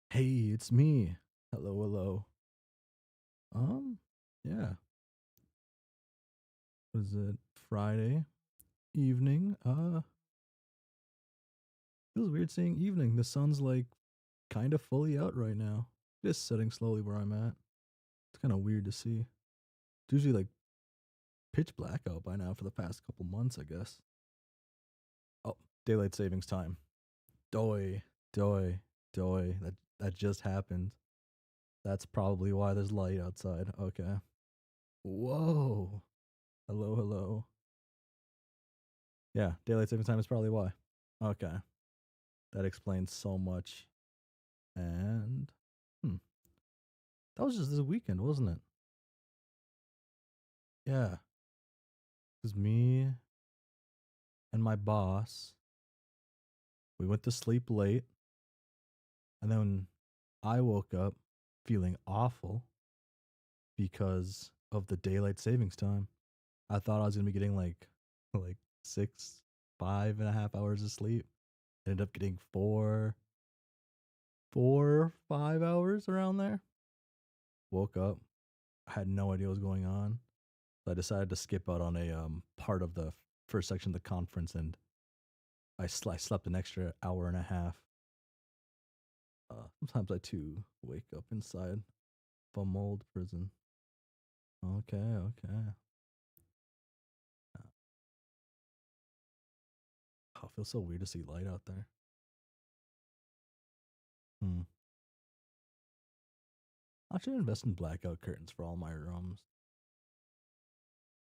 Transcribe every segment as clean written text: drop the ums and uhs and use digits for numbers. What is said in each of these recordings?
Hey, it's me. Hello, hello. Um, yeah. Was it Friday evening? Feels weird saying evening. The sun's like kind of fully out right now. Just setting slowly where I'm at. It's kind of weird to see. It's usually like pitch black out by now for the past couple months, I guess. Oh, daylight savings time. Doy, doy, doy. That just happened. That's probably why there's light outside. Okay. Whoa. Hello, hello. Yeah, daylight saving time is probably why. Okay, that explains so much. And hmm, that was just this weekend, wasn't it? Yeah, it was me and my boss. We went to sleep late, and then I woke up feeling awful because of the daylight savings time. I thought I was gonna be getting like 6, 5.5 hours of sleep. Ended up getting 5 hours around there. Woke up, I had no idea what was going on. So I decided to skip out on a part of the first section of the conference, and I slept an extra hour and a half. Sometimes I too wake up inside of a mold prison. Okay, okay. Oh, it feels so weird to see light out there. Hmm. I should invest in blackout curtains for all my rooms.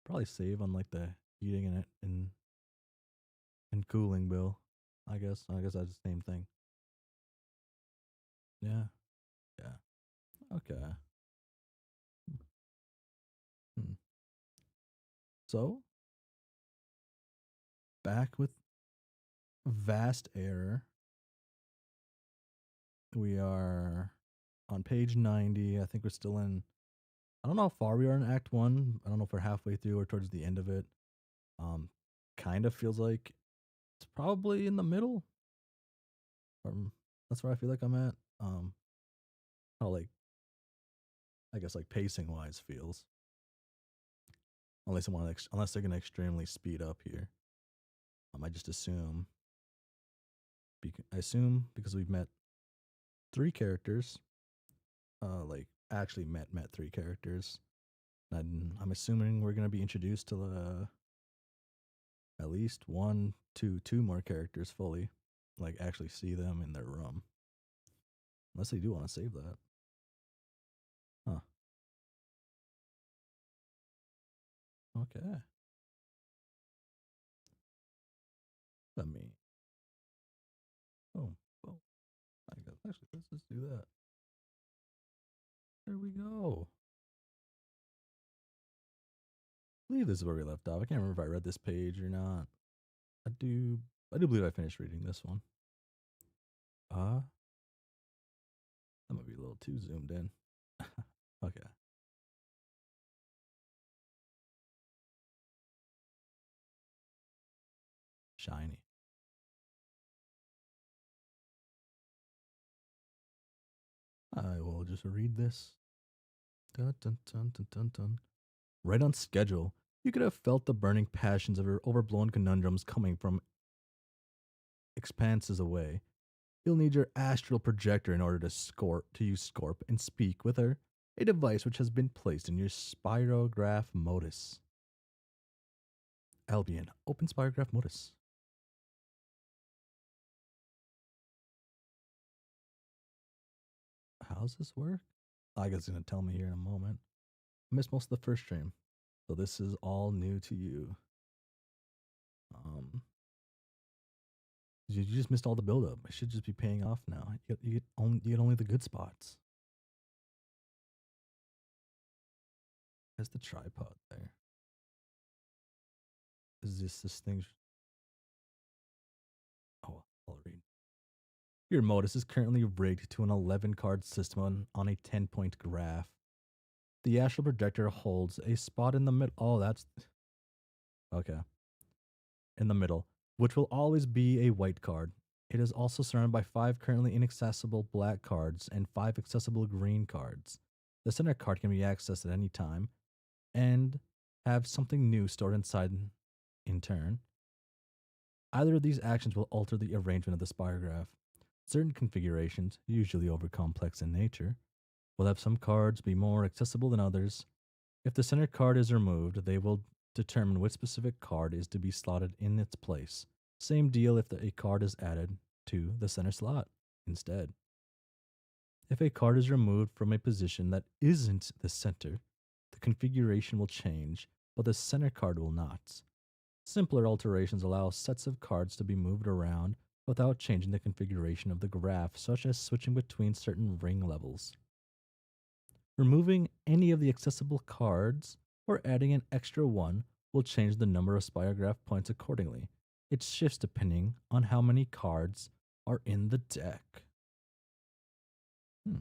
Probably save on like the heating and cooling bill. I guess. I guess that's the same thing. Yeah. Yeah. Okay. Hmm. So back with vast error. We are on page 90. I think we're still in. I don't know how far we are in Act One. I don't know if we're halfway through or towards the end of it. Um, kind of feels like it's probably in the middle. That's where I feel like I'm at. How like I guess like pacing wise feels. Unless they're gonna extremely speed up here. I just assume. I assume because we've met three characters. Like actually met three characters. And I'm assuming we're gonna be introduced to the at least two more characters fully, like actually see them in their room. Unless they do want to save that. Huh. Okay. Let me. Oh, oh. I guess actually let's just do that. There we go. I believe this is where we left off. I can't remember if I read this page or not. I do. I do believe I finished reading this one. That might be a little too zoomed in. Okay. Shiny. I will just read this. Dun, dun, dun, dun, dun, dun. Right on schedule. You could have felt the burning passions of her overblown conundrums coming from expanses away. You'll need your astral projector in order to use Scorp and speak with her, a device which has been placed in your spirograph modus. Albion, open spirograph modus. How's this work? I guess it's gonna tell me here in a moment. I missed most of the first stream, so this is all new to you. Um, you just missed all the buildup. It should just be paying off now. You get only the good spots. There's the tripod there. Is this thing? Oh, I'll read. Your modus is currently rigged to an 11 card system on a 10-point graph. The astral projector holds a spot in the middle. Oh, that's okay. In the middle, which will always be a white card. It is also surrounded by 5 currently inaccessible black cards and 5 accessible green cards. The center card can be accessed at any time and have something new stored inside in turn. Either of these actions will alter the arrangement of the spirograph. Certain configurations, usually over complex in nature, will have some cards be more accessible than others. If the center card is removed, they will determine which specific card is to be slotted in its place. Same deal if a card is added to the center slot instead. If a card is removed from a position that isn't the center, the configuration will change, but the center card will not. Simpler alterations allow sets of cards to be moved around without changing the configuration of the graph, such as switching between certain ring levels. Removing any of the accessible cards or adding an extra one will change the number of spirograph points accordingly. It shifts depending on how many cards are in the deck. Hmm.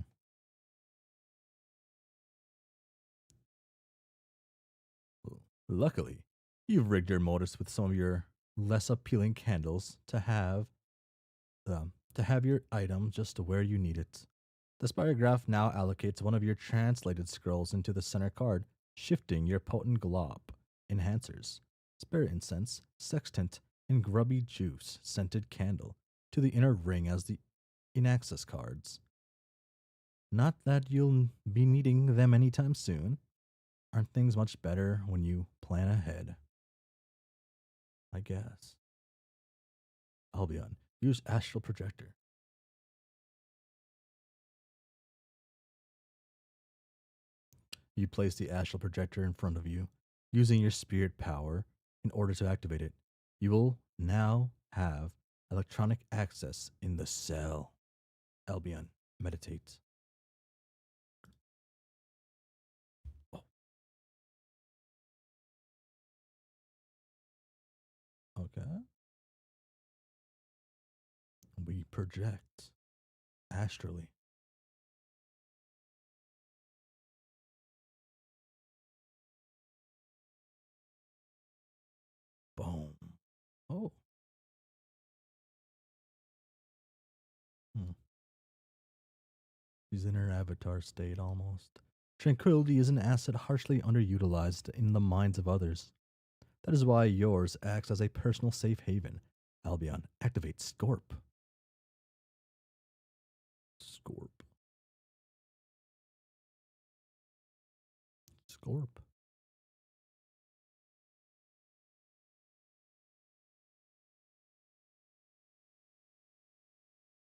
Luckily, you've rigged your modus with some of your less appealing candles to have your item just where you need it. The spirograph now allocates one of your translated scrolls into the center card, shifting your potent glop, enhancers, spirit incense, sextant, and grubby juice scented candle to the inner ring as the inaccess cards. Not that you'll be needing them anytime soon. Aren't things much better when you plan ahead? I guess. Albion, use astral projector. You place the astral projector in front of you, using your spirit power in order to activate it. You will now have electronic access in the cell. Albion, meditate. Oh, okay. We project astrally. Boom. Oh. Hmm. She's in her avatar state almost. Tranquility is an asset harshly underutilized in the minds of others. That is why yours acts as a personal safe haven. Albion, activate Scorp. Scorp. Scorp.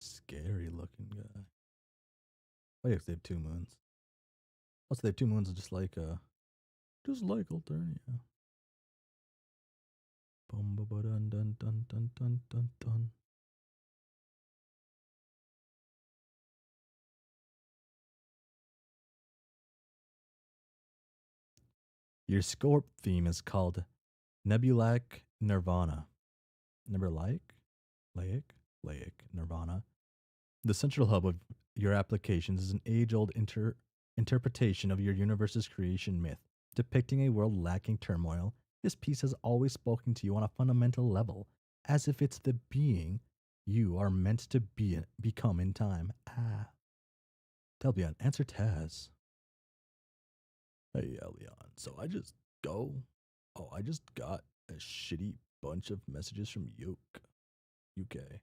Scary looking guy. Oh yeah, 'cause they have 2 moons. Also, they have 2 moons just like Alternia. Bum ba ba dun dun dun dun dun dun dun. Your Scorp theme is called Nebulac Nirvana. Nebulaic? Laic Nirvana. The central hub of your applications is an age old interpretation of your universe's creation myth. Depicting a world lacking turmoil, this piece has always spoken to you on a fundamental level, as if it's the being you are meant to become in time. Ah. Telbion, answer Taz. Hey, Elion. So I just go. Oh, I just got a shitty bunch of messages from UK.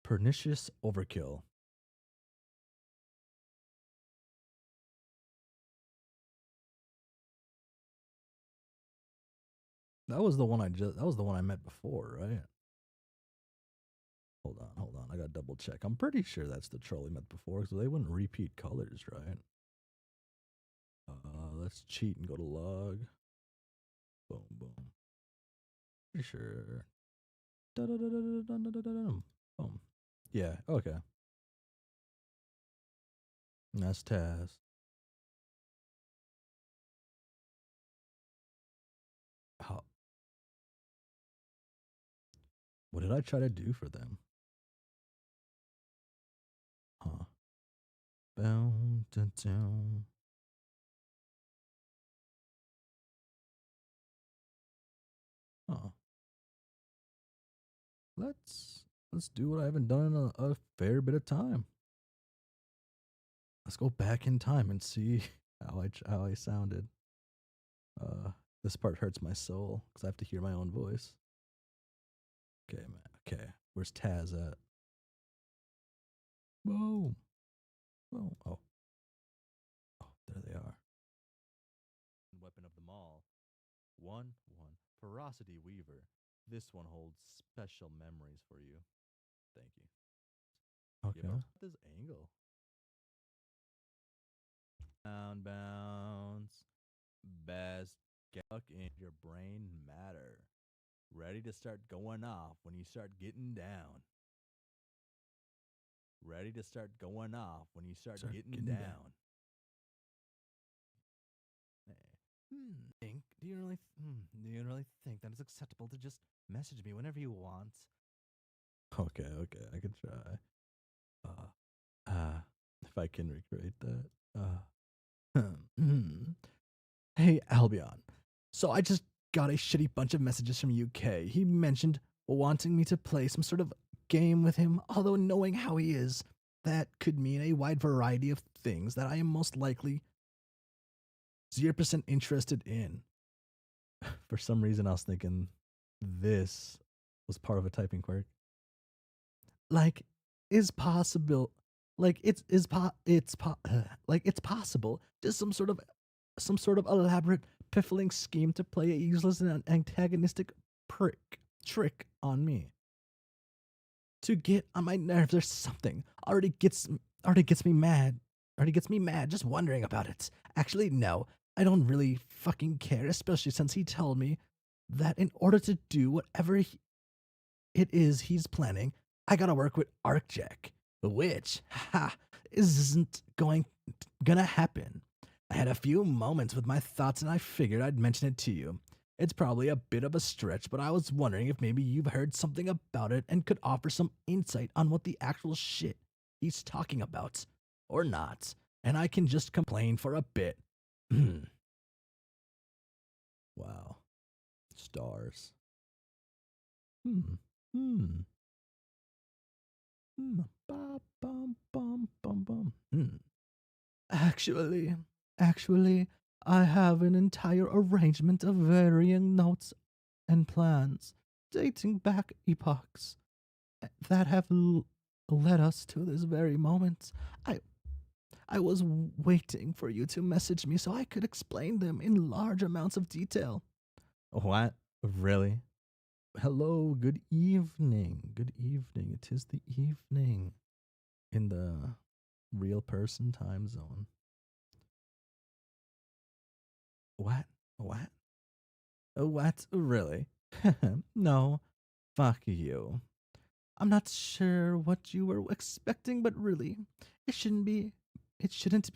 Pernicious overkill. That was the one I met before, right? Hold on. I gotta double check. I'm pretty sure that's the troll we met before, because they wouldn't repeat colors, right? Let's cheat and go to log. Boom, boom. Pretty sure. Boom. Yeah, okay. That's Taz. How, what did I try to do for them? Huh. Boom, dun, dun. Huh. let's do what I haven't done in a fair bit of time. Let's go back in time and see how I sounded. Uh, this part hurts my soul because I have to hear my own voice. Okay, man. Okay, where's Taz at? Whoa, whoa, oh, there they are. Weapon of them all. One, Ferocity Weaver. This one holds special memories for you. Thank you. Okay. This angle. Bounce. Best get in your brain matter. Ready to start going off when you start getting down. Ready to start going off when you start getting down. Do you really think that it's acceptable to just message me whenever you want? Okay, I can try. If I can recreate that. Hey, Albion. So I just got a shitty bunch of messages from UK. He mentioned wanting me to play some sort of game with him, although knowing how he is, that could mean a wide variety of things that I am most likely 0% interested in. For some reason, I was thinking this was part of a typing quirk. Like, is possible. Like it's possible. Just some sort of elaborate piffling scheme to play a useless and antagonistic trick on me. To get on my nerves or something. Already gets me mad. Already gets me mad just wondering about it. Actually, no. I don't really fucking care, especially since he told me that in order to do whatever it is he's planning, I gotta work with ArcJack, which, isn't gonna happen. I had a few moments with my thoughts and I figured I'd mention it to you. It's probably a bit of a stretch, but I was wondering if maybe you've heard something about it and could offer some insight on what the actual shit he's talking about. Or not. And I can just complain for a bit. Wow. Stars. Ba, bum, bum, bum, bum. Actually, I have an entire arrangement of varying notes and plans dating back epochs that have led us to this very moment. I was waiting for you to message me so I could explain them in large amounts of detail. What? Really? Hello, good evening. Good evening. It is the evening in the real person time zone. What? What? What? Really? No. Fuck you. I'm not sure what you were expecting, but really, it shouldn't be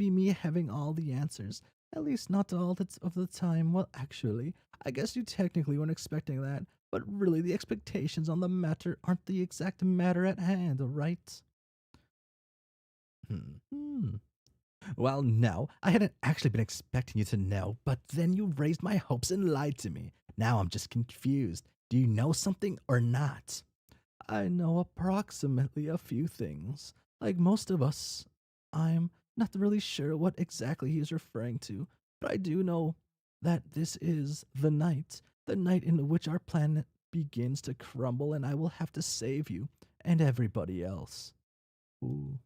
me having all the answers. At least not all of the time. Well, actually, I guess you technically weren't expecting that, but really the expectations on the matter aren't the exact matter at hand, right? Well, no, I hadn't actually been expecting you to know, but then you raised my hopes and lied to me. Now I'm just confused. Do you know something or not? I know approximately a few things. Like most of us, I'm not really sure what exactly he is referring to, but I do know that this is the night in which our planet begins to crumble, and I will have to save you and everybody else. Ooh.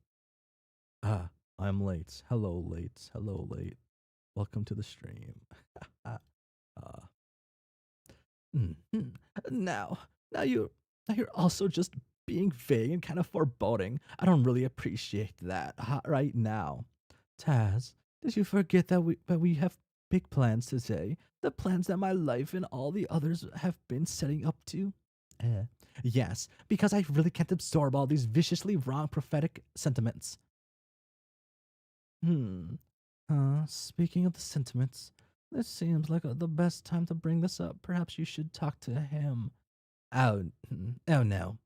I'm late. Hello, late. Hello, late. Welcome to the stream. uh, now, now you're also just being vague and kind of foreboding. I don't really appreciate that right now. Taz, did you forget that we have big plans today? The plans that my life and all the others have been setting up to? Yes, because I really can't absorb all these viciously wrong prophetic sentiments. Speaking of the sentiments, this seems like the best time to bring this up. Perhaps you should talk to him. Oh no.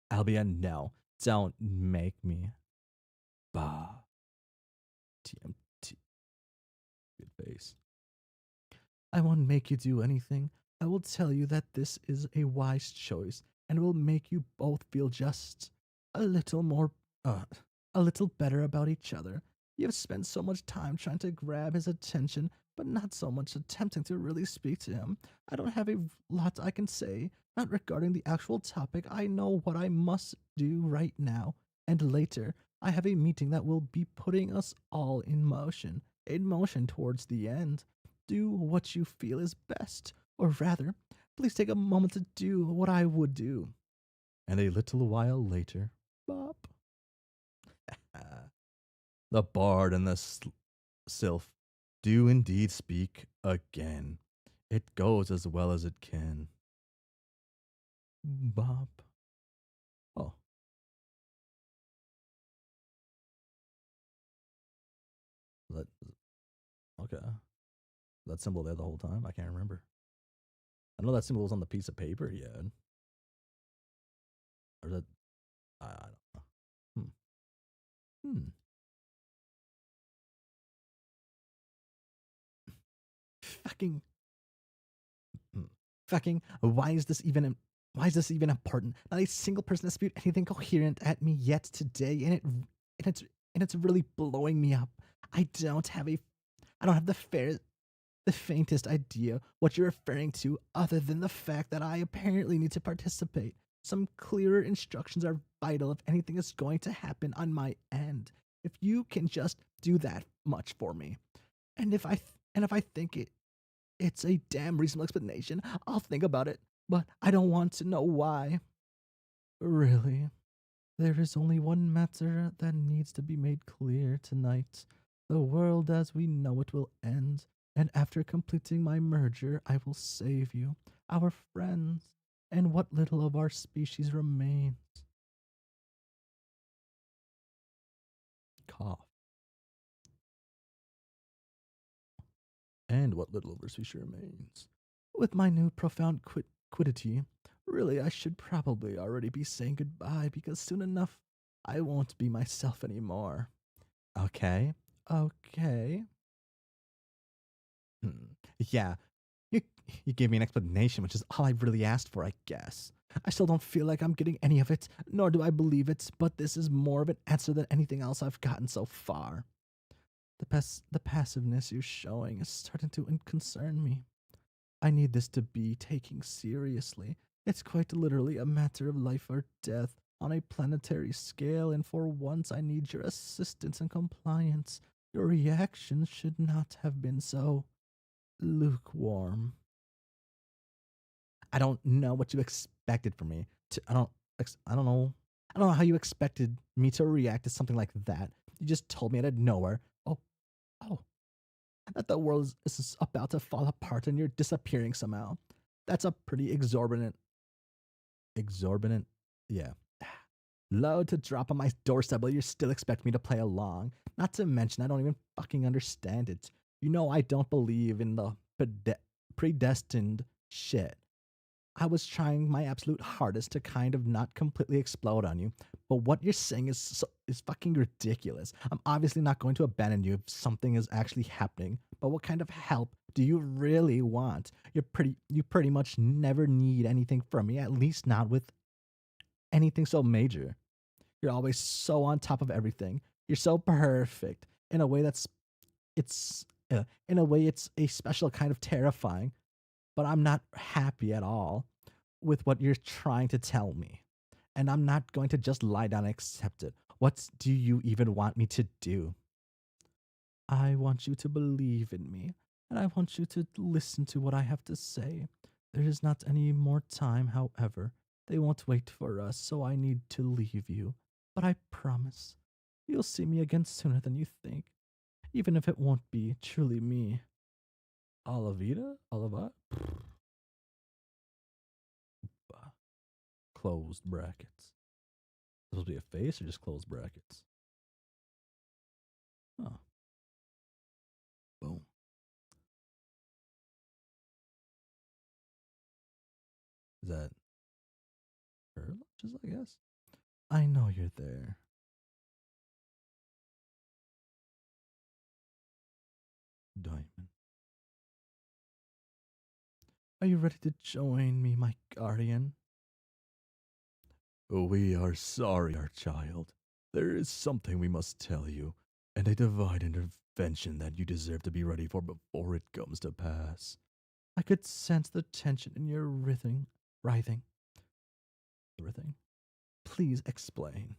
Albion, no. Don't make me. Bah. TMT. Good face. I won't make you do anything. I will tell you that this is a wise choice. and will make you both feel just a little more, uh, a little better about each other. You have spent so much time trying to grab his attention, but not so much attempting to really speak to him. I don't have a lot I can say, not regarding the actual topic. I know what I must do right now, and later I have a meeting that will be putting us all in motion towards the end. Do what you feel is best, or rather, please take a moment to do what I would do. And a little while later, bop. The bard and the sylph do indeed speak again. It goes as well as it can. Bop. Oh, that okay. That symbol there the whole time? I can't remember. I know that symbol was on the piece of paper he had. Or that I don't know. Hmm. Hmm. Fucking hmm. Fucking why is this even important? Not a single person has spewed anything coherent at me yet today, and it's really blowing me up. I don't have a I don't have the faintest idea what you're referring to, other than the fact that I apparently need to participate. Some clearer instructions are vital if anything is going to happen on my end. If you can just do that much for me, and if I think it's a damn reasonable explanation, I'll think about it. But I don't want to know why. Really? There is only one matter that needs to be made clear tonight. The world as we know it will end, and after completing my merger, I will save you, our friends, and what little of our species remains. Cough. And what little of our species remains. With my new profound quiddity, really I should probably already be saying goodbye because soon enough I won't be myself anymore. Okay, okay. Hmm. Yeah, you, you gave me an explanation, which is all I really asked for, I guess. I still don't feel like I'm getting any of it, nor do I believe it, but this is more of an answer than anything else I've gotten so far. The passiveness you're showing is starting to concern me. I need this to be taken seriously. It's quite literally a matter of life or death on a planetary scale, and for once I need your assistance and compliance. Your reactions should not have been so lukewarm. I don't know what you expected from me. I don't know. I don't know how you expected me to react to something like that. You just told me out of nowhere. Oh, that the world is about to fall apart and you're disappearing somehow. That's a pretty exorbitant, yeah, load to drop on my doorstep, but you still expect me to play along. Not to mention, I don't even fucking understand it. You know, I don't believe in the predestined shit. I was trying my absolute hardest to kind of not completely explode on you, but what you're saying is fucking ridiculous. I'm obviously not going to abandon you if something is actually happening. But what kind of help do you really want? You pretty much never need anything from me, at least not with anything so major. You're always so on top of everything. You're so perfect in a way in a way it's a special kind of terrifying, but I'm not happy at all with what you're trying to tell me. And I'm not going to just lie down and accept it. What do you even want me to do? I want you to believe in me, and I want you to listen to what I have to say. There is not any more time, however. They won't wait for us, so I need to leave you. But I promise, you'll see me again sooner than you think, even if it won't be truly me. Olavida? Oliva? Closed brackets. Supposed to be a face or just closed brackets? Oh, boom. Is that her lashes, I guess? I know you're there. Diamond. Are you ready to join me, my guardian? We are sorry, our child. There is something we must tell you, and a divine intervention that you deserve to be ready for before it comes to pass. I could sense the tension in your writhing. Writhing? Please explain.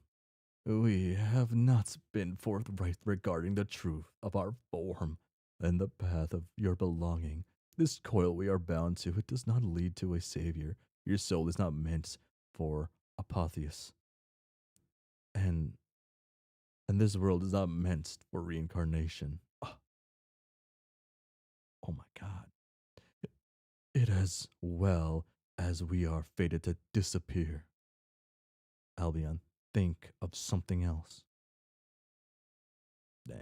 We have not been forthright regarding the truth of our form and the path of your belonging. This coil we are bound to, it does not lead to a savior. Your soul is not meant for apotheosis, and this world is not meant for reincarnation. Oh my god. It as well as we are fated to disappear. Albion, think of something else. Damn.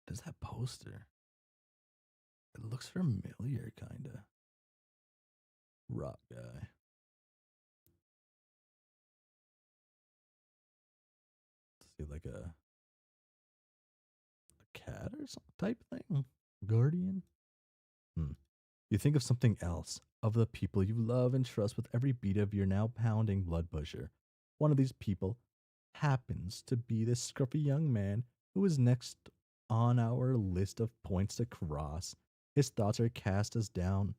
There's that poster. It looks familiar, kinda. Rock guy. See, like a cat or some type thing? Guardian? Hmm. You think of something else, of the people you love and trust with every beat of your now pounding blood pusher. One of these people happens to be this scruffy young man who is next on our list of points to cross. His thoughts are cast as down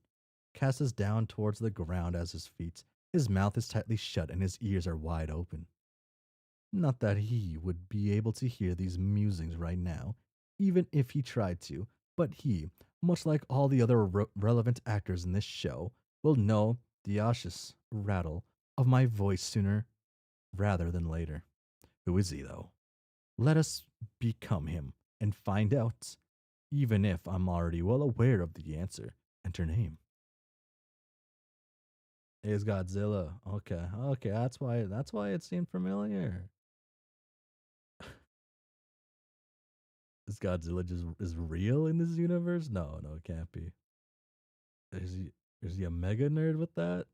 towards the ground as his feet. His mouth is tightly shut and his ears are wide open. Not that he would be able to hear these musings right now, even if he tried to, but he, much like all the other relevant actors in this show, will know the osseous rattle of my voice sooner rather than later. Who is he, though? Let us become him and find out, even if I'm already well aware of the answer. Enter name. Is Godzilla. Okay, okay, that's why it seemed familiar. Is Godzilla just is real in this universe? No, no, it can't be. Is he a mega nerd with that?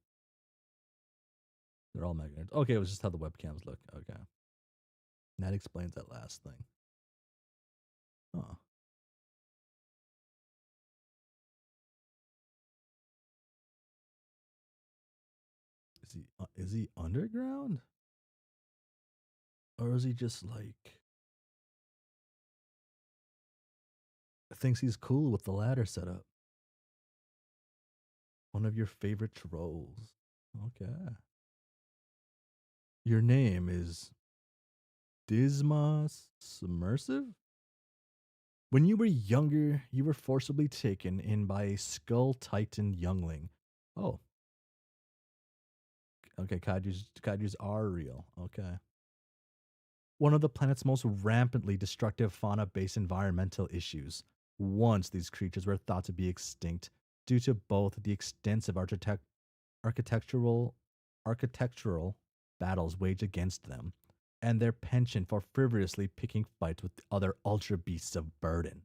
They're all mega nerds. Okay, it was just how the webcams look. Okay. That explains that last thing. Huh. Is he underground? Or is he just like thinks he's cool with the ladder setup? One of your favorite trolls. Okay. Your name is Disma Submersive? When you were younger, you were forcibly taken in by a skull titan youngling. Oh, okay. Kaiju's are real. Okay. One of the planet's most rampantly destructive fauna based environmental issues. Once these creatures were thought to be extinct due to both the extensive architectural architectural battles waged against them and their penchant for frivolously picking fights with the other ultra beasts of burden.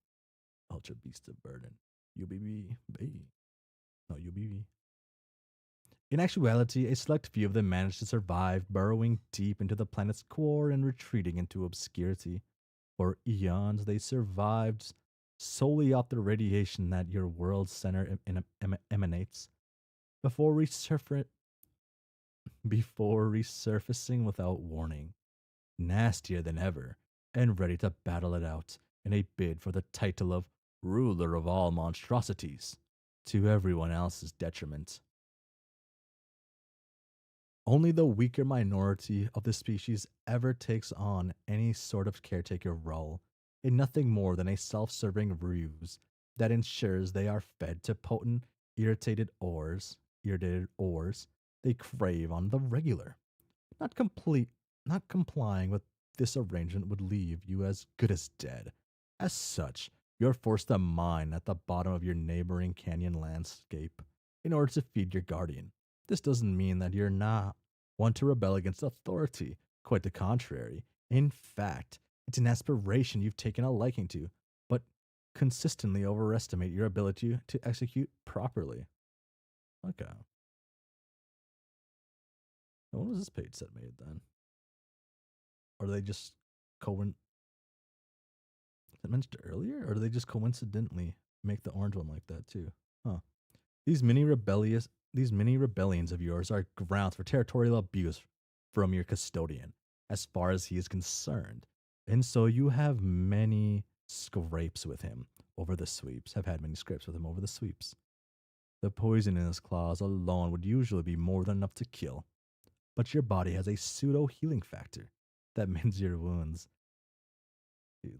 Ultra beasts of burden. UBB. No, UBB. In actuality, a select few of them managed to survive, burrowing deep into the planet's core and retreating into obscurity. For eons, they survived solely off the radiation that your world's center emanates before, before resurfacing without warning, nastier than ever, and ready to battle it out in a bid for the title of ruler of all monstrosities, to everyone else's detriment. Only the weaker minority of the species ever takes on any sort of caretaker role, in nothing more than a self serving ruse that ensures they are fed to potent, irritated ores they crave on the regular. Not complete, not complying with this arrangement would leave you as good as dead. As such, you're forced to mine at the bottom of your neighboring canyon landscape in order to feed your guardian. This doesn't mean that you're not one to rebel against authority. Quite the contrary. In fact, it's an aspiration you've taken a liking to, but consistently overestimate your ability to execute properly. Okay. When was this page set made then? Or are they just co mentioned earlier, or do they just coincidentally make the orange one like that too? Huh. These mini rebellions of yours are grounds for territorial abuse from your custodian, as far as he is concerned. And so you have many scrapes with him over the sweeps, have had many scrapes with him over the sweeps. The poison in his claws alone would usually be more than enough to kill, but your body has a pseudo healing factor that mends your wounds.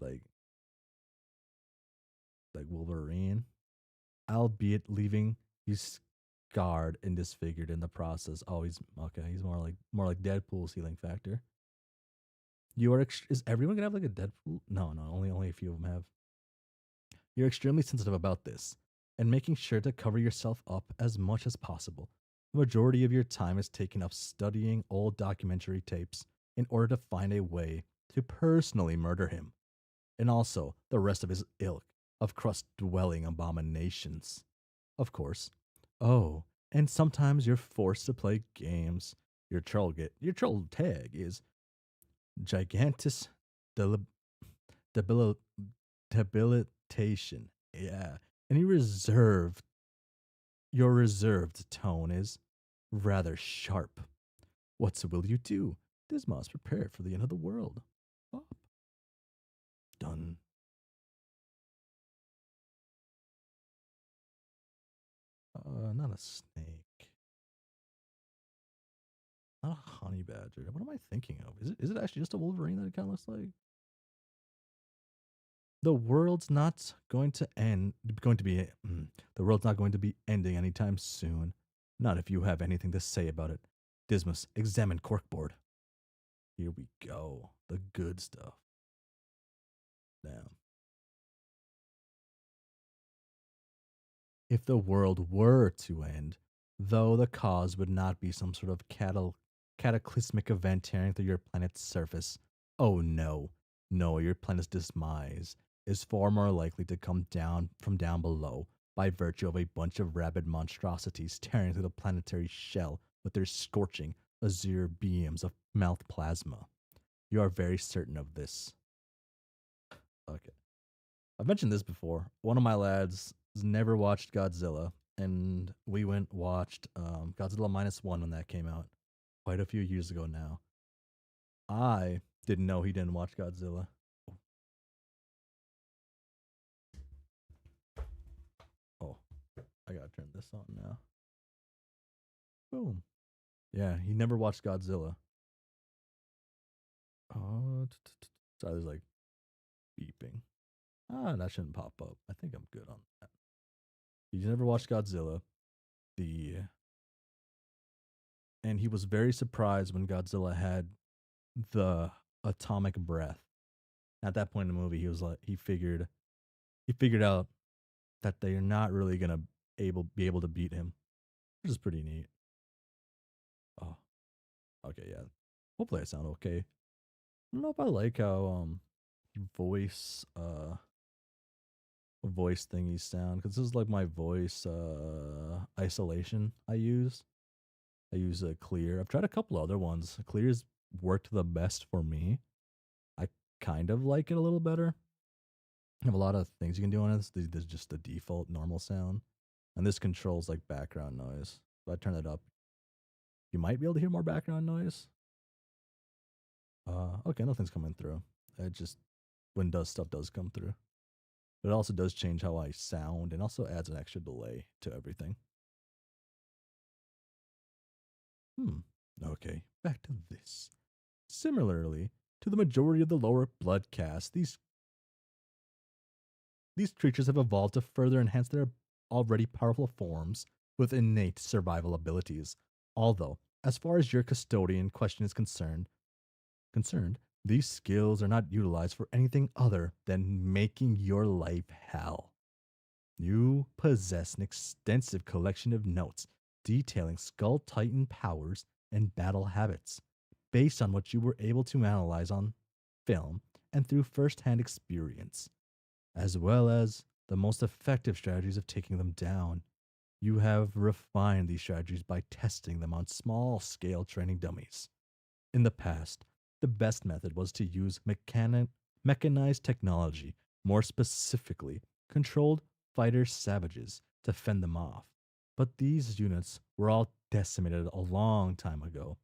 Like like Wolverine, albeit leaving you scarred and disfigured in the process. Oh, he's okay. He's more like Deadpool's healing factor. Is everyone gonna have like a Deadpool? No, no, only a few of them have. You're extremely sensitive about this, and making sure to cover yourself up as much as possible. The majority of your time is taken up studying old documentary tapes in order to find a way to personally murder him, and also the rest of his ilk of crust dwelling abominations. Of course. Oh, and sometimes you're forced to play games. Your troll tag is gigantus delib- debil- debilitation. Yeah. And your reserved tone is rather sharp. What will you do? Dismas prepared for the end of the world. Up. Done. Not a snake. Not a honey badger. What am I thinking of? Is it actually just a wolverine that it kind of looks like? The world's not going to end. Going to be. The world's not going to be ending anytime soon. Not if you have anything to say about it. Dismas, examine corkboard. Here we go. The good stuff. Damn. If the world were to end, though the cause would not be some sort of cataclysmic event tearing through your planet's surface. Oh no, no, your planet's demise is far more likely to come down from down below by virtue of a bunch of rabid monstrosities tearing through the planetary shell with their scorching azure beams of mouth plasma. You are very certain of this. Okay. I've mentioned this before. One of my lads has never watched Godzilla, and we went watched Godzilla -1 when that came out quite a few years ago now. I didn't know he didn't watch Godzilla. Oh, I gotta turn this on now. Boom. Yeah, he never watched Godzilla. Oh, sorry, there's like beeping. That shouldn't pop up. I think I'm good on that. He's never watched Godzilla. The and he was very surprised when Godzilla had the atomic breath. At that point in the movie, he was like, he figured out that they're not really gonna be able to beat him, which is pretty neat. Oh, okay, yeah. Hopefully, I sound okay. I don't know if I like how voice voice thingies sound because this is like my voice isolation I use. I use a Clear. I've tried a couple other ones. Clear's worked the best for me. I kind of like it a little better. I have a lot of things you can do on it. There's just the default normal sound, and this controls like background noise. If I turn it up, you might be able to hear more background noise. Okay, nothing's coming through. It just when does stuff does come through. But it also does change how I sound and also adds an extra delay to everything. Okay, back to this. Similarly to the majority of the lower blood caste, these creatures have evolved to further enhance their already powerful forms with innate survival abilities. Although, as far as your custodian question is concerned, these skills are not utilized for anything other than making your life hell. You possess an extensive collection of notes detailing Skull Titan powers and battle habits, based on what you were able to analyze on film and through first hand experience, as well as the most effective strategies of taking them down. You have refined these strategies by testing them on small scale training dummies. In the past, the best method was to use mechanized technology more specifically, controlled fighter savages to fend them off. But these units were all decimated a long time ago.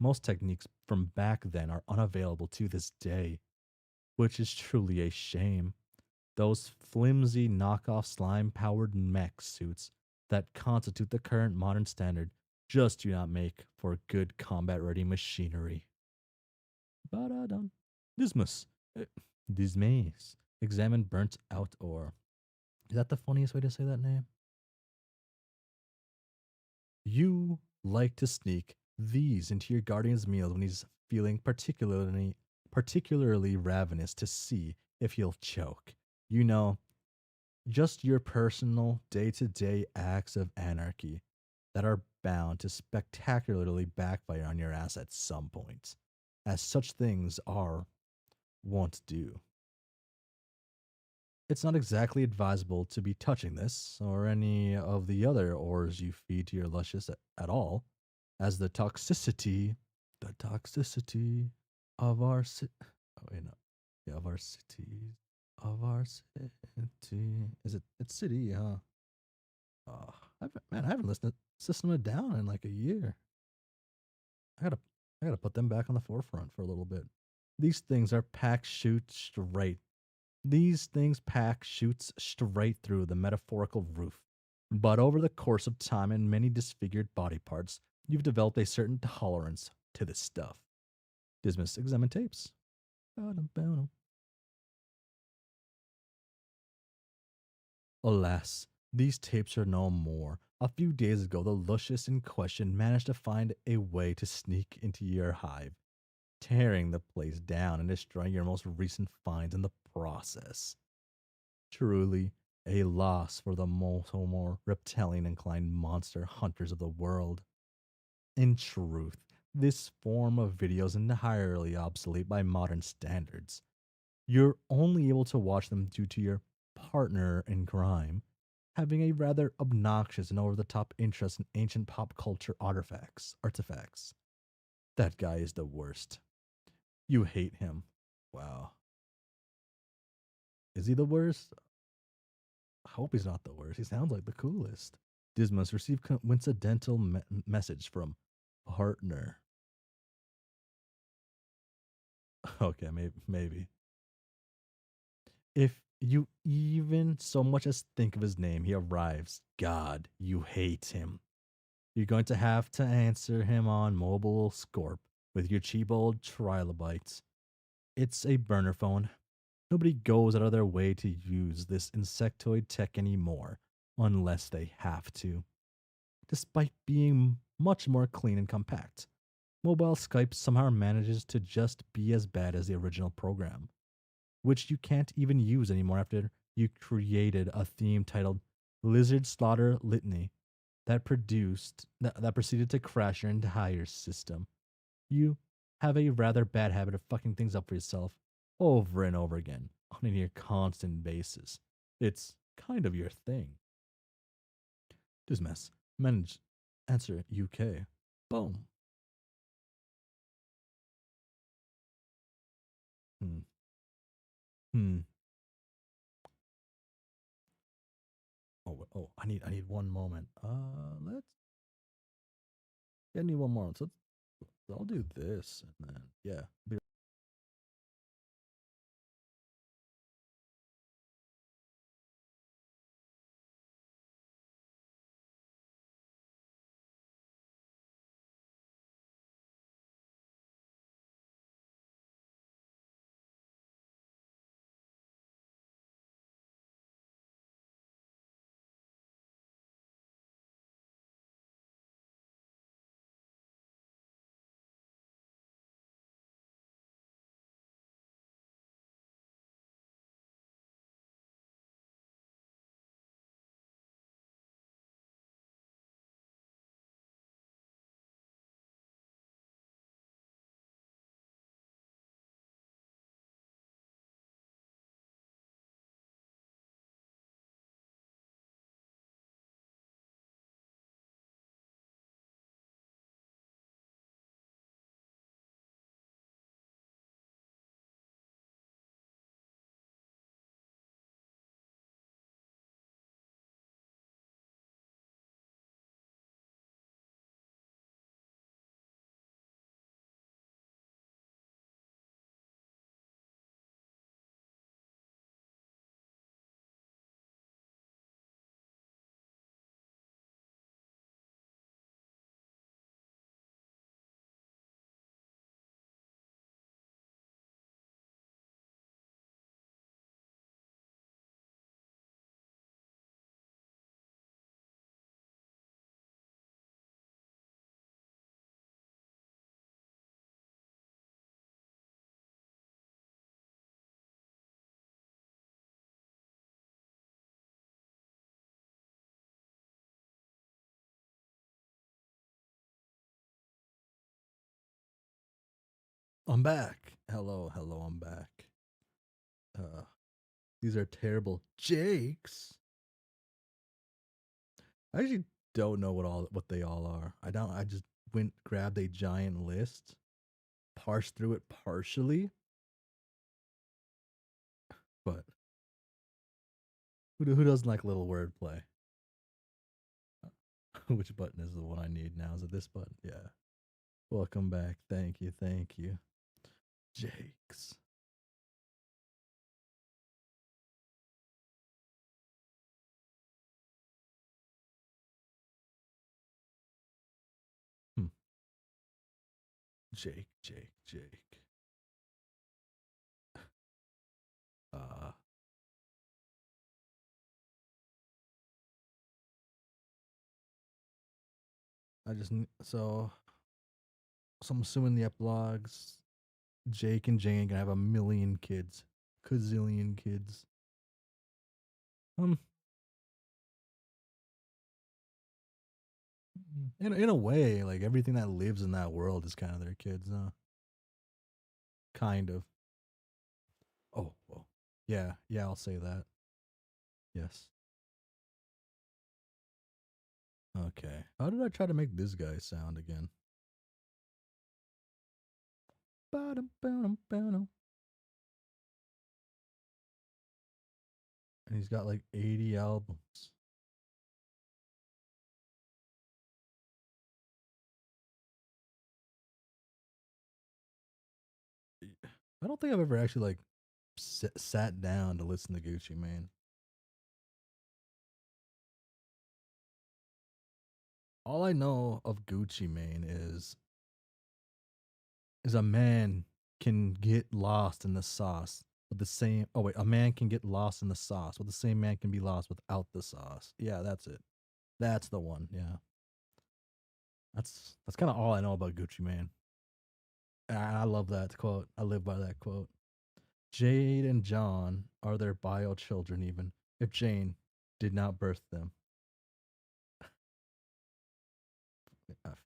Most techniques from back then are unavailable to this day, which is truly a shame. Those flimsy knockoff slime powered mech suits that constitute the current modern standard just do not make for good combat ready machinery. Ba-da-dum. Dismas. Dismas. Examine burnt out ore. Is that the funniest way to say that name? You like to sneak these into your guardian's meals when he's feeling particularly ravenous to see if he'll choke. You know, just your personal day-to-day acts of anarchy that are bound to spectacularly backfire on your ass at some point, as such things are wont do. It's not exactly advisable to be touching this or any of the other ores you feed to your luscious at all, as the toxicity of our oh wait, no, yeah, of our cities, of our city. Is it? It's city, huh? Oh, I haven't listened to System of a Down in like a year. I gotta, I gotta put them back on the forefront for a little bit. These things are packed shoot straight These things pack shoots straight through the metaphorical roof. But over the course of time and many disfigured body parts, you've developed a certain tolerance to this stuff. Dismiss examine tapes. Alas, these tapes are no more. A few days ago, the luscious in question managed to find a way to sneak into your hive, tearing the place down and destroying your most recent finds in the process. Truly a loss for the more reptilian inclined monster hunters of the world. In truth, this form of video is entirely obsolete by modern standards. You're only able to watch them due to your partner in crime having a rather obnoxious and over the top interest in ancient pop culture artifacts. That guy is the worst. You hate him. Wow. Is he the worst? I hope he's not the worst. He sounds like the coolest. Dismas received coincidental message from partner. Okay, maybe. If you even so much as think of his name, he arrives. God, you hate him. You're going to have to answer him on mobile Scorp with your cheap old trilobites. It's a burner phone. Nobody goes out of their way to use this insectoid tech anymore, unless they have to. Despite being much more clean and compact, mobile Skype somehow manages to just be as bad as the original program, which you can't even use anymore after you created a theme titled Lizard Slaughter Litany that proceeded to crash your entire system. You have a rather bad habit of fucking things up for yourself over and over again on a near constant basis. It's kind of your thing. Dismiss. Manage. Answer UK. Boom. Hmm. Hmm. I need one moment. Let's. Yeah, I need one more. So I'll do this and then yeah. Be I'm back. Hello, hello, I'm back. Uh, these are terrible Jakes. I actually don't know what they all are. I don't. I just went grabbed a giant list, parsed through it partially, but who doesn't like little wordplay? Which button is the one I need now? Is it this button? Yeah. Welcome back. Thank you. Thank you. Jakes. Hmm. Jake. Uh, I just so I'm assuming the epilogues. Jake and Jane gonna have a million kids, gazillion kids. Um, in a way, like everything that lives in that world is kind of their kids, kind of. Oh, well, yeah, I'll say that. Yes. Okay. How did I try to make this guy sound again? And he's got like 80 albums. I don't think I've ever actually like sat down to listen to Gucci Mane. All I know of Gucci Mane is a man can get lost in the sauce with the same. Oh wait, a man can get lost in the sauce, but the same man can be lost without the sauce. Yeah, that's it. That's the one. Yeah, that's kind of all I know about Gucci Mane. I love that quote. I live by that quote. Jade and John are their bio children, even if Jane did not birth them.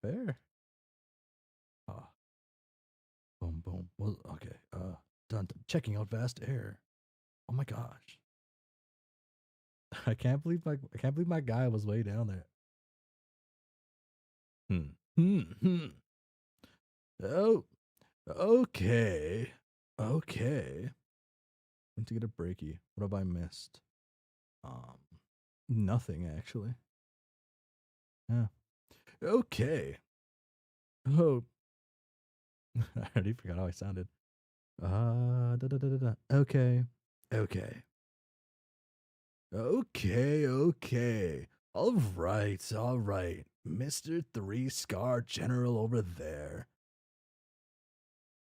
Fair. Ah, boom, boom. Well, okay. Done. Checking out vast air. Oh my gosh. I can't believe my guy was way down there. Hmm. Hmm. Oh. Okay. Okay. Need to get a breaky. What have I missed? Um. Nothing actually. Yeah. Okay. Oh. I already forgot how I sounded. Okay. Okay. Okay. All right. Mr. Three Scar General over there.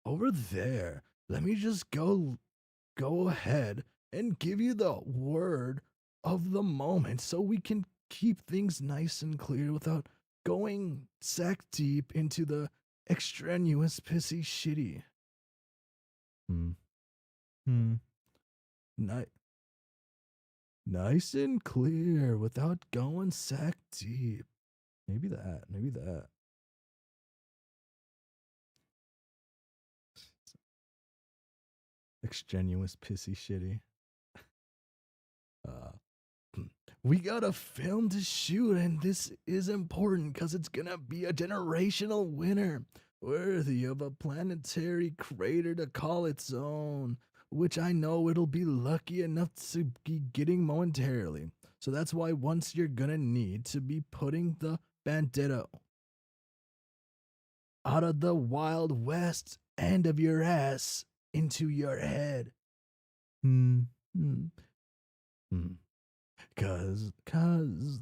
Over there. Let me just go ahead and give you the word of the moment so we can keep things nice and clear without going sack deep into the extraneous pissy shitty. Hmm. Hmm. Ni- nice and clear without going sack deep. Maybe that. Maybe that. Extraneous pissy shitty. Uh, we got a film to shoot, and this is important because it's gonna be a generational winner, worthy of a planetary crater to call its own, which I know it'll be lucky enough to be getting momentarily. So that's why once you're gonna need to be putting the bandito out of the Wild West end of your ass into your head. Hmm. Hmm. Hmm. Cause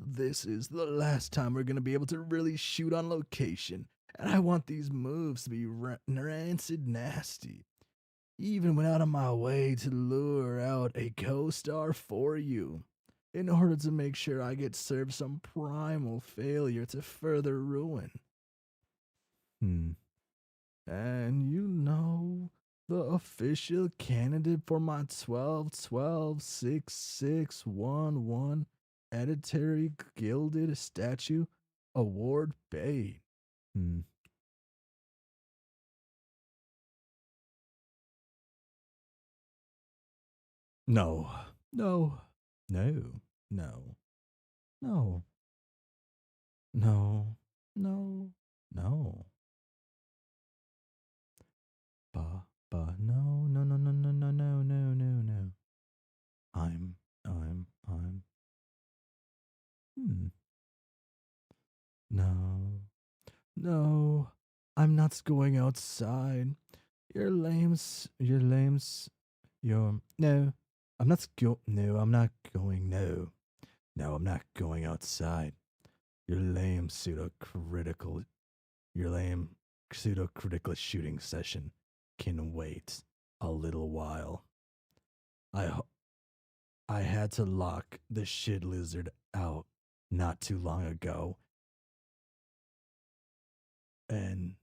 this is the last time we're gonna be able to really shoot on location, and I want these moves to be rancid nasty. Even went out of my way to lure out a co-star for you, in order to make sure I get served some primal failure to further ruin. Hmm. And you know, the official candidate for my 12 12 6611 Editary Gilded Statue Award bait. Hmm. No, no, no, no, no, no, no, no. No, no, no, no, no, no, no, no, no, no. I'm, I'm. Hmm. No, no. I'm not going outside. You're lames. You're no. I'm not go. No, I'm not going. No, no, I'm not going outside. Your lame pseudo critical. Your lame pseudo critical shooting session can wait a little while. I I had to lock the shit lizard out not too long ago, and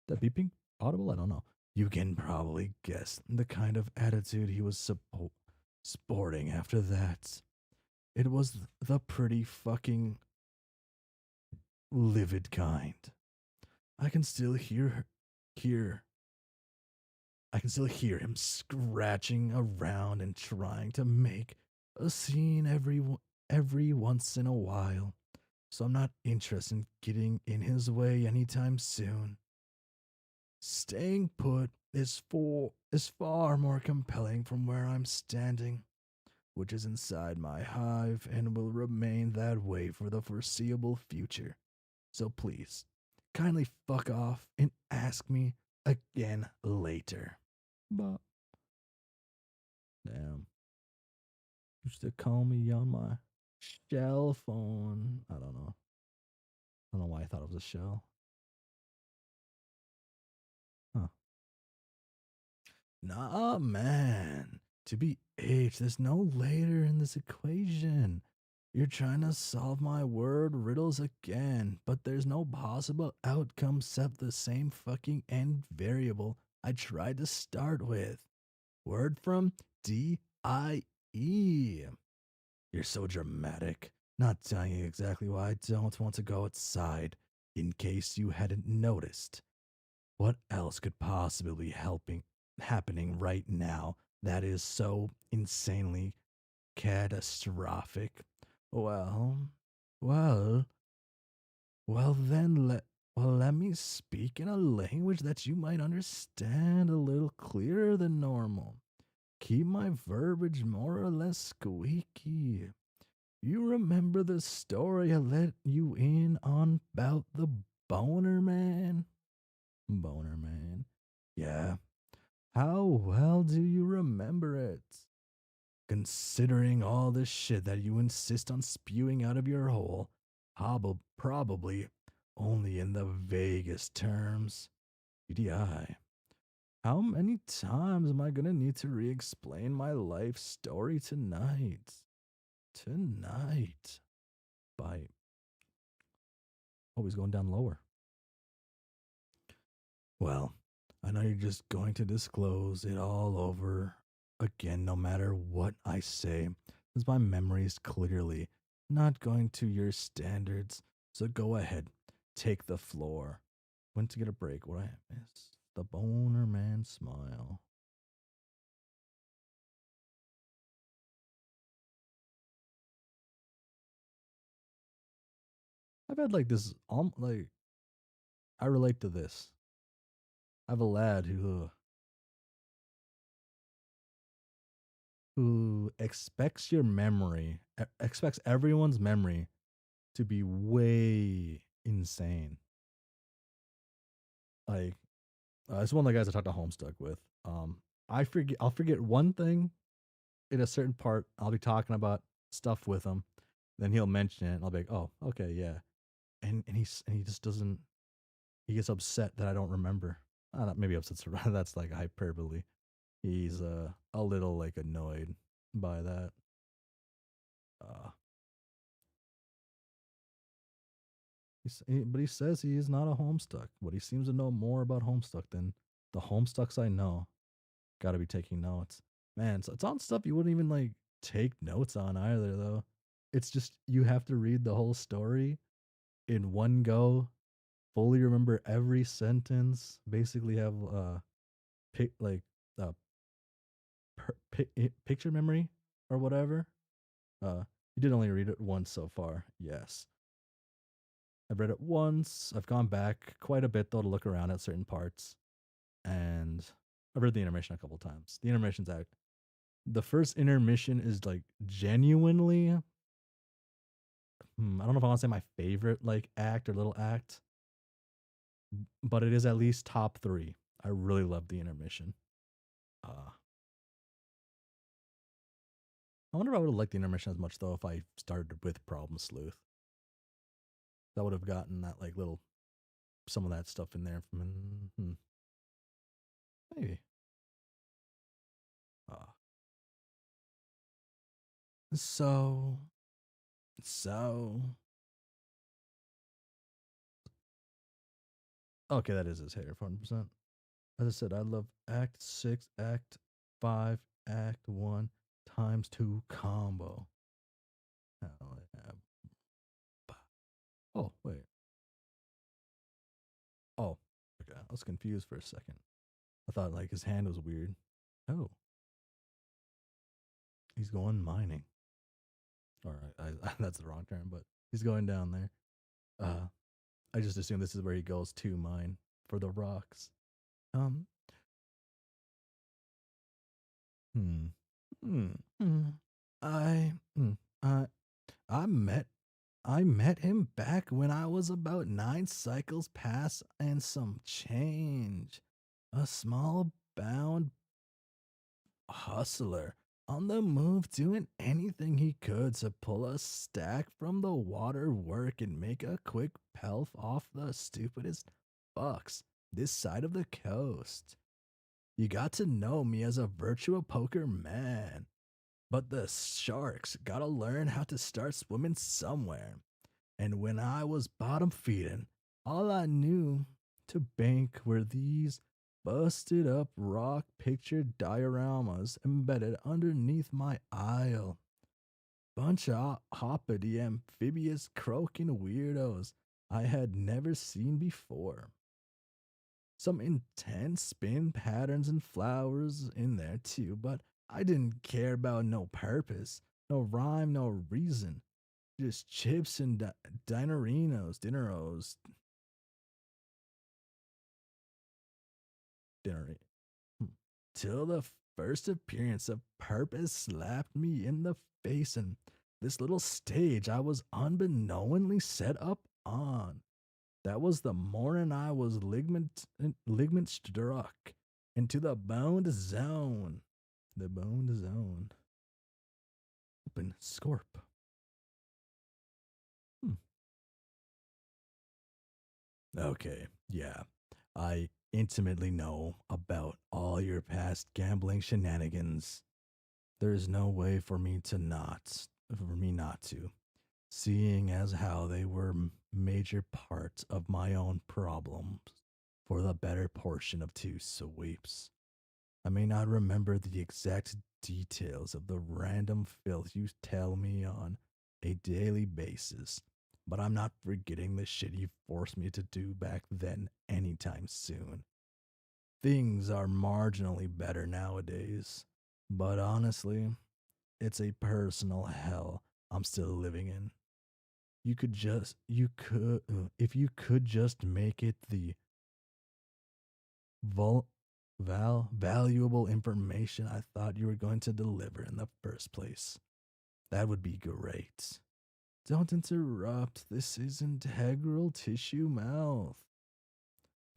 the beeping audible. I don't know. You can probably guess the kind of attitude he was sporting after that. It was the pretty fucking livid kind. I can still hear I can still hear him scratching around and trying to make a scene every once in a while. So I'm not interested in getting in his way anytime soon. Staying put is far more compelling from where I'm standing, which is inside my hive and will remain that way for the foreseeable future. So please, kindly fuck off and ask me again later. But damn, used to call me on my shell phone. I don't know. I don't know why I thought it was a shell. Huh. Nah, man. To be H, there's no later in this equation. You're trying to solve my word riddles again, but there's no possible outcome except the same fucking end variable I tried to start with. Word from DIE. You're so dramatic. Not telling you exactly why I don't want to go outside, in case you hadn't noticed. What else could possibly be happening right now that is so insanely catastrophic? Well, well, let me speak in a language that you might understand a little clearer than normal. Keep my verbiage more or less squeaky. You remember the story I let you in on about the boner man? Boner man. Yeah. How well do you remember it? Considering all the shit that you insist on spewing out of your hole, probably only in the vaguest terms. UDI. How many times am I gonna need to re explain my life story tonight? Tonight. By always going down lower. Well, I know you're just going to disclose it all over again, no matter what I say, since my memory is clearly not going to your standards. So go ahead, take the floor. Went to get a break. What I miss? The boner man smile. I've had like this, like I relate to this. I have a lad who expects your memory, expects everyone's memory to be way insane. Like it's one of the guys I talked to Homestuck with. I'll forget one thing in a certain part. I'll be talking about stuff with him, then he'll mention it, and I'll be like, "Oh, okay, yeah." And he just doesn't. He gets upset that I don't remember. Maybe upset's that's like hyperbole. He's a little like annoyed by that. Uh, but he says he is not a Homestuck. But he seems to know more about Homestuck than the Homestucks I know. Got to be taking notes. Man, it's on stuff you wouldn't even like take notes on either, though. It's just you have to read the whole story in one go, fully remember every sentence, basically have pic- like uh picture memory. or whatever. You did only read it once so far. Yes. I've read it once. I've gone back quite a bit though to look around at certain parts, and I've read the intermission a couple times. The intermission's out. The first intermission is like genuinely. I don't know if I want to say my favorite like act or little act, but it is at least top three. I really love the intermission. Uh, I wonder if I would have liked the intermission as much though if I started with Problem Sleuth. That would have gotten that like little some of that stuff in there from maybe. Uh, so so okay, that is his hair, 100%. As I said, I love Act 6, Act 5, Act 1 times 2 combo. Hell yeah. Oh, wait. Oh, okay. I was confused for a second. I thought like his hand was weird. Oh, he's going mining. All right, that's the wrong term, but he's going down there. I just assume this is where he goes to mine for the rocks. Um, hmm, hmm, hmm. I, hmm, I, I met I met him back when I was about 9 cycles past and some change. A small bound hustler on the move doing anything he could to pull a stack from the water work and make a quick pelf off the stupidest bucks this side of the coast. You got to know me as a virtual poker man, but the sharks gotta learn how to start swimming somewhere. And when I was bottom feeding, all I knew to bank were these busted up rock picture dioramas embedded underneath my aisle. Bunch of hoppity amphibious croaking weirdos I had never seen before. Some intense spin patterns and flowers in there too, but I didn't care about no purpose, no rhyme, no reason. Just chips and dineros, dinner. Hmm. Till the first appearance of purpose slapped me in the face, and this little stage I was unbeknowingly set up on. That was the morning I was ligament struck into the boned zone. The boned zone. Open scorp. Hmm. Okay, yeah. I intimately know about all your past gambling shenanigans. There is no way for me not to, seeing as how they were major parts of my own problems for the better portion of 2 sweeps. I may not remember the exact details of the random filth you tell me on a daily basis, but I'm not forgetting the shit you forced me to do back then anytime soon. Things are marginally better nowadays, but honestly, it's a personal hell I'm still living in. If you could just make it the vul, valuable information I thought you were going to deliver in the first place, that would be great. Don't interrupt. This is integral tissue mouth.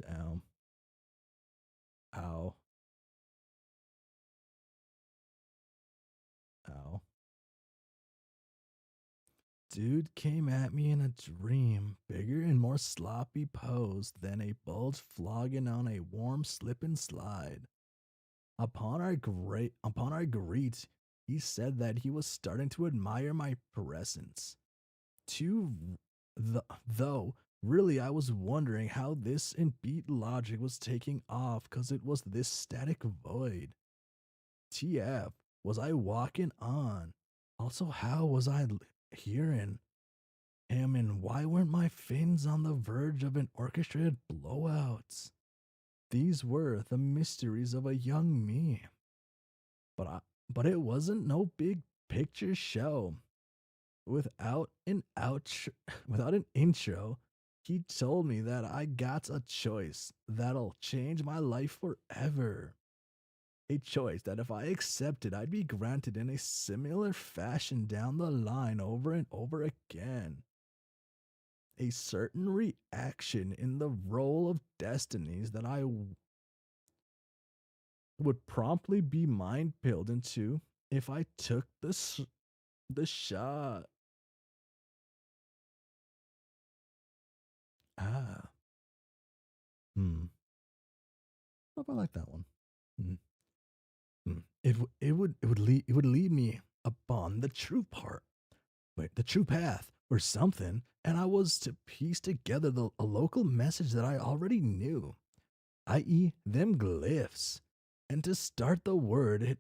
Down. Ow. Ow. Dude came at me in a dream, bigger and more sloppy posed than a bulge flogging on a warm slip and slide. Upon our greet, he said that he was starting to admire my presence. Too, though, really, I was wondering how this in beat logic was taking off because it was this static void. TF, was I walking on? Also, how was I hearing him, and why weren't my fins on the verge of an orchestrated blowout? These were the mysteries of a young me. But I, but it wasn't no big picture show. Without an outro, without an intro, he told me that I got a choice that'll change my life forever. A choice that if I accepted, I'd be granted in a similar fashion down the line over and over again. A certain reaction in the role of destinies that would promptly be mind pilled into if I took the shot. Ah, hmm. Hope I like that one. Hmm. It would lead me upon the true part, wait, the true path or something, and I was to piece together a local message that I already knew, i.e., them glyphs, and to start the word it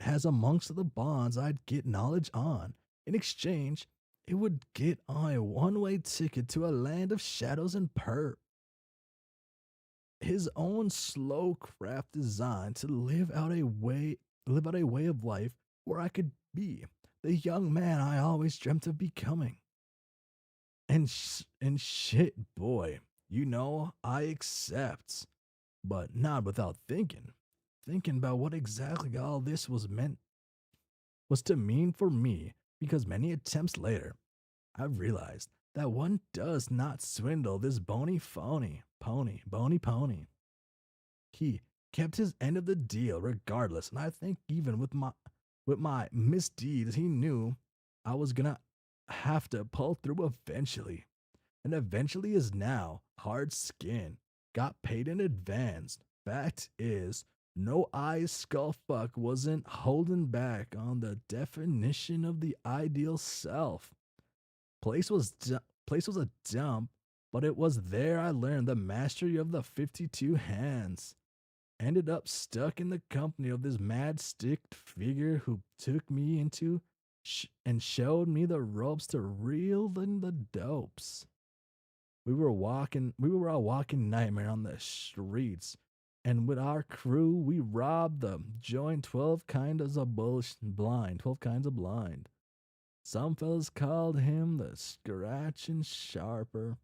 has amongst the bonds I'd get knowledge on. In exchange, it would get on a one-way ticket to a land of shadows and perp. His own slow craft design to live out a way of life where I could be the young man I always dreamt of becoming. And shit, boy, I accept, but not without thinking about what exactly all this was to mean for me, because many attempts later, I've realized that one does not swindle this bony pony. He kept his end of the deal regardless, and I think even with my misdeeds, he knew I was gonna have to pull through eventually. And eventually is now hard skin. Got paid in advance. Fact is, no eyes skull fuck wasn't holding back on the definition of the ideal self. Place was a dump, but it was there I learned the mastery of the 52 hands. Ended up stuck in the company of this mad sticked figure who took me into and showed me the ropes to reel in the dopes. We were a walking nightmare on the streets, and with our crew, we robbed the joint 12 kinds of blind, 12 kinds of blind. Some fellas called him the Scratch and Sharper.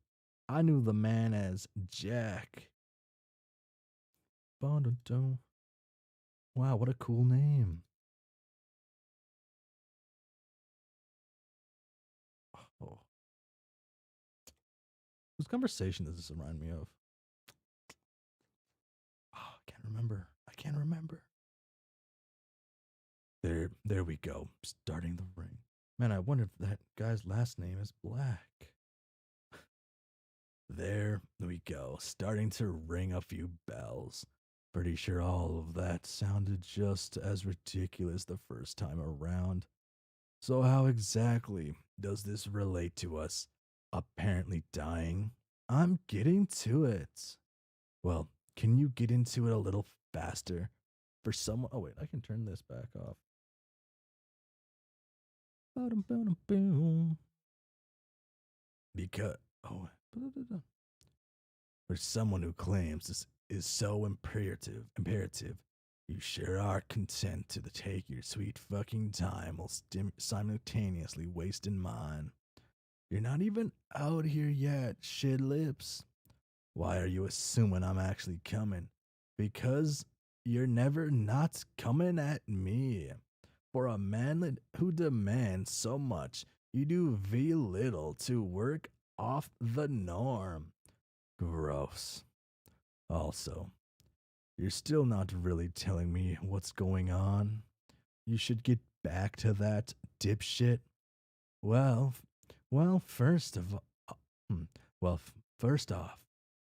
I knew the man as Jack. Ba-dum-dum. Wow, what a cool name. Oh, whose conversation does this remind me of? Oh, I can't remember. I can't remember. There we go. Starting the ring. Man, I wonder if that guy's last name is Black. There we go. Starting to ring a few bells. Pretty sure all of that sounded just as ridiculous the first time around. So, how exactly does this relate to us apparently dying? I'm getting to it. Well, can you get into it a little faster? For someone. Oh, wait, I can turn this back off. Ba-dum-ba-dum-boom. Because. Oh. For someone who claims this is so imperative, you sure are content to take your sweet fucking time while simultaneously wasting mine. You're not even out here yet, shit lips. Why are you assuming I'm actually coming? Because you're never not coming at me. For a man who demands so much, you do very little to work off the norm. Gross. Also, you're still not really telling me what's going on. You should get back to that dipshit. Well, well, hmm, first off,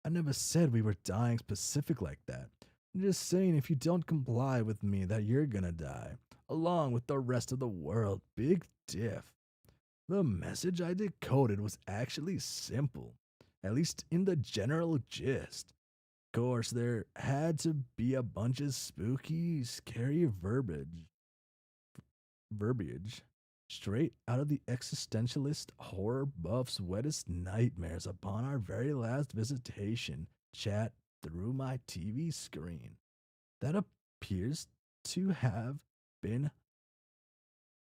I never said we were dying specific like that. I'm just saying if you don't comply with me that you're gonna die, along with the rest of the world. Big diff. The message I decoded was actually simple, at least in the general gist. Of course, there had to be a bunch of spooky, scary verbiage straight out of the existentialist horror buff's wettest nightmares upon our very last visitation chat through my TV screen. That appears to have been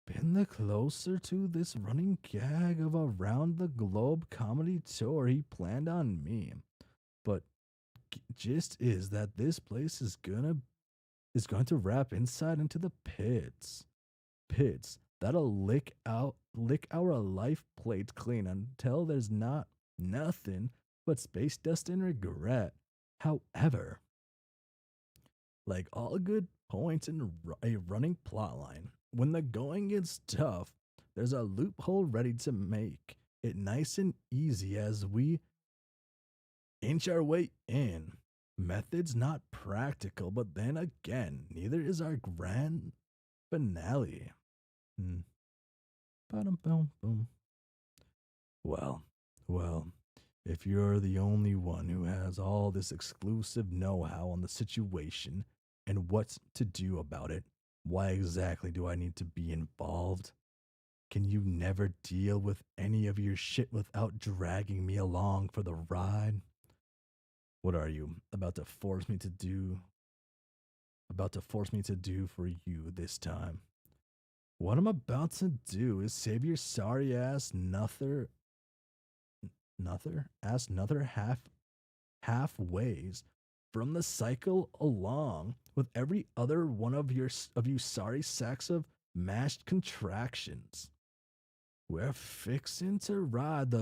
been the closer to this running gag of a round the globe comedy tour he planned on me. But gist is that this place is going to wrap inside into the pits that'll lick our life plate clean until there's nothing but space dust and regret. However, like all good points in a running plotline, when the going gets tough, there's a loophole ready to make it nice and easy as we inch our way in. Method's not practical, but then again, neither is our grand finale. Hmm. Ba-dum, boom. Well, well, if you're the only one who has all this exclusive know how on the situation and what to do about it, why exactly do I need to be involved? Can you never deal with any of your shit without dragging me along for the ride? What are you about to force me to do? About to force me to do for you this time? What I'm about to do is save your sorry ass another halfways from the cycle along with every other one of you sorry sacks of mashed contractions. We're fixing to ride the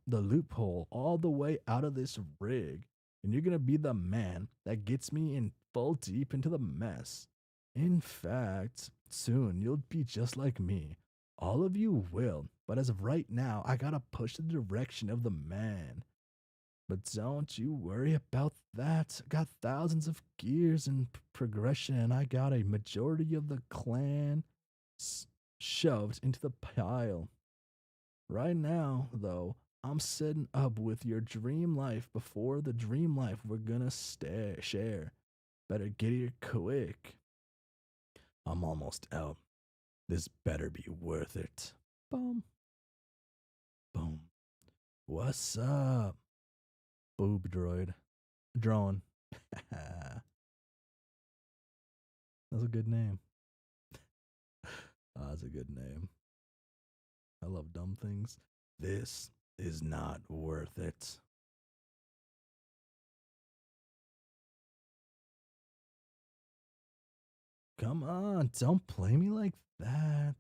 loophole all the way out of this rig, and you're gonna be the man that gets me in full deep into the mess. In fact, soon you'll be just like me. All of you will, but as of right now, I gotta push the direction of the man. But don't you worry about that. I got thousands of gears in progression, and I got a majority of the clan shoved into the pile. Right now, though, I'm setting up with your dream life before the dream life we're gonna share. Better get here quick. I'm almost out. This better be worth it. Boom. Boom. What's up? Boob droid. Drone. That's a good name. That's a good name. I love dumb things. This is not worth it. Come on, don't play me like that.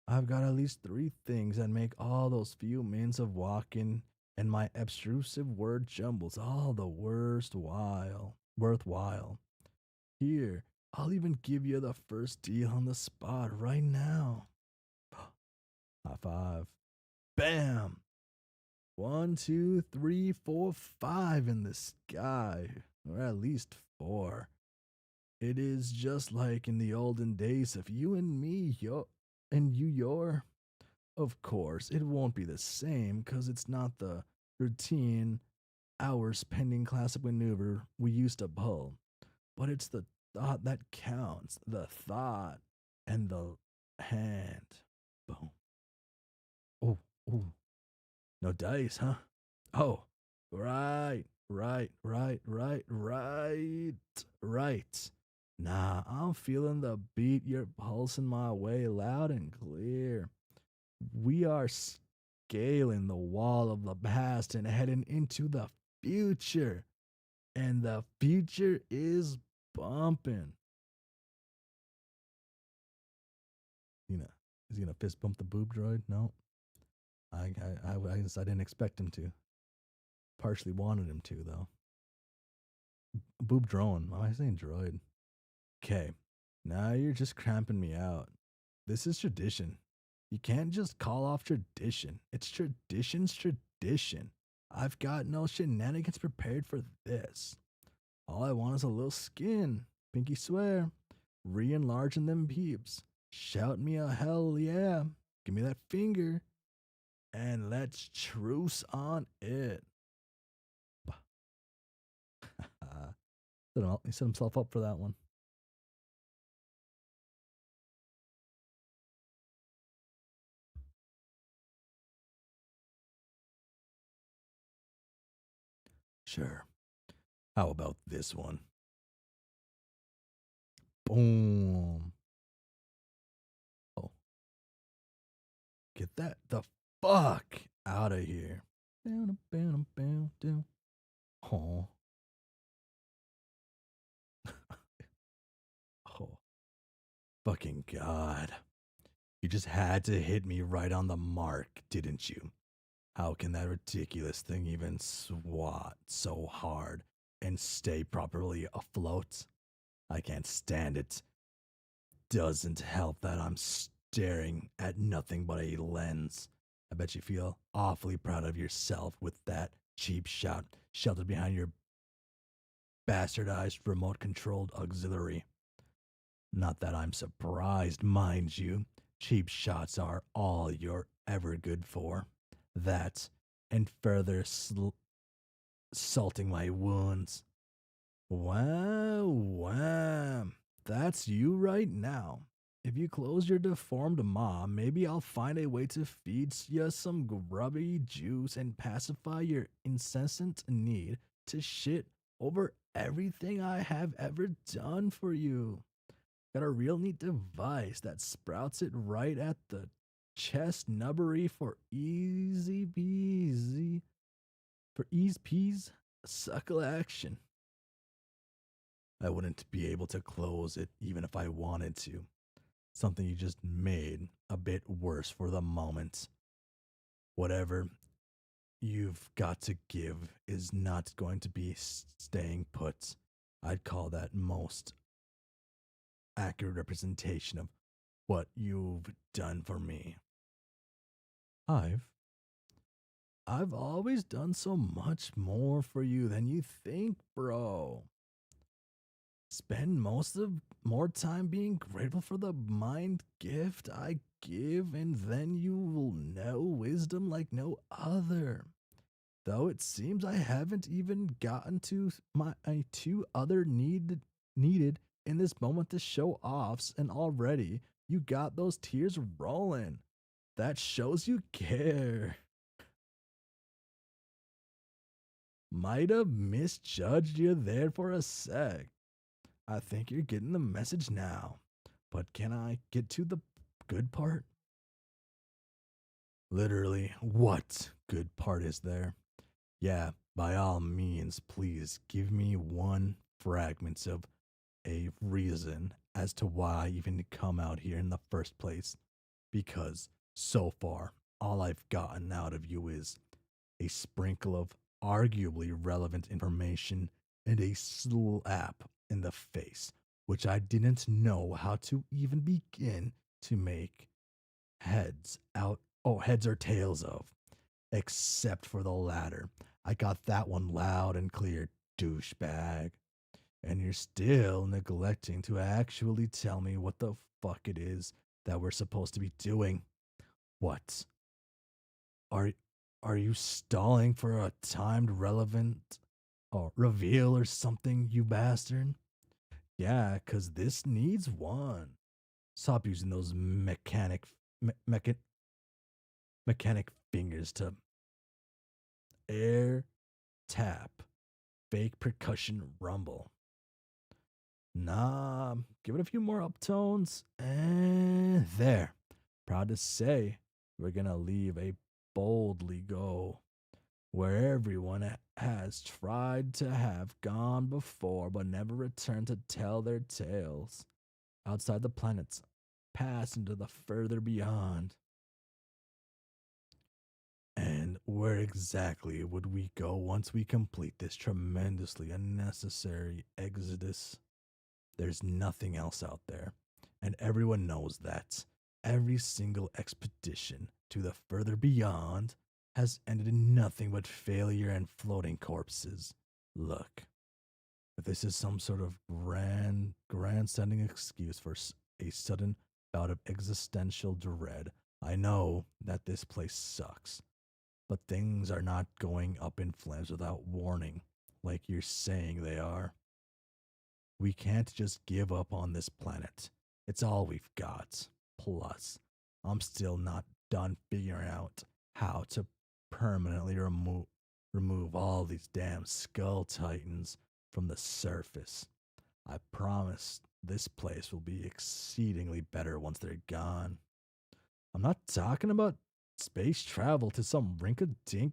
I've got at least three things that make all those few minutes of walking and my obtrusive word jumbles all the worthwhile. Here, I'll even give you the first deal on the spot right now. High five. Bam! One, two, three, four, five in the sky, or at least four. It is just like in the olden days of you and me, your. Of course, it won't be the same because it's not the routine hours pending classic maneuver we used to pull. But it's the thought that counts, the thought and the hand. Boom. Oh, oh. No dice, huh? Oh, right. Nah, I'm feeling the beat you're pulsing my way loud and clear. We are scaling the wall of the past and heading into the future. And the future is bumping. You know, is he gonna fist bump the boob droid? No. I didn't expect him to. Partially wanted him to, though. Boob drone. Why am I saying droid? Okay. Now you're just cramping me out. This is tradition. You can't just call off tradition. It's tradition's tradition. I've got no shenanigans prepared for this. All I want is a little skin. Pinky swear. Re-enlarging them peeps. Shout me a hell yeah. Give me that finger. And let's truce on it. He set himself up for that one. Sure. How about this one? Boom. Oh, Get that the fuck out of here. Down, down, down, down. Oh. Oh. Fucking God. You just had to hit me right on the mark, didn't you? How can that ridiculous thing even swat so hard and stay properly afloat? I can't stand it. Doesn't help that I'm staring at nothing but a lens. I bet you feel awfully proud of yourself with that cheap shot sheltered behind your bastardized remote controlled auxiliary. Not that I'm surprised, mind you. Cheap shots are all you're ever good for. That, and further salting my wounds. Wow, wow. That's you right now. If you close your deformed maw, maybe I'll find a way to feed you some grubby juice and pacify your incessant need to shit over everything I have ever done for you. Got a real neat device that sprouts it right at the chest nubbery for easy peasy, for ease peas, suckle action. I wouldn't be able to close it even if I wanted to. Something you just made a bit worse for the moment. Whatever you've got to give is not going to be staying put. I'd call that most accurate representation of what you've done for me. I've I've always done so much more for you than you think, bro. Spend most of more time being grateful for the mind gift I give, and then you will know wisdom like no other. Though it seems I haven't even gotten to my two other needed in this moment to show offs, and already you got those tears rolling. That shows you care. Might have misjudged you there for a sec. I think you're getting the message now. But can I get to the good part? Literally, what good part is there? Yeah, by all means, please give me one fragment of a reason as to why I even come out here in the first place. Because so far, all I've gotten out of you is a sprinkle of arguably relevant information and a slap in the face, which I didn't know how to even begin to make heads or tails of, except for the latter. I got that one loud and clear, douchebag. And you're still neglecting to actually tell me what the fuck it is that we're supposed to be doing. What? Are are you stalling for a timed relevant or reveal or something, you bastard? Yeah, cause this needs one. Stop using those me- mecha- mechanic fingers to air tap fake percussion rumble. Nah, give it a few more uptones, and there. Proud to say, we're gonna leave a boldly go where everyone has tried to have gone before but never returned to tell their tales. Outside the planets, pass into the further beyond. And where exactly would we go once we complete this tremendously unnecessary exodus? There's nothing else out there, and everyone knows that. Every single expedition to the further beyond has ended in nothing but failure and floating corpses. Look, if this is some sort of grandstanding excuse for a sudden bout of existential dread, I know that this place sucks. But things are not going up in flames without warning, like you're saying they are. We can't just give up on this planet. It's all we've got. Plus, I'm still not done figuring out how to permanently remove all these damn skull titans from the surface. I promise this place will be exceedingly better once they're gone. I'm not talking about space travel to some rink-a-dink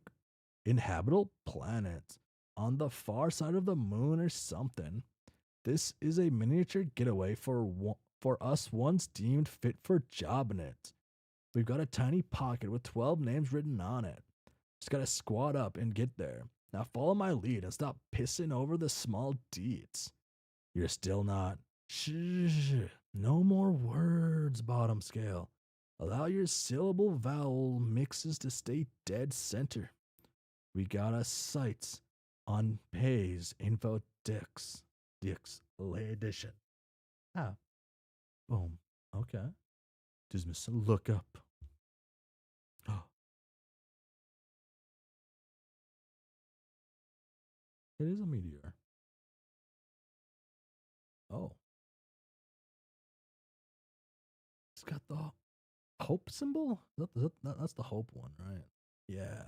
inhabitable planet on the far side of the moon or something. This is a miniature getaway for us once deemed fit for jobbing it. We've got a tiny pocket with 12 names written on it. Just gotta squat up and get there. Now follow my lead and stop pissing over the small deeds. You're still not. Shh. No more words, bottom scale. Allow your syllable vowel mixes to stay dead center. We got a sights on pays info dicks lay edition. Ah, boom. Okay. Dismiss. Look up. Oh, it is a meteor. Oh, it's got the hope symbol. That's the hope one, right? Yeah.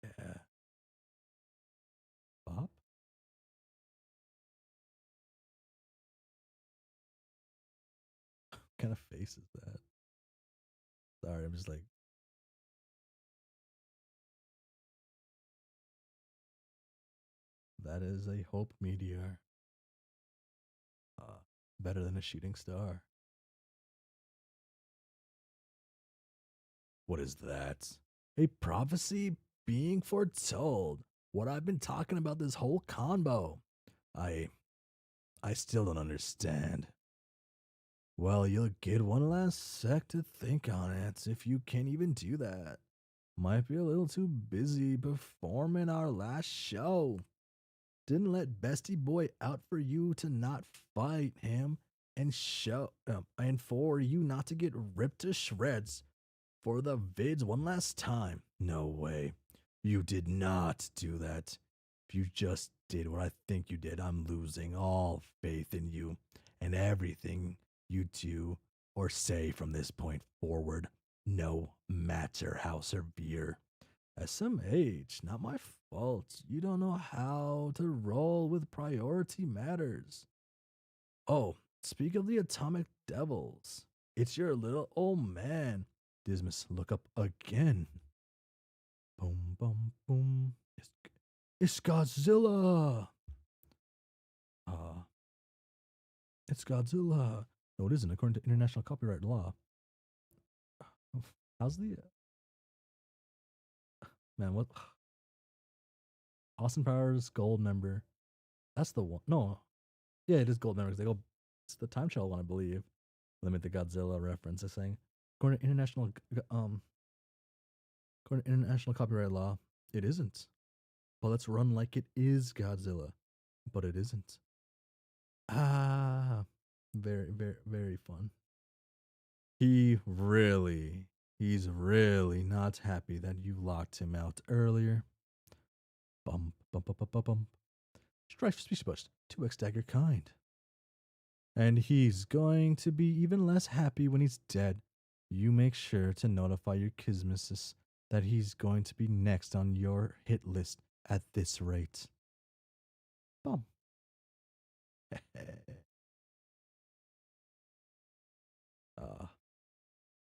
Yeah. Bob. What kind of face is that? Sorry, I'm just like that is a hope meteor. Uh, better than a shooting star. What is that? A prophecy being foretold. What I've been talking about this whole convo. I I still don't understand. Well, you'll get one last sec to think on it if you can even do that. Might be a little too busy performing our last show. Didn't let Bestie Boy out for you to not fight him and for you not to get ripped to shreds for the vids one last time. No way. You did not do that. If you just did what I think you did, I'm losing all faith in you and everything you do or say from this point forward, no matter how severe. SMH, not my fault. You don't know how to roll with priority matters. Oh, speak of the atomic devils. It's your little old man. Dismas, look up again. Boom, boom, boom. It's Godzilla. Uh, it's Godzilla. No, it isn't, according to international copyright law. How's the man? What? Austin Powers Gold member. That's the one. No, yeah, it is Gold member because they go. It's the time travel one, I believe. Limit the Godzilla reference. Is saying according to according to international copyright law, it isn't. But let's run like it is Godzilla, but it isn't. Ah, very, very, very fun. He's really not happy that you locked him out earlier. Bump, bump, bump, bump, bump, bump. Strife species bust, 2x dagger kind. And he's going to be even less happy when he's dead. You make sure to notify your Kismesis that he's going to be next on your hit list at this rate. Bum. uh,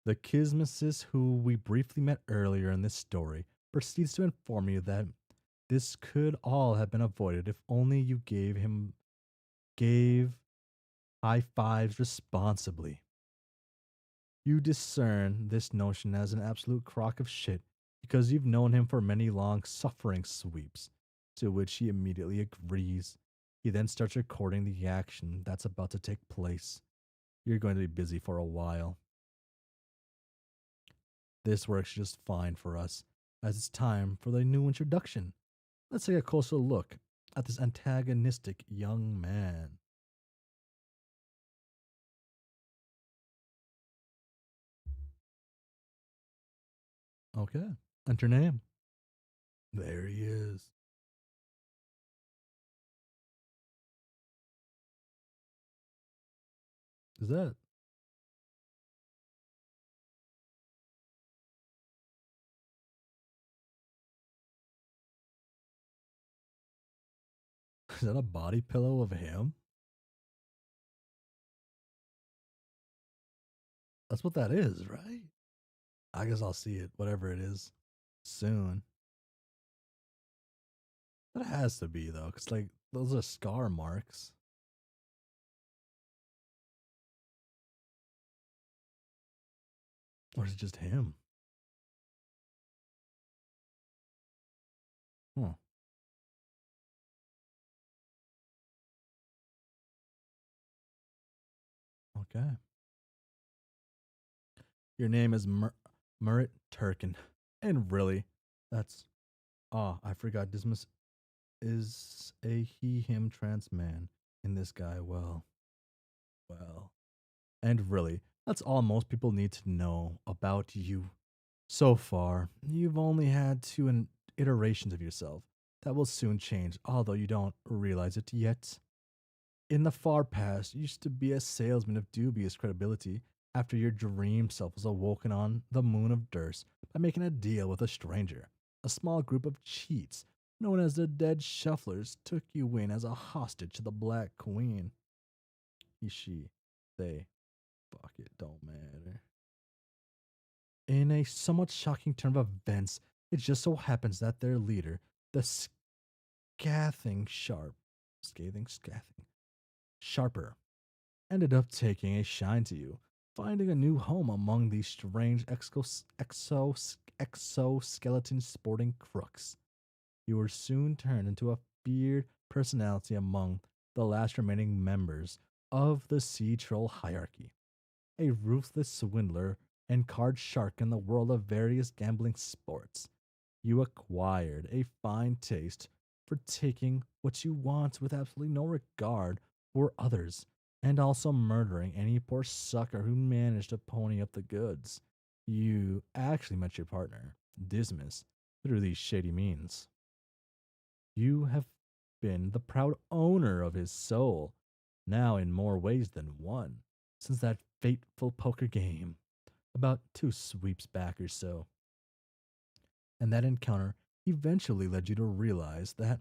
the Kismesis who we briefly met earlier in this story proceeds to inform you that this could all have been avoided if only you gave high fives responsibly. You discern this notion as an absolute crock of shit because you've known him for many long suffering sweeps, to which he immediately agrees. He then starts recording the action that's about to take place. You're going to be busy for a while. This works just fine for us, as it's time for the new introduction. Let's take a closer look at this antagonistic young man. Okay, enter name. There he is. Is that is that a body pillow of him? That's what that is, right? I guess I'll see it, whatever it is, soon. That has to be though, because like those are scar marks. Or is it just him? Huh. Okay. Your name is Murat Turkin. And really, that's I forgot Dismas is a he him trans man. In this guy, well. And really, that's all most people need to know about you. So far, you've only had iterations of yourself. That will soon change, although you don't realize it yet. In the far past, you used to be a salesman of dubious credibility after your dream self was awoken on the moon of Durst by making a deal with a stranger. A small group of cheats, known as the Dead Shufflers, took you in as a hostage to the Black Queen. He, she, they, fuck it, don't matter. In a somewhat shocking turn of events, it just so happens that their leader, the scathing sharp, scathing, sharper, ended up taking a shine to you, finding a new home among these strange exoskeleton sporting crooks. You were soon turned into a feared personality among the last remaining members of the Sea Troll hierarchy, a ruthless swindler and card shark in the world of various gambling sports. You acquired a fine taste for taking what you want with absolutely no regard for others, and also murdering any poor sucker who managed to pony up the goods. You actually met your partner, Dismas, through these shady means. You have been the proud owner of his soul, now in more ways than one, since that fateful poker game, about two sweeps back or so. And that encounter eventually led you to realize that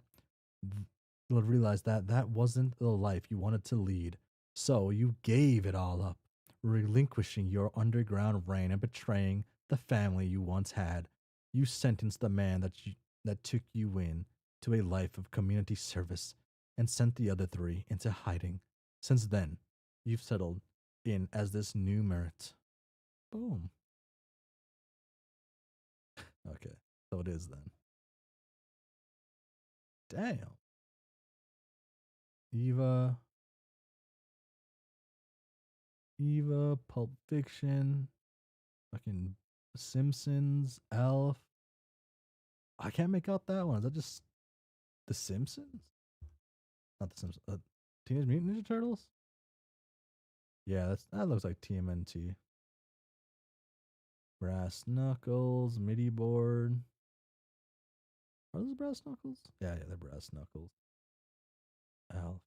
that wasn't the life you wanted to lead. So you gave it all up, relinquishing your underground reign and betraying the family you once had. You sentenced the man that took you in to a life of community service and sent the other three into hiding. Since then, you've settled in as this new merit. Boom. Okay, so it is then. Damn. Eva, Pulp Fiction, fucking Simpsons, Elf. I can't make out that one. Is that just The Simpsons? Not The Simpsons. Teenage Mutant Ninja Turtles? Yeah, that looks like TMNT. Brass Knuckles, MIDI board. Are those brass knuckles? Yeah, they're brass knuckles. Elf.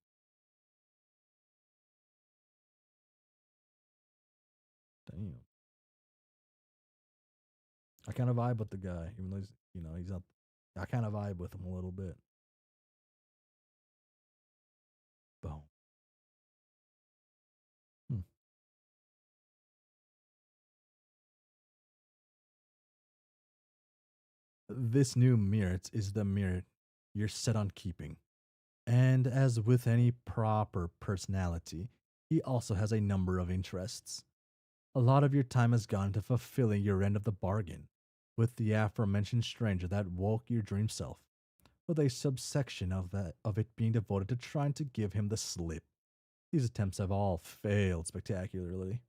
Damn. I kind of vibe with the guy, even though he's not. I kind of vibe with him a little bit. Boom. Hmm. This new Merit is the Merit you're set on keeping. And as with any proper personality, he also has a number of interests. A lot of your time has gone to fulfilling your end of the bargain with the aforementioned stranger that woke your dream self, with a subsection of it being devoted to trying to give him the slip. These attempts have all failed spectacularly,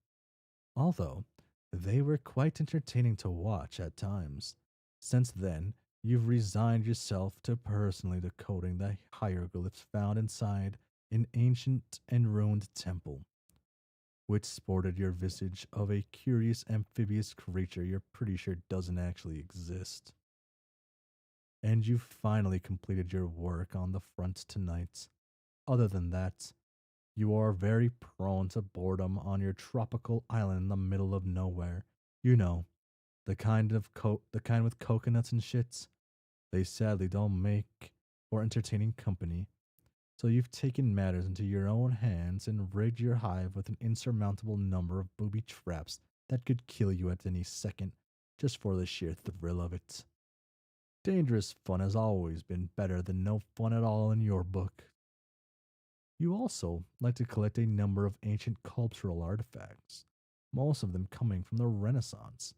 although they were quite entertaining to watch at times. Since then, you've resigned yourself to personally decoding the hieroglyphs found inside an ancient and ruined temple, which sported your visage of a curious amphibious creature you're pretty sure doesn't actually exist. And you finally completed your work on the front tonight. Other than that, you are very prone to boredom on your tropical island in the middle of nowhere. You know, the kind with coconuts and shits. They sadly don't make for entertaining company. So you've taken matters into your own hands and rigged your hive with an insurmountable number of booby traps that could kill you at any second just for the sheer thrill of it. Dangerous fun has always been better than no fun at all in your book. You also like to collect a number of ancient cultural artifacts, most of them coming from the Renaissance.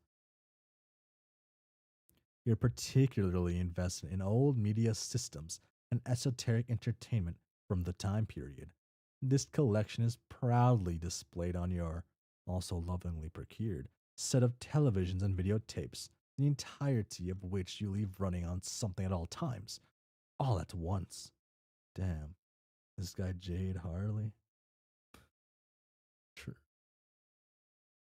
You're particularly invested in old media systems and esoteric entertainment from the time period. This collection is proudly displayed on your, also lovingly procured, set of televisions and videotapes, the entirety of which you leave running on something at all times, all at once. Damn, this guy Jade Harley. True.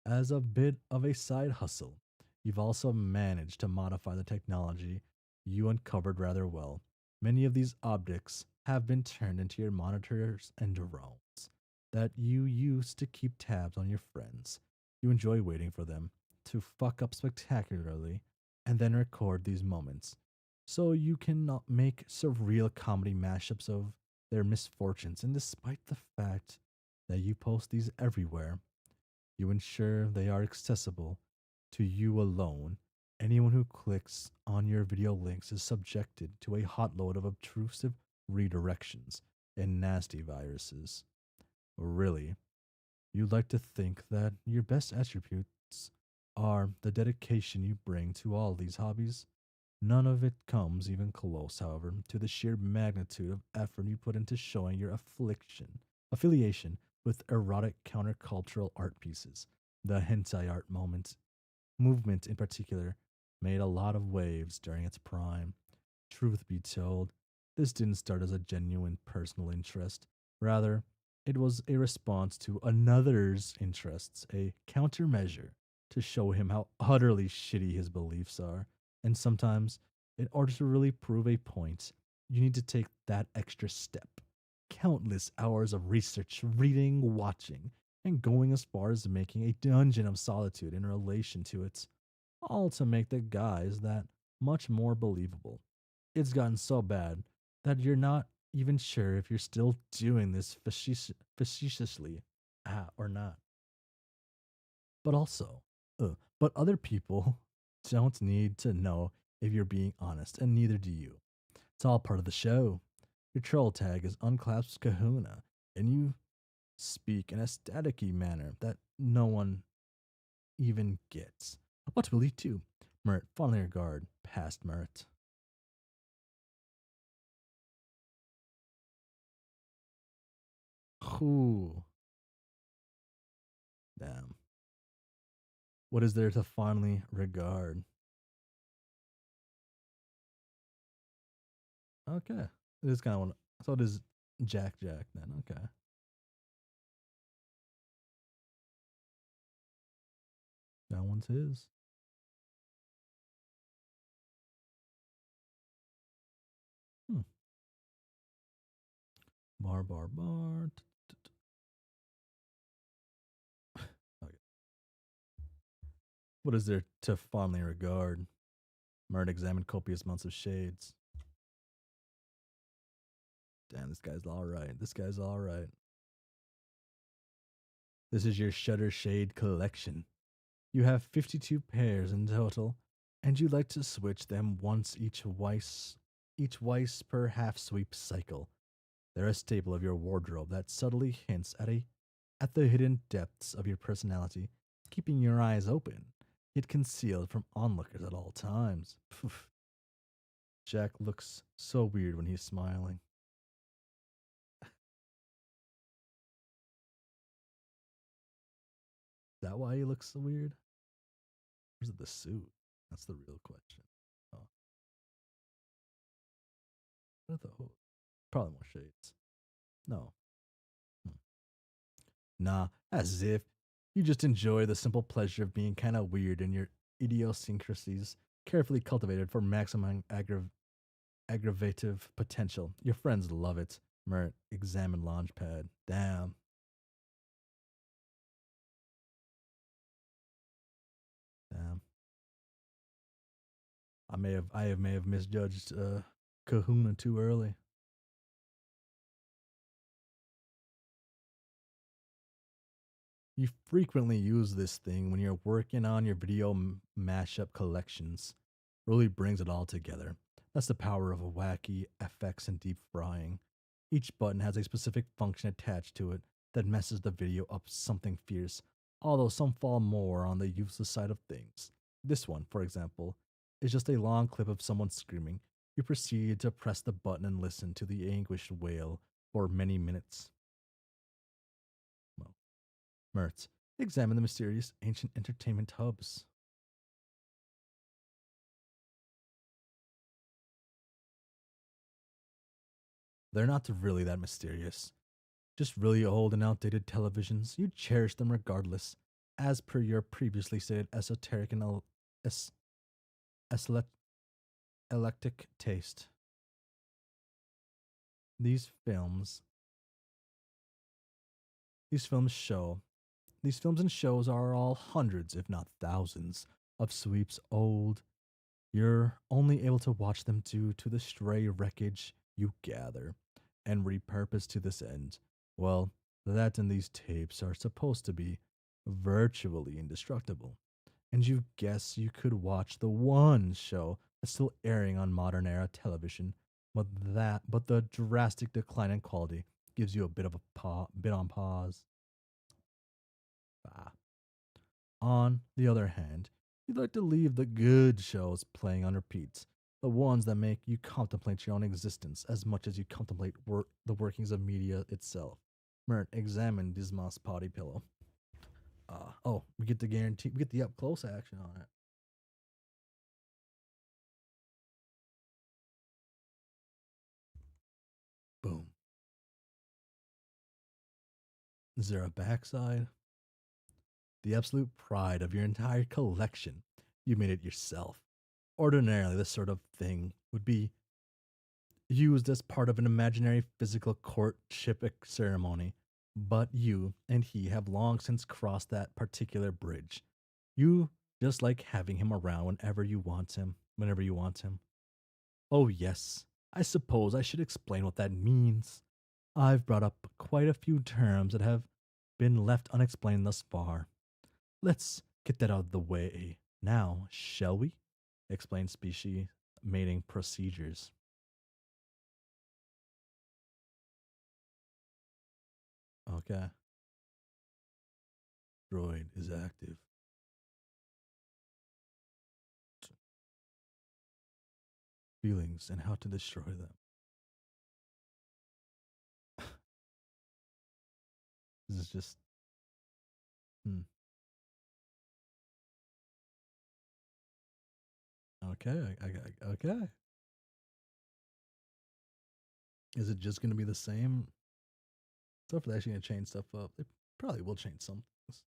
As a bit of a side hustle, you've also managed to modify the technology you uncovered rather well. Many of these objects have been turned into your monitors and drones that you use to keep tabs on your friends. You enjoy waiting for them to fuck up spectacularly and then record these moments so you can not make surreal comedy mashups of their misfortunes. And despite the fact that you post these everywhere, you ensure they are accessible to you alone. Anyone who clicks on your video links is subjected to a hot load of obtrusive redirections and nasty viruses. Really, you'd like to think that your best attributes are the dedication you bring to all these hobbies. None of it comes even close, however, to the sheer magnitude of effort you put into showing your affiliation with erotic countercultural art pieces. The hentai art movement in particular made a lot of waves during its prime. Truth be told, this didn't start as a genuine personal interest. Rather, it was a response to another's interests, a countermeasure to show him how utterly shitty his beliefs are. And sometimes, in order to really prove a point, you need to take that extra step. Countless hours of research, reading, watching, and going as far as making a dungeon of solitude in relation to it, all to make the guys that much more believable. It's gotten so bad that you're not even sure if you're still doing this facetiously or not. But also, but other people don't need to know if you're being honest, and neither do you. It's all part of the show. Your troll tag is unclasped kahuna, and you speak in a staticky manner that no one even gets. What will you do? Mert, fondly regard, past Mert. Ooh, damn. What is there to fondly regard? Okay. It is kind of one. So it is Jack Jack then. Okay. That one's his. Hmm. Bar, bar, bar. Okay. What is there to fondly regard? Mert examined copious amounts of shades. Damn, this guy's all right. This guy's all right. This is your Shutter Shade collection. You have 52 pairs in total, and you like to switch them once each weiss per half sweep cycle. They're a staple of your wardrobe that subtly hints at the hidden depths of your personality, keeping your eyes open, yet concealed from onlookers at all times. Poof. Jack looks so weird when he's smiling. Is that why he looks so weird? Or is it the suit? That's the real question. Oh, what are those? Probably more shades. No. Hmm. Nah, as if you just enjoy the simple pleasure of being kind of weird in your idiosyncrasies, carefully cultivated for maximum aggravative potential. Your friends love it. Mert, examine launchpad. Damn. Damn. I may have misjudged Kahuna too early. You frequently use this thing when you're working on your video mashup collections. Really brings it all together. That's the power of a wacky FX and deep frying. Each button has a specific function attached to it that messes the video up something fierce, although some fall more on the useless side of things. This one, for example, is just a long clip of someone screaming. You proceed to press the button and listen to the anguished wail for many minutes. Well, Mertz, examine the mysterious ancient entertainment hubs. They're not really that mysterious. Just really old and outdated televisions. You cherish them regardless, as per your previously stated esoteric and es- esle- eclectic taste. These films, these films show, these films and shows are all hundreds, if not thousands, of sweeps old. You're only able to watch them due to the stray wreckage you gather and repurpose to this end. Well, that and these tapes are supposed to be virtually indestructible. And you guess you could watch the one show that's still airing on modern era television, but the drastic decline in quality gives you a bit of a bit on pause. Ah. On the other hand, you'd like to leave the good shows playing on repeats, the ones that make you contemplate your own existence as much as you contemplate the workings of media itself. Mert, examine Dismas potty pillow. Oh, we get the up close action on it. Boom. Is there a backside? The absolute pride of your entire collection. You made it yourself. Ordinarily, this sort of thing would be used as part of an imaginary physical courtship ceremony, but you and he have long since crossed that particular bridge. You just like having him around whenever you want him. Oh, yes, I suppose I should explain what that means. I've brought up quite a few terms that have been left unexplained thus far. Let's get that out of the way now, shall we? Explain species mating procedures. Okay. Droid is active. Feelings and how to destroy them. This is just. Hmm. Okay. Okay. Is it just going to be the same? So if they're actually going to change stuff up, they probably will change some things.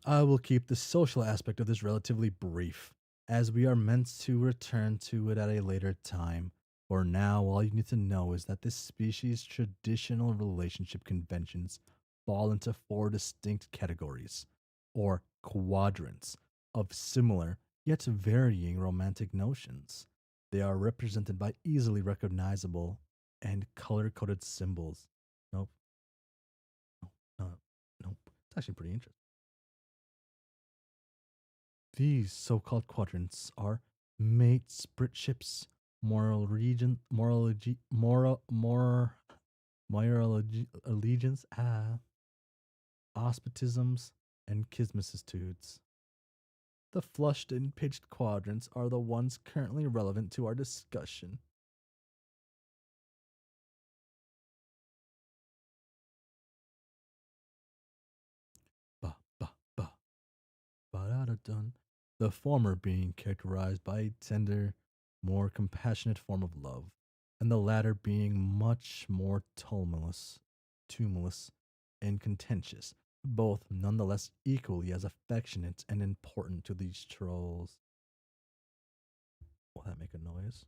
I will keep the social aspect of this relatively brief, as we are meant to return to it at a later time. For now, all you need to know is that this species' traditional relationship conventions fall into four distinct categories, or quadrants, of similar yet varying romantic notions. They are represented by easily recognizable and color coded symbols. Nope, nope, nope. It's actually pretty interesting. These so-called quadrants are mate spritships, moral allegiance, auspitisms, and kismicitudes. The flushed and pitched quadrants are the ones currently relevant to our discussion. Ba ba ba ba da da dun. The former being characterized by a tender, more compassionate form of love, and the latter being much more tumultuous, and contentious, both nonetheless equally as affectionate and important to these trolls. Will that make a noise?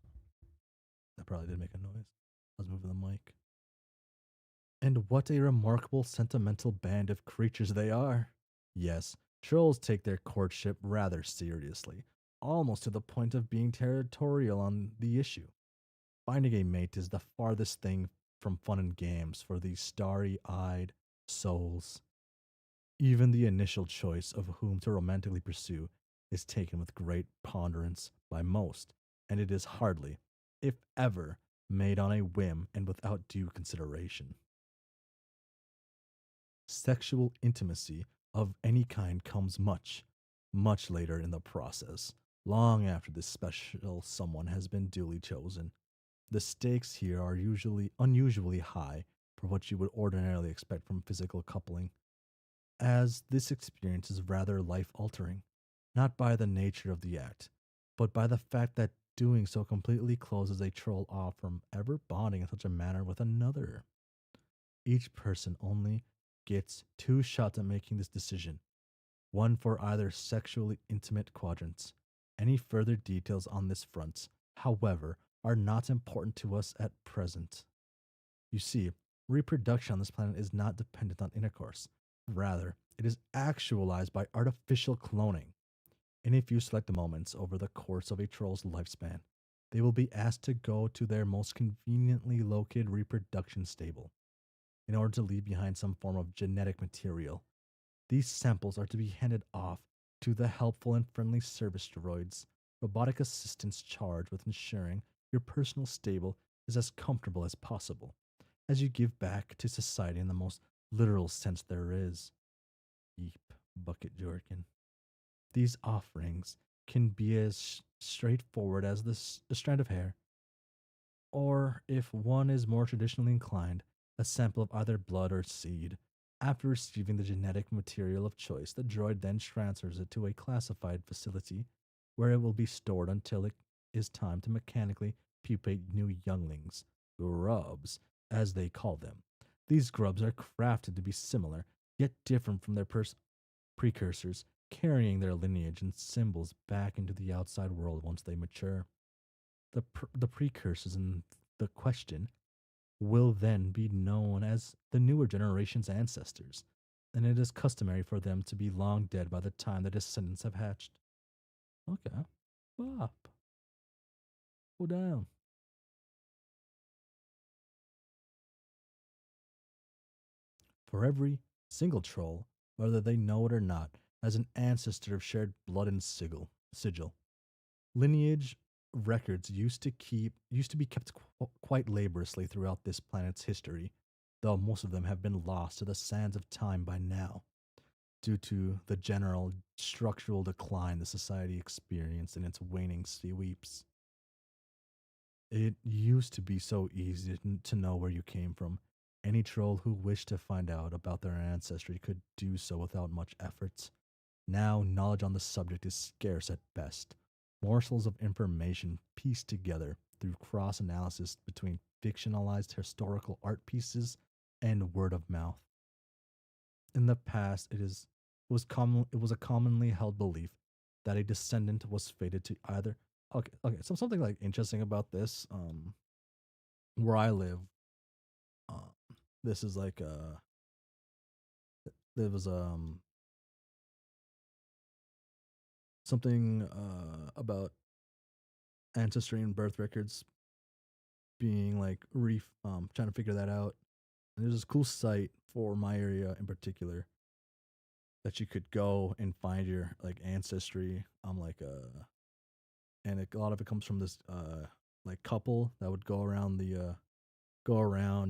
That probably did make a noise. I was moving the mic. And what a remarkable sentimental band of creatures they are. Yes, trolls take their courtship rather seriously, almost to the point of being territorial on the issue. Finding a mate is the farthest thing from fun and games for these starry eyed, souls. Even the initial choice of whom to romantically pursue is taken with great ponderance by most, and it is hardly, if ever, made on a whim and without due consideration. Sexual intimacy of any kind comes much, much later in the process, long after this special someone has been duly chosen. The stakes here are usually unusually high for what you would ordinarily expect from physical coupling, as this experience is rather life altering, not by the nature of the act, but by the fact that doing so completely closes a troll off from ever bonding in such a manner with another. Each person only gets two shots at making this decision, one for either sexually intimate quadrants. Any further details on this front, however, are not important to us at present. You see, reproduction on this planet is not dependent on intercourse. Rather, it is actualized by artificial cloning. And if you select the moments over the course of a troll's lifespan, they will be asked to go to their most conveniently located reproduction stable in order to leave behind some form of genetic material. These samples are to be handed off to the helpful and friendly service droids, robotic assistants charged with ensuring your personal stable is as comfortable as possible, as you give back to society in the most literal sense there is. Yeep, Bucket Jorkin. These offerings can be as straightforward as a strand of hair, or if one is more traditionally inclined, a sample of either blood or seed. After receiving the genetic material of choice, the droid then transfers it to a classified facility where it will be stored until it is time to mechanically pupate new younglings, grubs, as they call them. These grubs are crafted to be similar, yet different from their precursors, carrying their lineage and symbols back into the outside world once they mature. The precursors in the question will then be known as the newer generation's ancestors, and it is customary for them to be long dead by the time their descendants have hatched. Okay. Bop. Go down. For every single troll, whether they know it or not, has an ancestor of shared blood and sigil. Lineage records used to be kept quite laboriously throughout this planet's history, though most of them have been lost to the sands of time by now, due to the general structural decline the society experienced in its waning sweeps. It used to be so easy to know where you came from. Any troll who wished to find out about their ancestry could do so without much effort. Now, knowledge on the subject is scarce at best. Morsels of information pieced together through cross analysis between fictionalized historical art pieces and word of mouth. In the past, it was a commonly held belief that a descendant was fated to either. Okay. So something like interesting about this, where I live, uh, this is like there was something about ancestry and birth records being like trying to figure that out. And there's this cool site for my area in particular that you could go and find your like ancestry. And a lot of it comes from this like couple that would go around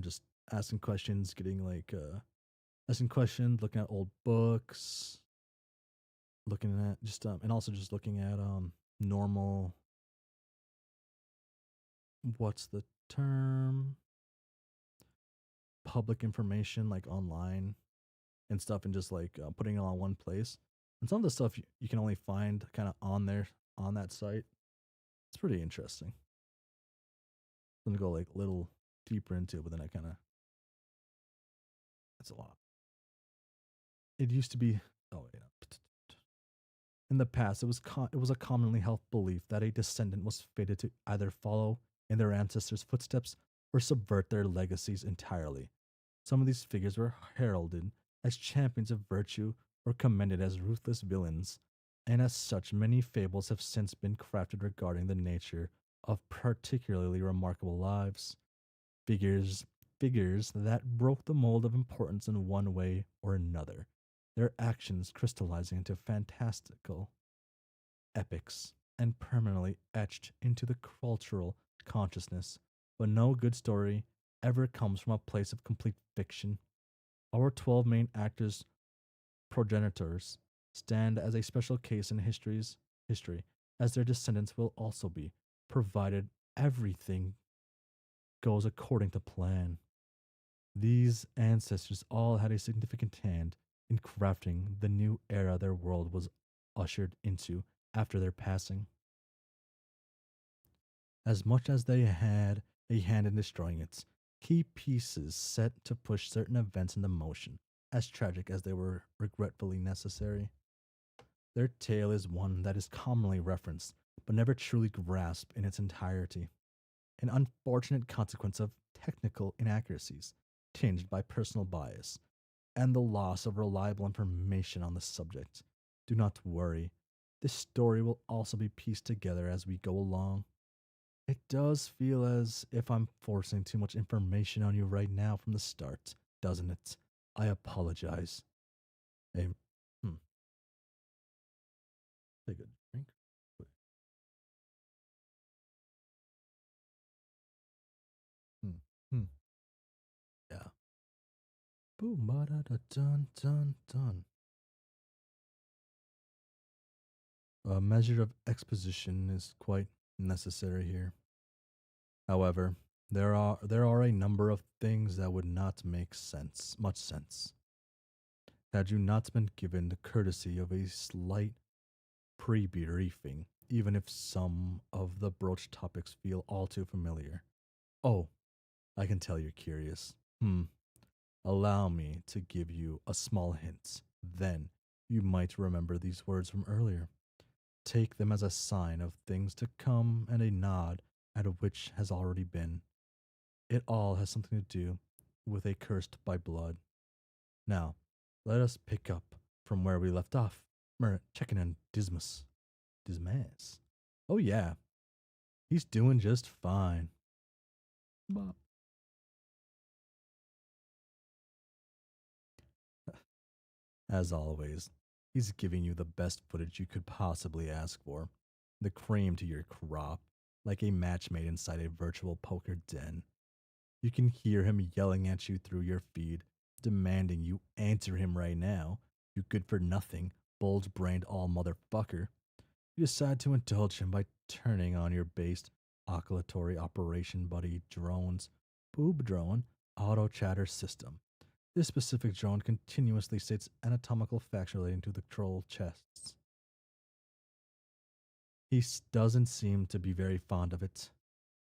just asking questions, getting asking questions, looking at old books, looking at just and also just looking at normal, what's the term, public information like online and stuff, and just like putting it all in one place. And some of the stuff you can only find kind of on there on that site. It's pretty interesting. I'm gonna go like a little deeper into it, but then I kind of it's a lot. It used to be. Oh yeah. In the past, it was a commonly held belief that a descendant was fated to either follow in their ancestors' footsteps or subvert their legacies entirely. Some of these figures were heralded as champions of virtue or commended as ruthless villains, and as such, many fables have since been crafted regarding the nature of particularly remarkable lives. Figures figures that broke the mold of importance in one way or another, their actions crystallizing into fantastical epics and permanently etched into the cultural consciousness. But no good story ever comes from a place of complete fiction. Our 12 main actors' progenitors stand as a special case in history, as their descendants will also be, provided everything goes according to plan. These ancestors all had a significant hand in crafting the new era their world was ushered into after their passing, as much as they had a hand in destroying it. Key pieces set to push certain events into motion, as tragic as they were regretfully necessary. Their tale is one that is commonly referenced, but never truly grasped in its entirety, an unfortunate consequence of technical inaccuracies, tinged by personal bias, and the loss of reliable information on the subject. Do not worry, this story will also be pieced together as we go along. It does feel as if I'm forcing too much information on you right now from the start, doesn't it? I apologize. Hey, take a drink. Hmm, hmm, yeah. Boom, ba da da dun dun dun. A measure of exposition is quite necessary here. However, there are a number of things that would not make much sense, had you not been given the courtesy of a slight pre-briefing, even if some of the broached topics feel all too familiar. Oh, I can tell you're curious. Allow me to give you a small hint. Then you might remember these words from earlier. Take them as a sign of things to come and a nod at which has already been. It all has something to do with a cursed by blood. Now, let us pick up from where we left off. Merritt checking on Dismas. Dismas? Oh, yeah. He's doing just fine. Bop. As always, he's giving you the best footage you could possibly ask for. The cream to your crop, like a match made inside a virtual poker den. You can hear him yelling at you through your feed, demanding you answer him right now, you good for nothing, bulge brained all motherfucker. You decide to indulge him by turning on your based oscillatory operation buddy drone's boob drone auto chatter system. This specific drone continuously states anatomical facts relating to the troll chests. Doesn't seem to be very fond of it.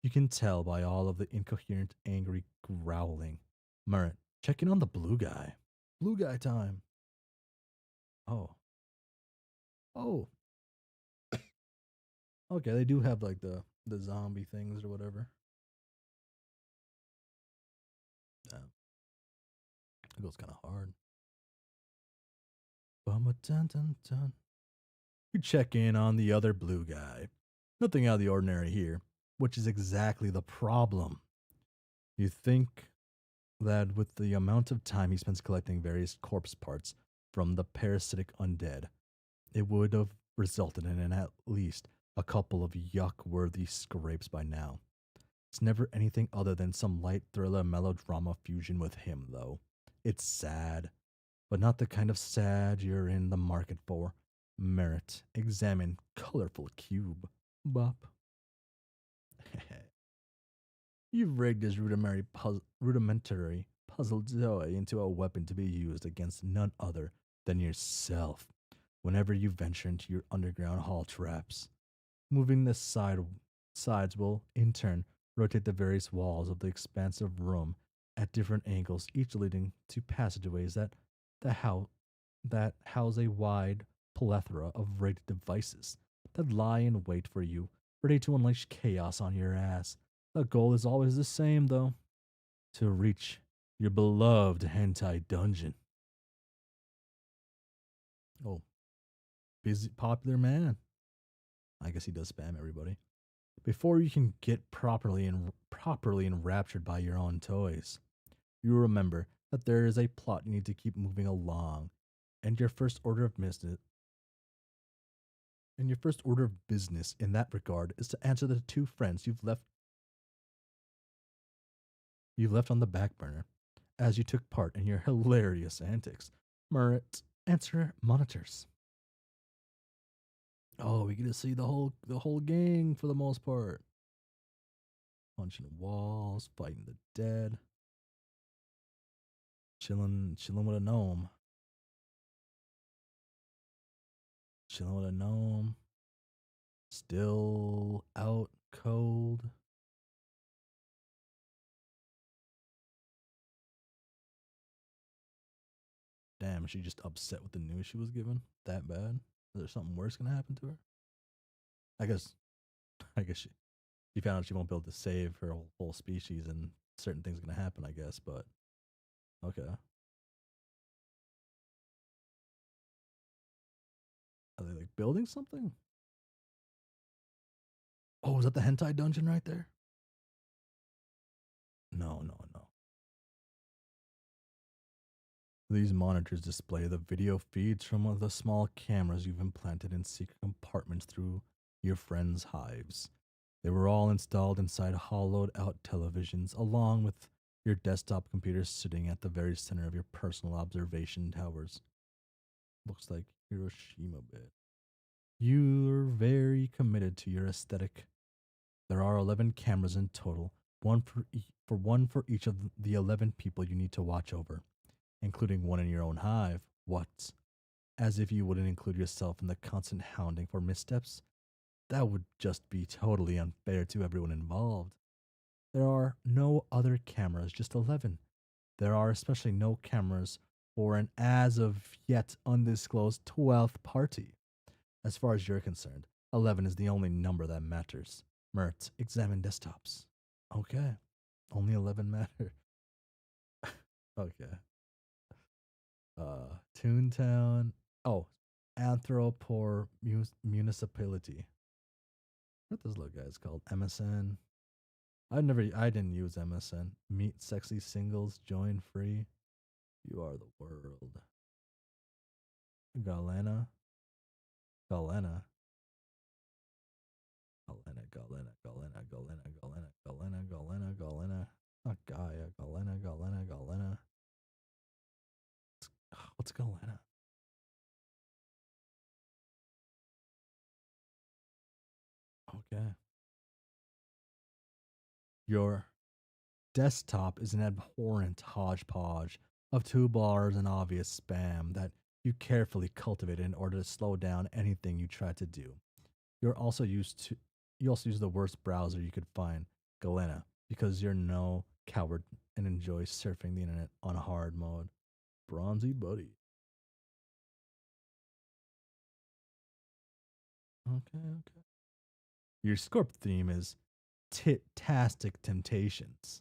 You can tell by all of the incoherent, angry growling. Murray, checking on the blue guy. Blue guy time. Oh. Oh. Okay, they do have like the zombie things or whatever. Yeah. It goes kind of hard. Dun, dun, dun. You check in on the other blue guy. Nothing out of the ordinary here, which is exactly the problem. You think that with the amount of time he spends collecting various corpse parts from the parasitic undead, it would have resulted in at least a couple of yuck-worthy scrapes by now. It's never anything other than some light thriller melodrama fusion with him, though. It's sad, but not the kind of sad you're in the market for. Merit, examine colorful cube. Bop. You've rigged his rudimentary puzzle toy into a weapon to be used against none other than yourself whenever you venture into your underground hall traps. Moving the sides will, in turn, rotate the various walls of the expansive room at different angles, each leading to passageways that, how, that house a wide plethora of rigged devices that lie in wait for you, ready to unleash chaos on your ass. The goal is always the same, though, to reach your beloved hentai dungeon. Oh, busy, popular man. I guess he does spam everybody. Before you can get properly enraptured by your own toys. You remember that there is a plot you need to keep moving along, and your first order of business in that regard is to answer the two friends you've left on the back burner as you took part in your hilarious antics. Merritt, answer monitors. Oh, we get to see the whole gang for the most part. Punching walls, fighting the dead, chilling with a gnome. Chilling with a gnome. Still out cold. Damn, is she just upset with the news she was given? That bad? Is there something worse gonna happen to her? I guess I guess she found out she won't be able to save her whole species and certain things are gonna happen, I guess, but okay. Are they like building something? Oh, is that the hentai dungeon right there? No, no, no. These monitors display the video feeds from one of the small cameras you've implanted in secret compartments through your friends' hives. They were all installed inside hollowed out televisions, along with your desktop computer sitting at the very center of your personal observation towers. Looks like Hiroshima bit. You're very committed to your aesthetic. There are 11 cameras in total, one for each of the 11 people you need to watch over, including one in your own hive. What? As if you wouldn't include yourself in the constant hounding for missteps? That would just be totally unfair to everyone involved. There are no other cameras, just 11. There are especially no cameras for an as of yet undisclosed 12th party. As far as you're concerned, 11 is the only number that matters. Mert, examine desktops. Okay. Only 11 matter. Okay. Toontown. Oh, Anthropor Municipality. What this little guy's called? MSN. I didn't use MSN. Meet sexy singles, join free. You are the world. Galena. Galena. Galena, Galena, Galena, Galena, Galena, Galena, Galena, Galena. Not Gaia. Galena, Galena, Galena. What's Galena? Okay. Your desktop is an abhorrent hodgepodge of toolbars and obvious spam that you carefully cultivate in order to slow down anything you try to do. You're also used to you also use the worst browser you could find, Galena, because you're no coward and enjoy surfing the internet on hard mode. Bronzy buddy. Okay, okay. Your Scorp theme is Tit-tastic Temptations.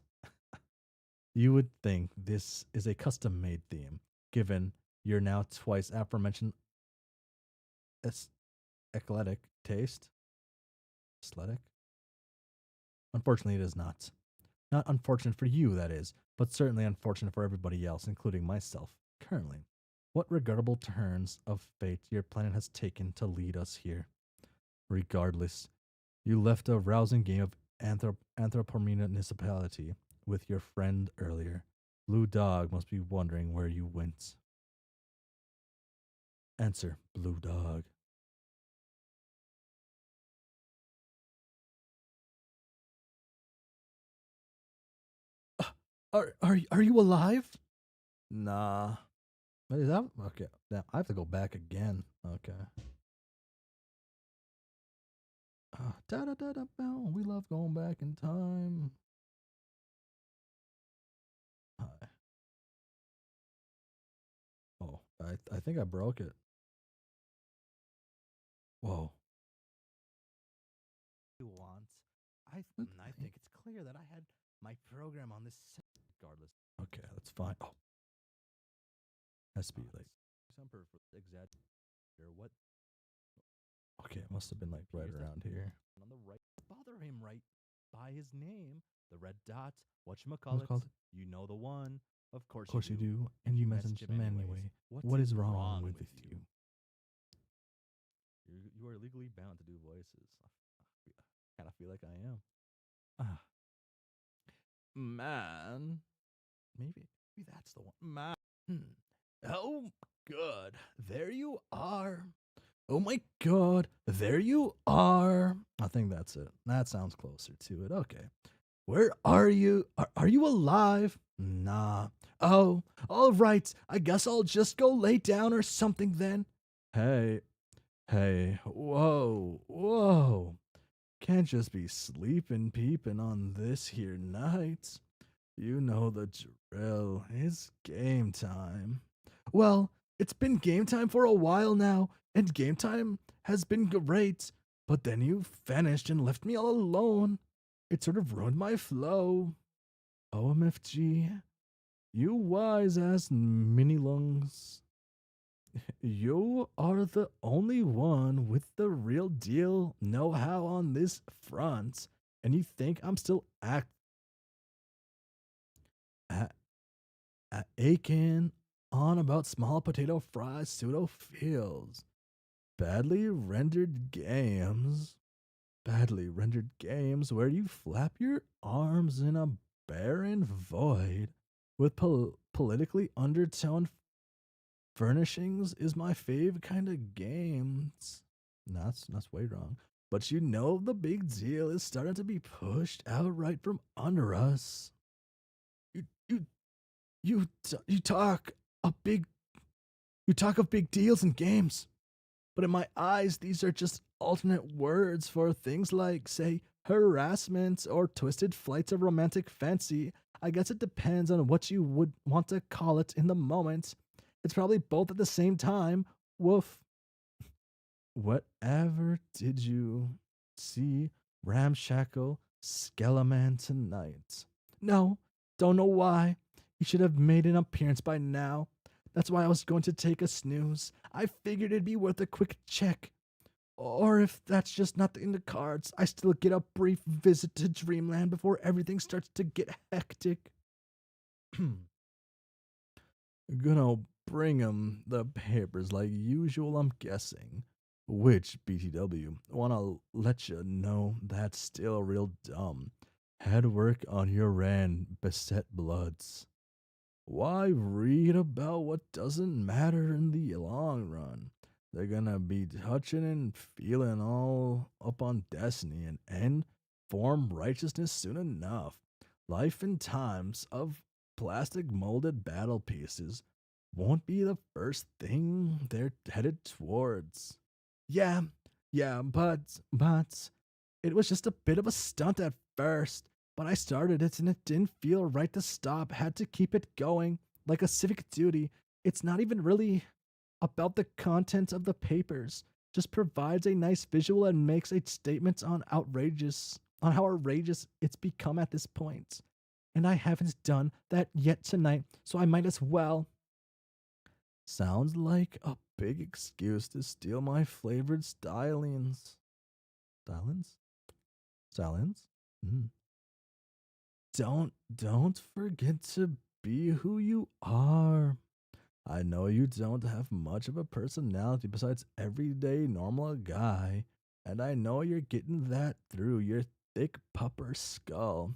You would think this is a custom made theme, given your now twice aforementioned eclectic taste. Aesthetic? Unfortunately, it is not. Not unfortunate for you, that is, but certainly unfortunate for everybody else, including myself, currently. What regrettable turns of fate your planet has taken to lead us here. Regardless, you left a rousing game of municipality with your friend earlier. Blue Dog must be wondering where you went. Answer, Blue Dog. Are you alive? Nah. Is that okay? Now I have to go back again. Okay. Da da da da. We love going back in time. Hi. Oh, I think I broke it. Whoa. Want. I think it's clear that I had my program on this regardless. Okay, that's fine. Oh, has to be like some for exact or what? Okay, it must have been like right around here. On the right, bother him right by his name, the red dot. Whatchamacallit? You know the one. Of course you do, and you message them anyway. What is wrong with you? You are legally bound to do voices. I kind of feel like I am. Ah, man. Maybe that's the one. Man. Oh, good. There you are. Oh my god, there you are. I think that's it. That sounds closer to it. Okay. Where are you? Are you alive? Nah. Oh, all right. I guess I'll just go lay down or something then. Hey, hey, whoa. Can't just be sleeping peeping on this here night. You know the drill. It's game time. Well, it's been game time for a while now, and game time has been great. But then you vanished and left me all alone. It sort of ruined my flow. OMFG. You wise ass mini lungs. You are the only one with the real deal know how on this front, and you think I'm still a- aching on about small potato fries pseudo feels. Badly rendered games. Badly rendered games where you flap your arms in a barren void with politically undertoned furnishings is my fave kind of games. That's way wrong. But you know the big deal is starting to be pushed out right from under us. You you you talk a big you talk of big deals and games, but in my eyes these are just alternate words for things like, say, harassment or twisted flights of romantic fancy. I guess it depends on what you would want to call it in the moment. It's probably both at the same time. Woof. Whatever did you see Ramshackle Skeleman tonight? No, don't know why. He should have made an appearance by now. That's why I was going to take a snooze. I figured it'd be worth a quick check. Or if that's just not in the cards, I still get a brief visit to Dreamland before everything starts to get hectic. Gonna bring 'em the papers like usual, I'm guessing. Which, BTW, wanna let you know that's still real dumb. Head work on your end, beset bloods. Why read about what doesn't matter in the long run? They're gonna be touching and feeling all up on destiny and end form righteousness soon enough. Life and times of plastic molded battle pieces won't be the first thing they're headed towards. Yeah, but it was just a bit of a stunt at first. But I started it and it didn't feel right to stop. Had to keep it going like a civic duty. It's not even really about the content of the papers. Just provides a nice visual and makes a statement on how outrageous it's become at this point. And I haven't done that yet tonight, so I might as well. Sounds like a big excuse to steal my flavored stylings. Stylings? Stylings? Mm. Don't forget to be who you are. I know you don't have much of a personality besides everyday normal guy, and I know you're getting that through your thick pupper skull.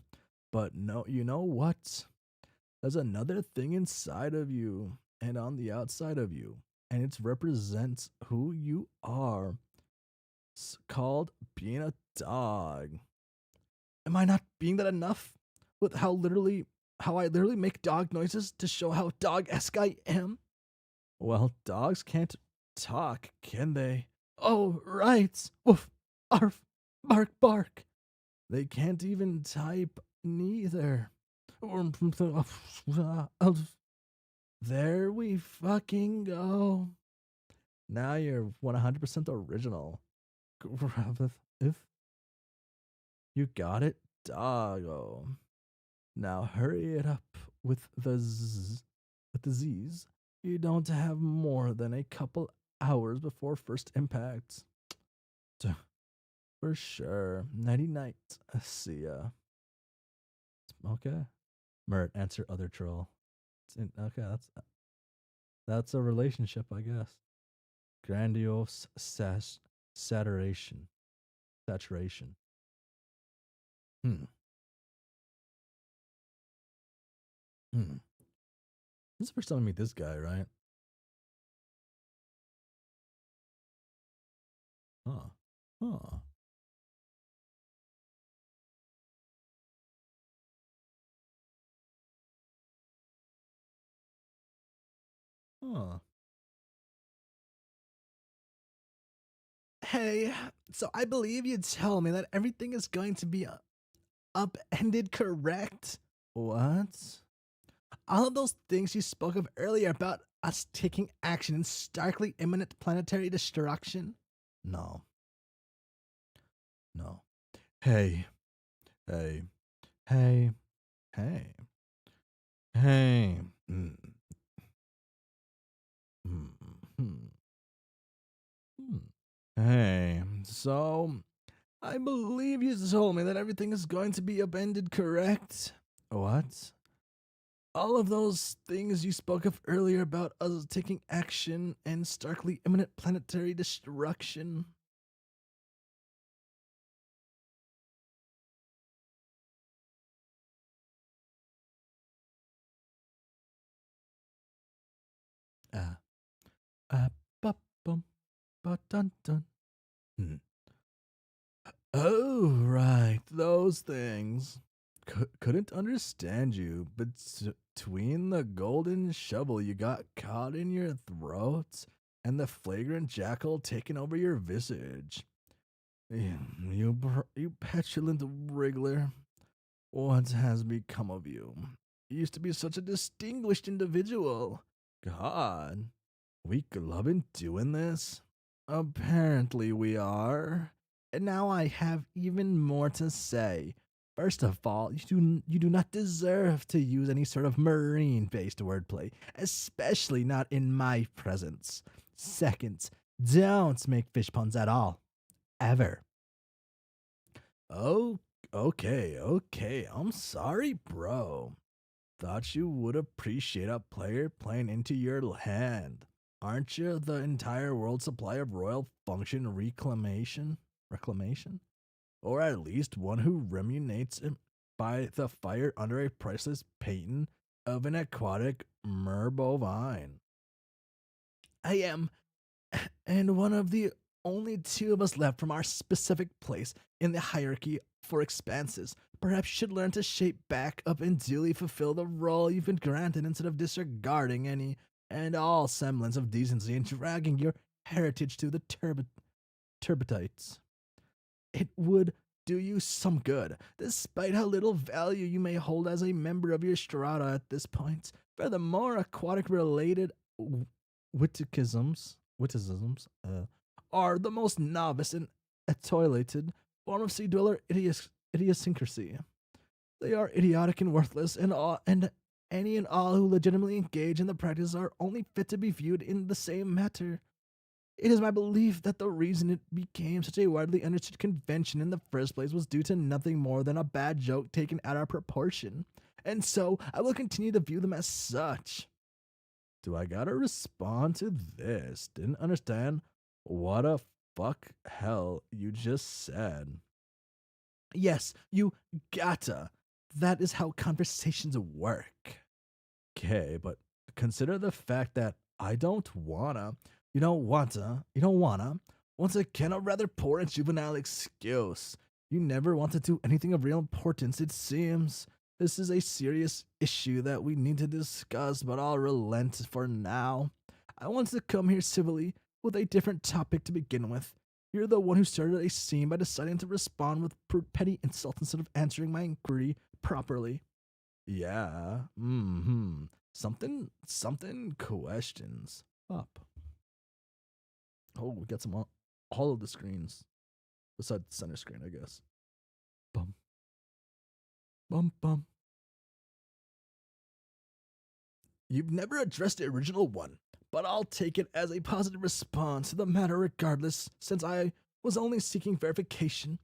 But no, you know what? There's another thing inside of you and on the outside of you, and it represents who you are. It's called being a dog. Am I not being that enough? With how I literally make dog noises to show how dog-esque I am? Well, dogs can't talk, can they? Oh, right. Woof, arf, bark, bark. They can't even type neither. There we fucking go. Now you're 100% original. If you got it, doggo. Now hurry it up with the Z's. You don't have more than a couple hours before first impact. For sure. Nighty night. See ya. Okay. Mert, answer other troll. Okay, that's a relationship, I guess. Grandiose saturation. Saturation. Hmm. Hmm. This is the first time I meet this guy, right? Huh. Huh. Huh. Hey, so I believe you tell me that everything is going to be upended, correct? What? All of those things you spoke of earlier about us taking action in starkly imminent planetary destruction? No. No. Hey. Hey. Hey. Hey. Hey. Mm, mm, mm, mm. Hey. So, I believe you told me that everything is going to be upended, correct? What? All of those things you spoke of earlier about us taking action and starkly imminent planetary destruction. Ah, ba bum, ba dun dun. Hmm. Oh, right, those things. Couldn't understand you, but between the golden shovel you got caught in your throat and the flagrant jackal taking over your visage. You petulant wriggler. What has become of you? You used to be such a distinguished individual. God, we clubbing doing this? Apparently we are. And now I have even more to say. First of all, you do not deserve to use any sort of marine-based wordplay, especially not in my presence. Second, don't make fish puns at all. Ever. Oh, okay. I'm sorry, bro. Thought you would appreciate a player playing into your hand. Aren't you the entire world supply of royal function reclamation? Or at least one who remunerates it by the fire under a priceless patent of an aquatic merbovine. I am and one of the only two of us left from our specific place in the hierarchy for expanses. Perhaps you should learn to shape back up and duly fulfill the role you've been granted instead of disregarding any and all semblance of decency and dragging your heritage to the turbidites. It would do you some good, despite how little value you may hold as a member of your strata at this point. Furthermore, aquatic related witticisms are the most novice and etoilated form of sea dweller idiosyncrasy. They are idiotic and worthless, and any and all who legitimately engage in the practice are only fit to be viewed in the same matter. It is my belief that the reason it became such a widely understood convention in the first place was due to nothing more than a bad joke taken out of proportion, and so I will continue to view them as such. Do I gotta respond to this? Didn't understand what a fuck hell you just said. Yes, you gotta. That is how conversations work. Okay, but consider the fact that I don't wanna, you don't wanna. Once again, a rather poor and juvenile excuse. You never want to do anything of real importance, it seems. This is a serious issue that we need to discuss, but I'll relent for now. I wanted to come here civilly with a different topic to begin with. You're the one who started a scene by deciding to respond with petty insults instead of answering my inquiry properly. Yeah. Mm-hmm. Something questions up. Oh, we got some all of the screens besides the center screen, I guess. Bum bum. You've never addressed the original one, but I'll take it as a positive response to the matter regardless, since I was only seeking verification.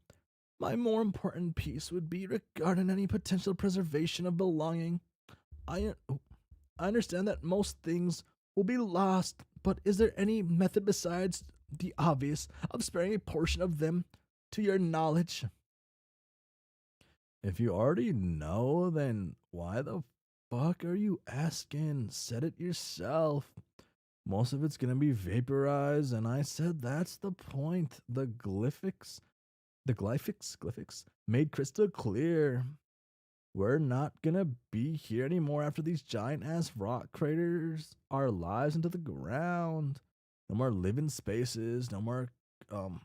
My more important piece would be regarding any potential preservation of belonging. I understand that most things will be lost, but is there any method besides the obvious of sparing a portion of them to your knowledge? If you already know, then why the fuck are you asking? Said it yourself. Most of it's gonna be vaporized, and I said that's the point. The glyphics made crystal clear. We're not gonna be here anymore after these giant ass rock craters our lives into the ground. No more living spaces, no more um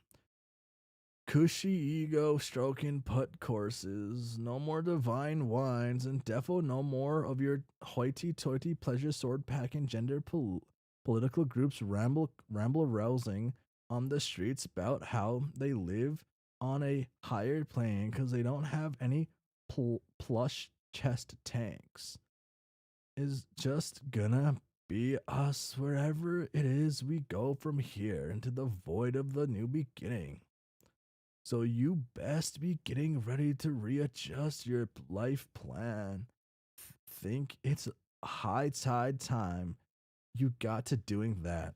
cushy ego stroking put courses, no more divine wines, and defo no more of your hoity toity pleasure sword packing political groups ramble rousing on the streets about how they live on a higher plane because they don't have any plush chest tanks. Is just gonna be us wherever it is we go from here into the void of the new beginning. So you best be getting ready to readjust your life plan. Think it's high tide time. You got to doing that.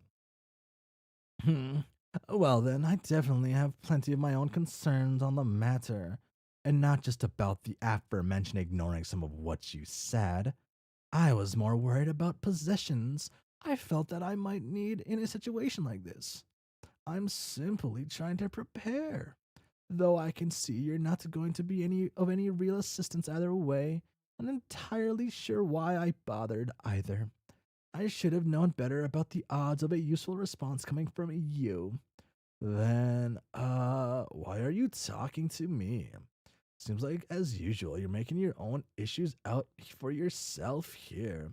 Hmm. Well, then, I definitely have plenty of my own concerns on the matter, and not just about the aforementioned ignoring some of what you said. I was more worried about possessions I felt that I might need in a situation like this. I'm simply trying to prepare. Though I can see you're not going to be any real assistance either way, I'm not entirely sure why I bothered either. I should have known better about the odds of a useful response coming from you. Then, why are you talking to me? Seems like, as usual, you're making your own issues out for yourself here.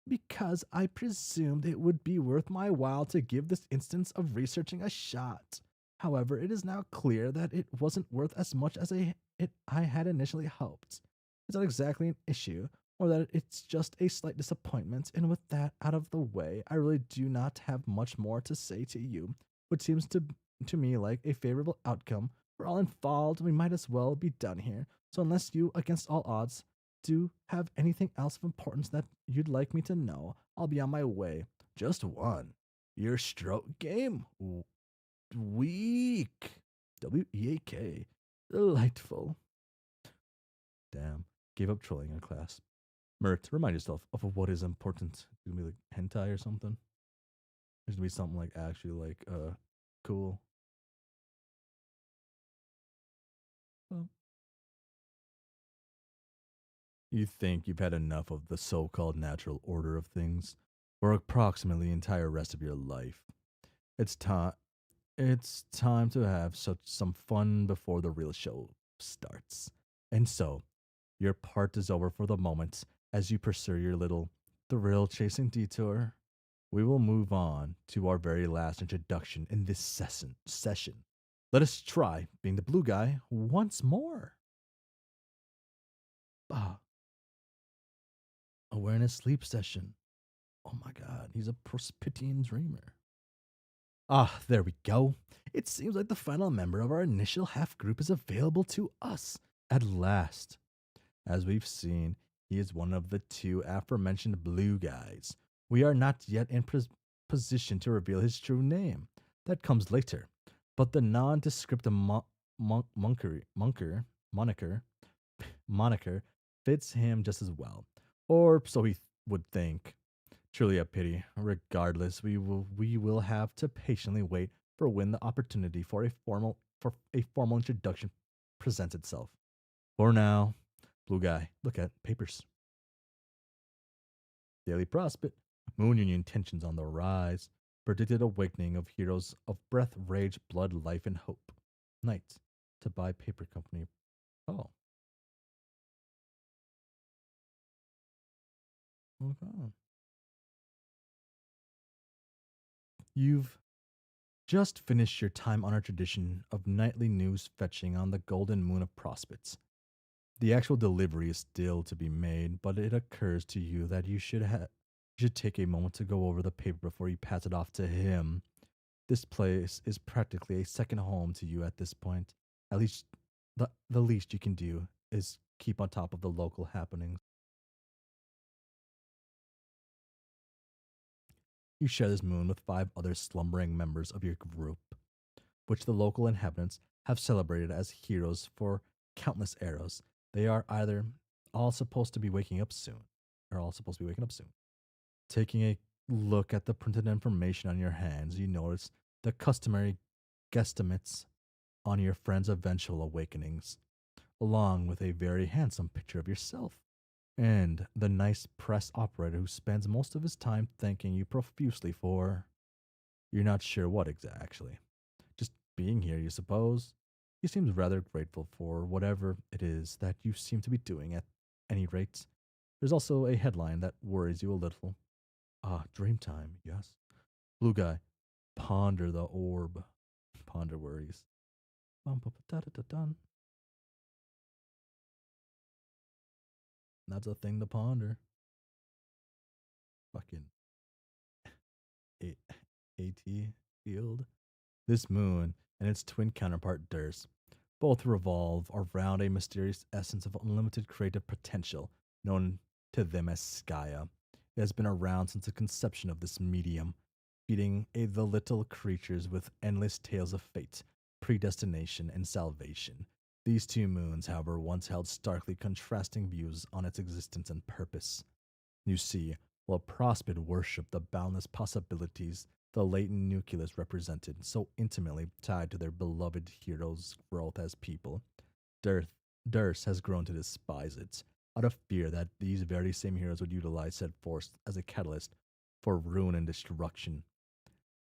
Because I presumed it would be worth my while to give this instance of researching a shot. However, it is now clear that it wasn't worth as much as I had initially hoped. It's not exactly an issue, or that it's just a slight disappointment, and with that out of the way, I really do not have much more to say to you, which seems to me like a favorable outcome. For all involved, we might as well be done here. So unless you, against all odds, do have anything else of importance that you'd like me to know, I'll be on my way. Just one. Your stroke game? Weak. Weak. Delightful. Damn. Gave up trolling in class. Mert, remind yourself of what is important. It's gonna be like hentai or something. There's gonna be something like actually like cool. Well, you think you've had enough of the so-called natural order of things for approximately the entire rest of your life. It's time It's time to have such some fun before the real show starts. And so, your part is over for the moment as you pursue your little thrill chasing detour. We will move on to our very last introduction in this session. Let us try being the blue guy once more. Ah, awareness sleep session. Oh my god, he's a Prospitian dreamer. Ah, there we go. It seems like the final member of our initial half group is available to us at last. As we've seen, he is one of the two aforementioned blue guys. We are not yet in position to reveal his true name. That comes later. But the nondescript moniker fits him just as well. Or so he would think. Truly a pity. Regardless, we will have to patiently wait for when the opportunity for a formal introduction presents itself. For now, blue guy, look at papers. Daily prospect. Moon Union tensions on the rise. Predicted awakening of heroes of breath, rage, blood, life, and hope. Night to buy paper company. Oh, okay. You've just finished your time honored tradition of nightly news fetching on the golden moon of prospects. The actual delivery is still to be made, but it occurs to you that you should take a moment to go over the paper before you pass it off to him. This place is practically a second home to you at this point. At least the least you can do is keep on top of the local happenings. You share this moon with 5 other slumbering members of your group, which the local inhabitants have celebrated as heroes for countless eras. They are either all supposed to be waking up soon, or all supposed to be waking up soon. Taking a look at the printed information on your hands, you notice the customary guesstimates on your friend's eventual awakenings, along with a very handsome picture of yourself and the nice press operator who spends most of his time thanking you profusely for you're not sure what exactly. Just being here, you suppose? He seems rather grateful for whatever it is that you seem to be doing at any rate. There's also a headline that worries you a little. Ah, dream time, yes. Blue guy, ponder the orb. Ponder worries. Bum, bum, da, da, da, dun. That's a thing to ponder. Fucking A- AT field. This moon and its twin counterpart Durs both revolve around a mysterious essence of unlimited creative potential known to them as Skaya. It has been around since the conception of this medium, feeding the little creatures with endless tales of fate, predestination, and salvation. These 2 moons, however, once held starkly contrasting views on its existence and purpose. You see, while Prospid worshipped the boundless possibilities the latent nucleus represented, so intimately tied to their beloved hero's growth as people, Durst has grown to despise it, out of fear that these very same heroes would utilize said force as a catalyst for ruin and destruction.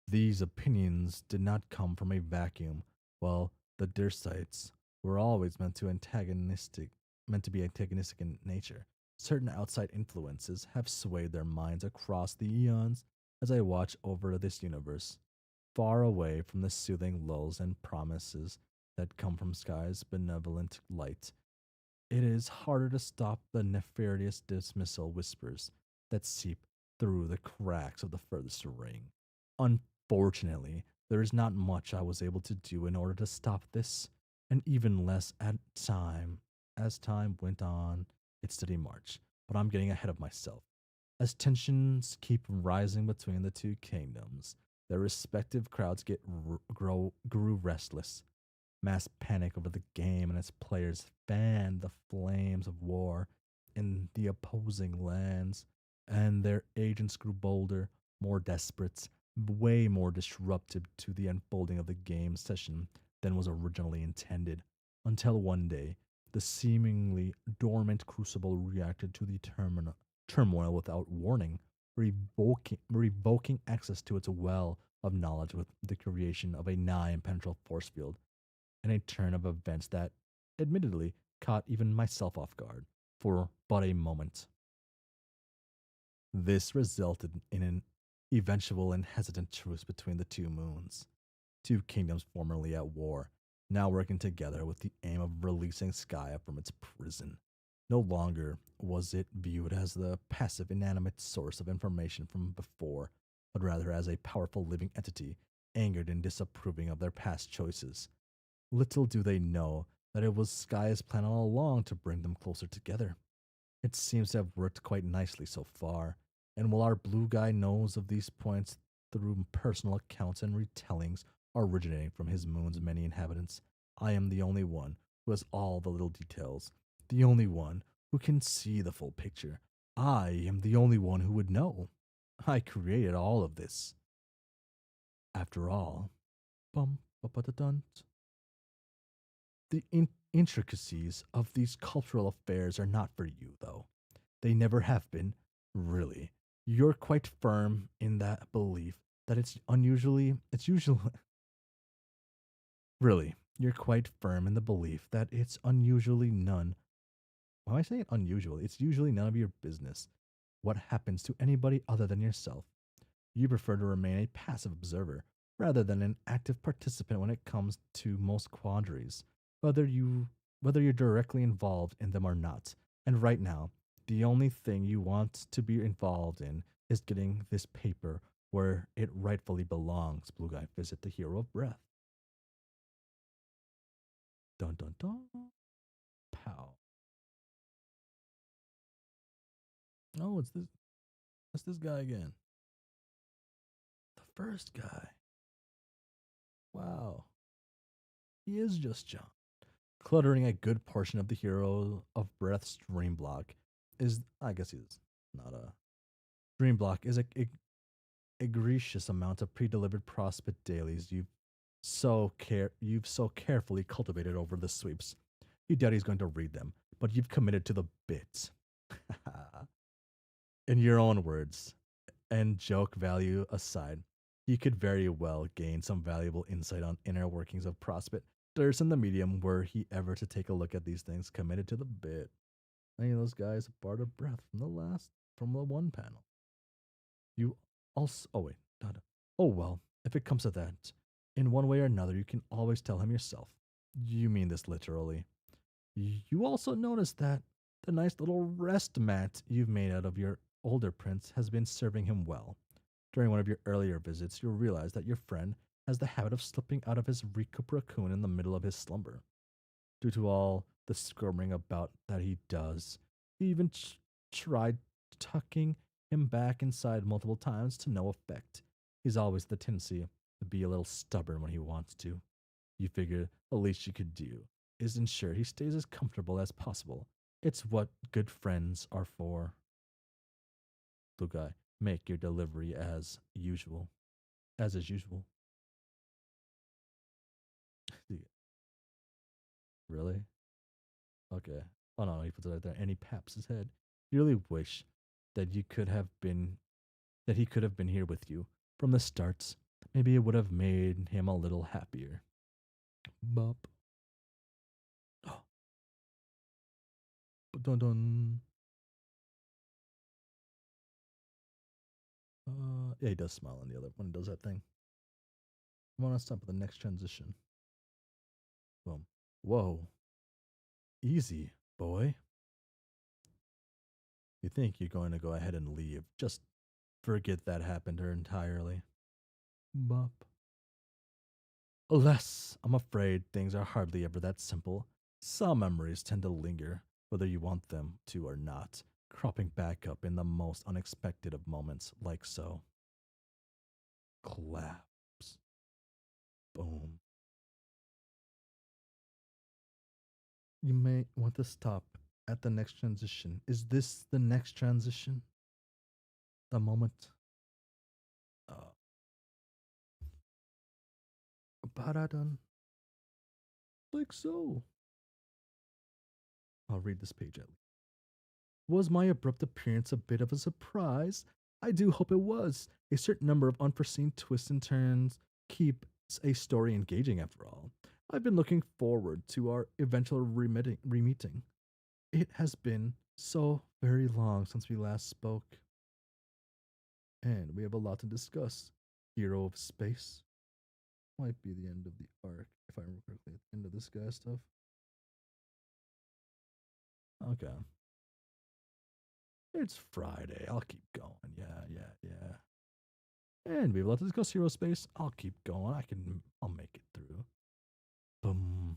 These opinions did not come from a vacuum, while the Durstites were always meant to be antagonistic in nature. Certain outside influences have swayed their minds across the eons as I watch over this universe, far away from the soothing lulls and promises that come from Sky's benevolent light. It is harder to stop the nefarious dismissal whispers that seep through the cracks of the furthest ring. Unfortunately, there is not much I was able to do in order to stop this, and even less at time as time went on its steady march. But I'm getting ahead of myself. As tensions keep rising between the 2 kingdoms, their respective crowds grew restless. Mass panic over the game and its players fanned the flames of war in the opposing lands, and their agents grew bolder, more desperate, way more disruptive to the unfolding of the game session than was originally intended. Until one day, the seemingly dormant crucible reacted to the turmoil without warning, revoking access to its well of knowledge with the creation of a nigh impenetrable force field, and a turn of events that, admittedly, caught even myself off guard for but a moment. This resulted in an eventual and hesitant truce between the 2 moons, 2 kingdoms formerly at war, now working together with the aim of releasing Skya from its prison. No longer was it viewed as the passive, inanimate source of information from before, but rather as a powerful living entity, angered and disapproving of their past choices. Little do they know that it was Skya's plan all along to bring them closer together. It seems to have worked quite nicely so far, and while our blue guy knows of these points through personal accounts and retellings originating from his moon's many inhabitants, I am the only one who has all the little details, the only one who can see the full picture. I am the only one who would know. I created all of this. After all, bum, ba da dun. The intricacies of these cultural affairs are not for you, though. They never have been, really. You're quite firm in that belief that it's usually, really, you're quite firm in the belief that it's unusually none. Why am I saying unusual? It's usually none of your business what happens to anybody other than yourself. You prefer to remain a passive observer rather than an active participant when it comes to most quandaries, whether you whether you're directly involved in them or not. And right now, the only thing you want to be involved in is getting this paper where it rightfully belongs. Blue guy, visit the hero of breath. Dun dun dun. Pow. Oh, it's this guy again. first guy. Wow, he is just John. Cluttering a good portion of the Hero of Breath's dream block is, I guess he's not a dream block, is a egregious amount of pre-delivered prospect dailies you've so carefully cultivated over the sweeps. You doubt he's going to read them, but you've committed to the bit. In your own words, and joke value aside, you could very well gain some valuable insight on inner workings of prospect. There's in the medium were he ever to take a look at these things, committed to the bit. Any of those guys part of breath from the one panel. You also, oh wait, not, oh well, if it comes to that, in one way or another, you can always tell him yourself. You mean this literally. You also notice that the nice little rest mat you've made out of your older prince has been serving him well. During one of your earlier visits, you'll realize that your friend has the habit of slipping out of his recoup raccoon in the middle of his slumber. Due to all the squirming about that he does, he even tried tucking him back inside multiple times to no effect. He's always the tendency to be a little stubborn when he wants to. You figure the least you could do is ensure he stays as comfortable as possible. It's what good friends are for. Blue guy, make your delivery as usual. As is usual. Really? Okay. Oh no, he puts it right there. And he paps his head. You really wish that he could have been here with you from the start. Maybe it would have made him a little happier. Bop. Oh, dun dun. Yeah, he does smile on the other when he does that thing. I want to stop at the next transition. Boom. Whoa. Easy, boy. You think you're going to go ahead and leave. Just forget that happened entirely. Bop. Alas, I'm afraid things are hardly ever that simple. Some memories tend to linger, whether you want them to or not, cropping back up in the most unexpected of moments, like so. Collapse. Boom. You may want to stop at the next transition. Is this the next transition? The moment? Uh, Paradon? Like so. I'll read this page at least. Was my abrupt appearance a bit of a surprise? I do hope it was. A certain number of unforeseen twists and turns keep a story engaging after all. I've been looking forward to our eventual remeeting. It has been so very long since we last spoke. And we have a lot to discuss. Hero of Space might be the end of the arc, if I remember correctly, at the end of this guy's stuff. Okay. It's Friday. I'll keep going. Yeah. And we have a lot to discuss Hero Space. I'll keep going. I'll make it through. Boom.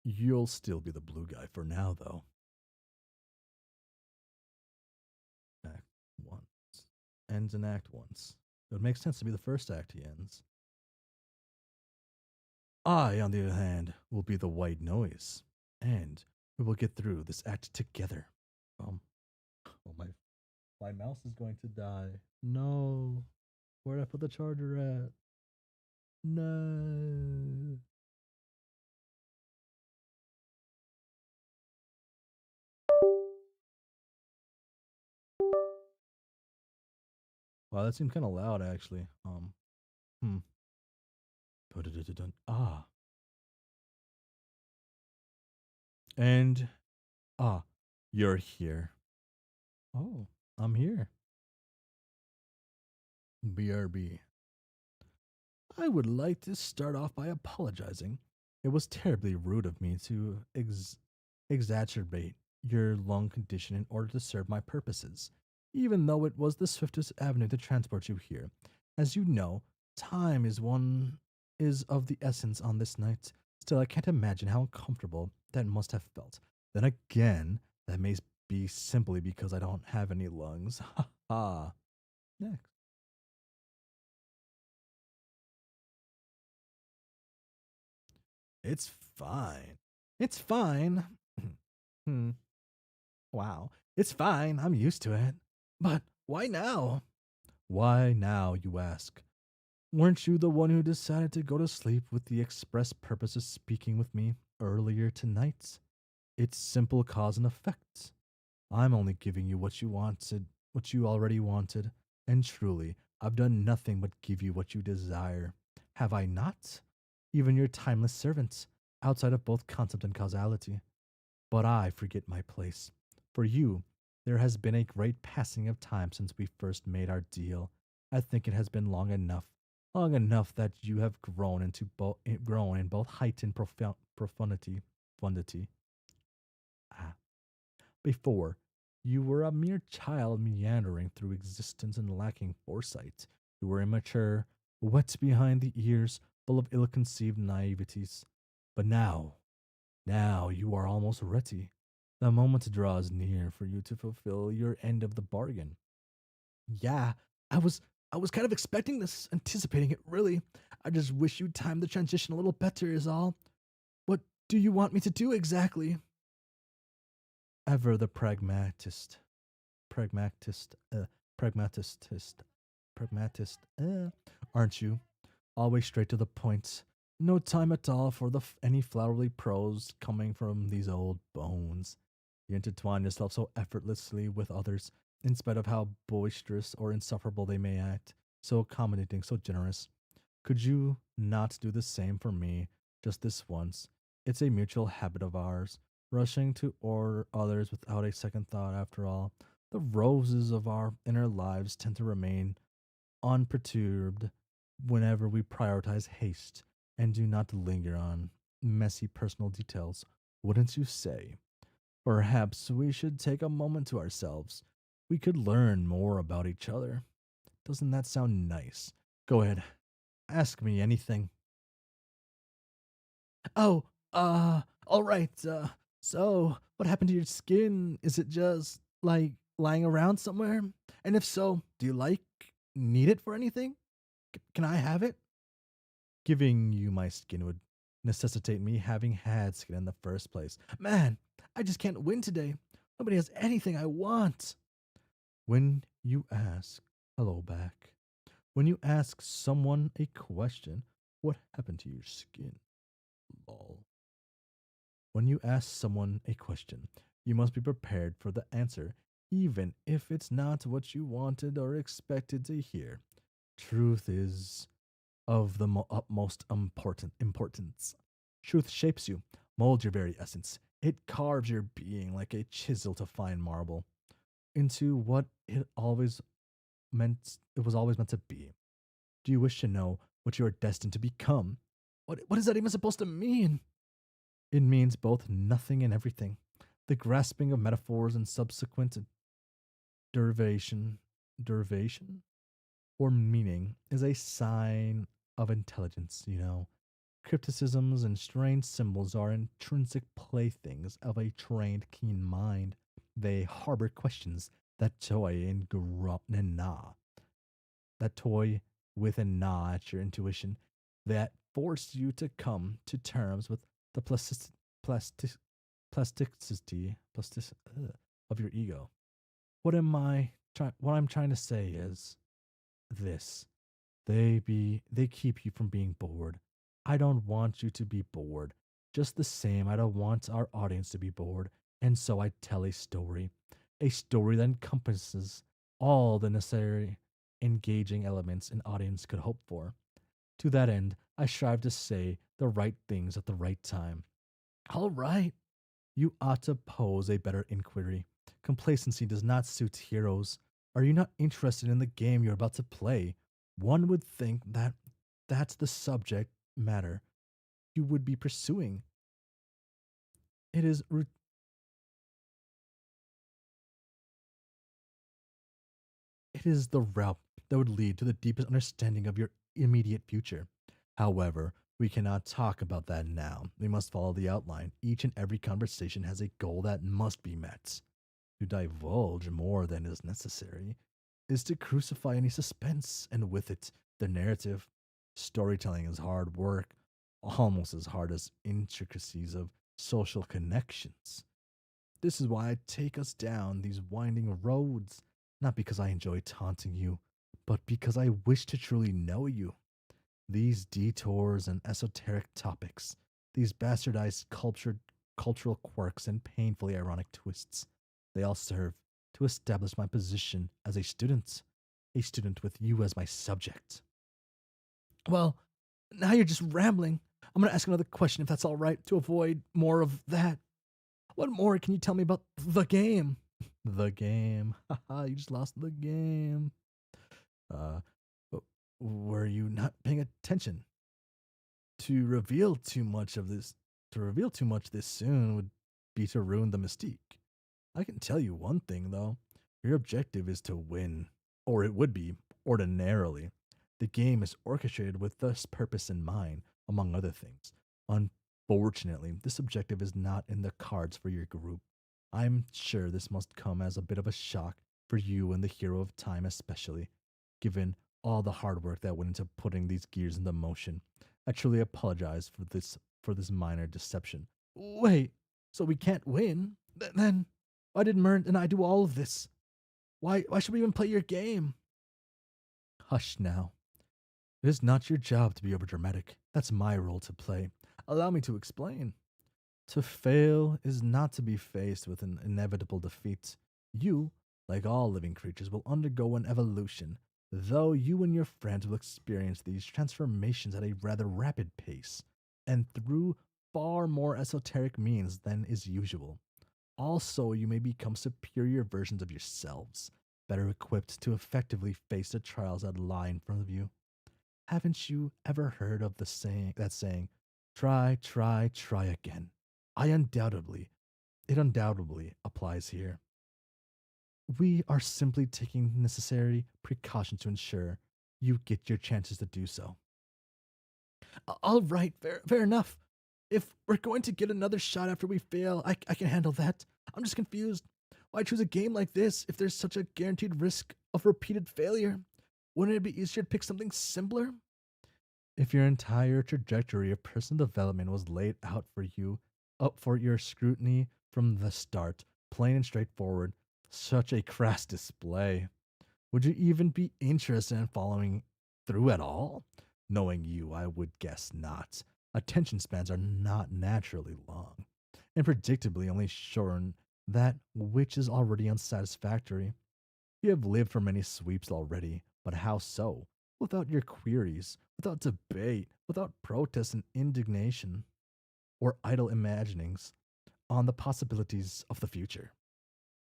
You'll still be the blue guy for now, though. Act once. Ends in act once. It would make sense to be the first act he ends. I, on the other hand, will be the white noise. And we will get through this act together. Oh, my mouse is going to die. No. Where'd I put the charger at? No. Wow, that seemed kind of loud, actually. Hmm. Ah. And, ah, you're here. Oh, I'm here. BRB. I would like to start off by apologizing. It was terribly rude of me to exacerbate your lung condition in order to serve my purposes, even though it was the swiftest avenue to transport you here. As you know, time is of the essence on this night. Still, I can't imagine how uncomfortable that must have felt. Then again, that may be simply because I don't have any lungs. Ha ha. Next. It's fine. It's fine. Hmm. Wow. It's fine. I'm used to it. But why now? Why now, you ask? Weren't you the one who decided to go to sleep with the express purpose of speaking with me earlier tonight? It's simple cause and effect. I'm only giving you what you wanted, what you already wanted, and truly, I've done nothing but give you what you desire. Have I not? Even your timeless servant, outside of both concept and causality. But I forget my place. For you, there has been a great passing of time since we first made our deal. I think it has been long enough that you have grown grown in both height and profundity. Profundity. Ah, before, you were a mere child meandering through existence and lacking foresight. You were immature, wet behind the ears, full of ill conceived naiveties. But now you are almost ready. The moment draws near for you to fulfill your end of the bargain. Yeah, I was I was kind of expecting this, anticipating it really. I just wish you'd timed the transition a little better is all. What do you want me to do exactly? Ever the pragmatist, pragmatist, aren't you? Always straight to the point. No time at all for any flowery prose coming from these old bones. You intertwine yourself so effortlessly with others, in spite of how boisterous or insufferable they may act. So accommodating, so generous. Could you not do the same for me, just this once? It's a mutual habit of ours, rushing to order others without a second thought, after all. The roses of our inner lives tend to remain unperturbed whenever we prioritize haste and do not linger on messy personal details, wouldn't you say? Perhaps we should take a moment to ourselves. We could learn more about each other. Doesn't that sound nice? Go ahead, ask me anything. Oh, all right. So what happened to your skin? Is it just like lying around somewhere? And if so, do you need it for anything? Can I have it? Giving you my skin would necessitate me having had skin in the first place. Man, I just can't win today. Nobody has anything I want. When you ask, hello back. When you ask someone a question, what happened to your skin? Lol. When you ask someone a question, you must be prepared for the answer, even if it's not what you wanted or expected to hear. Truth is of the utmost importance. Truth shapes you, molds your very essence. It carves your being like a chisel to fine marble into what it was always meant to be. Do you wish to know what you are destined to become? What is that even supposed to mean? It means both nothing and everything. The grasping of metaphors and subsequent derivation, derivation or meaning is a sign of intelligence, you know. Crypticisms and strange symbols are intrinsic playthings of a trained, keen mind. They harbor questions that toy and gnaw, that toy with and gnaw at your intuition, that force you to come to terms with the plastic, of your ego. What I'm trying to say is this. They keep you from being bored. I don't want you to be bored. Just the same, I don't want our audience to be bored. And so I tell a story that encompasses all the necessary engaging elements an audience could hope for. To that end, I strive to say the right things at the right time. All right, you ought to pose a better inquiry. Complacency does not suit heroes. Are you not interested in the game you're about to play? One would think that that's the subject matter you would be pursuing. It is it is the route that would lead to the deepest understanding of your immediate future. However, we cannot talk about that now. We must follow the outline. Each and every conversation has a goal that must be met. To divulge more than is necessary is to crucify any suspense, and with it, the narrative. Storytelling is hard work. almost as hard as intricacies of social connections. This is why I take us down these winding roads, not because I enjoy taunting you, but because I wish to truly know you. These detours and esoteric topics, these bastardized cultural quirks and painfully ironic twists, they all serve to establish my position as a student with you as my subject. Well, now you're just rambling. I'm going to ask another question if that's all right to avoid more of that. What more can you tell me about the game? The game. Haha, you just lost the game. Uh, were you not paying attention? To reveal too much of this, to reveal too much this soon would be to ruin the mystique. I can tell you one thing though. Your objective is to win, or it would be ordinarily. The game is orchestrated with this purpose in mind, among other things. Unfortunately, this objective is not in the cards for your group. I'm sure this must come as a bit of a shock for you and the hero of time, especially, given all the hard work that went into putting these gears into motion. I truly apologize for this minor deception. Wait, so we can't win? Then why did Mert and I do all of this? Why should we even play your game? Hush now. It is not your job to be overdramatic. That's my role to play. Allow me to explain. To fail is not to be faced with an inevitable defeat. You, like all living creatures, will undergo an evolution, though you and your friends will experience these transformations at a rather rapid pace, and through far more esoteric means than is usual. Also, you may become superior versions of yourselves, better equipped to effectively face the trials that lie in front of you. Haven't you ever heard of that saying, try, try, try again? It undoubtedly applies here. We are simply taking necessary precautions to ensure you get your chances to do so. All right, fair enough. If we're going to get another shot after we fail, I can handle that. I'm just confused. Why choose a game like this if there's such a guaranteed risk of repeated failure? Wouldn't it be easier to pick something simpler? If your entire trajectory of personal development was laid out for you, up for your scrutiny from the start, plain and straightforward, such a crass display. Would you even be interested in following through at all? Knowing you, I would guess not. Attention spans are not naturally long, and predictably only shorten that which is already unsatisfactory. You have lived for many sweeps already, but how so? Without your queries, without debate, without protest and indignation, or idle imaginings on the possibilities of the future.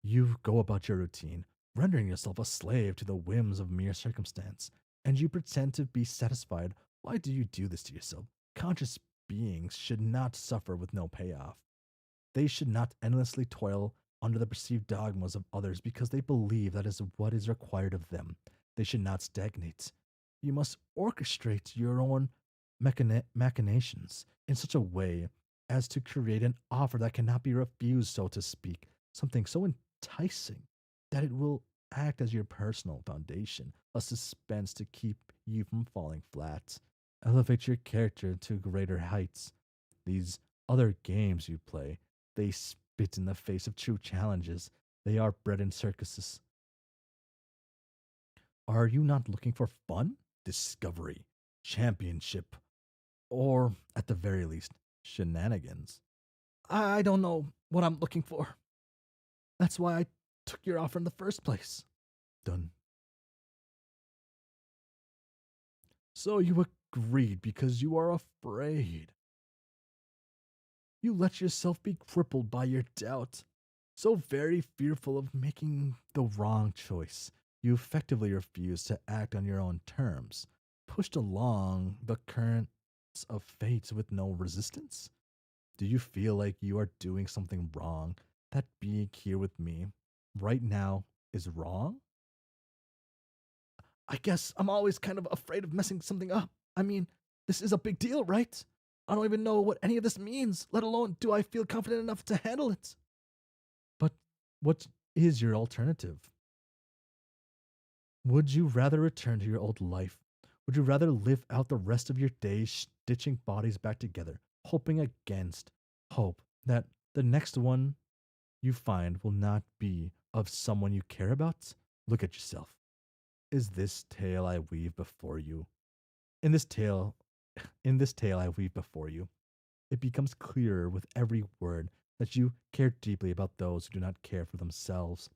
You go about your routine, rendering yourself a slave to the whims of mere circumstance, and you pretend to be satisfied. Why do you do this to yourself? Conscious beings should not suffer with no payoff. They should not endlessly toil under the perceived dogmas of others because they believe that is what is required of them. They should not stagnate. You must orchestrate your own machinations in such a way as to create an offer that cannot be refused, so to speak, something so enticing that it will act as your personal foundation, a suspense to keep you from falling flat. Elevate your character to greater heights. These other games you play, they spit in the face of true challenges. They are bred in circuses. Are you not looking for fun, discovery, championship, or at the very least, shenanigans? I don't know what I'm looking for. That's why I took your offer in the first place. Done. So you agreed because you are afraid. You let yourself be crippled by your doubt. So very fearful of making the wrong choice, you effectively refuse to act on your own terms, pushed along the currents of fate with no resistance? Do you feel like you are doing something wrong, that being here with me right now is wrong? I guess I'm always kind of afraid of messing something up. I mean, this is a big deal, right? I don't even know what any of this means, let alone do I feel confident enough to handle it. But what is your alternative? Would you rather return to your old life, Would you rather live out the rest of your days stitching bodies back together, hoping against hope that the next one you find will not be of someone you care about? Look at yourself. Is this tale I weave before you? In this tale, in this tale I weave before you, it becomes clearer with every word that you care deeply about those who do not care for themselves.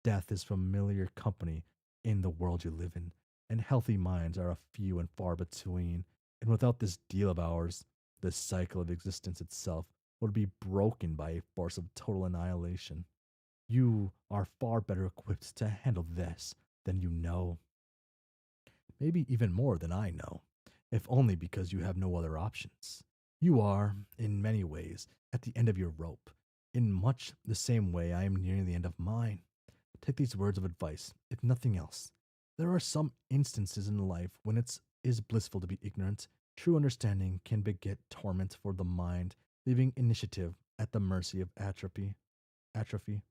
Death is familiar company in the world you live in, and healthy minds are a few and far between. And without this deal of ours, the cycle of existence itself would be broken by a force of total annihilation. You are far better equipped to handle this than you know, maybe even more than I know, if only because you have no other options. You are, in many ways, at the end of your rope, in much the same way I am nearing the end of mine. Take these words of advice, if nothing else. There are some instances in life when it is blissful to be ignorant. True understanding can beget torment for the mind, leaving initiative at the mercy of atrophy. Atrophy.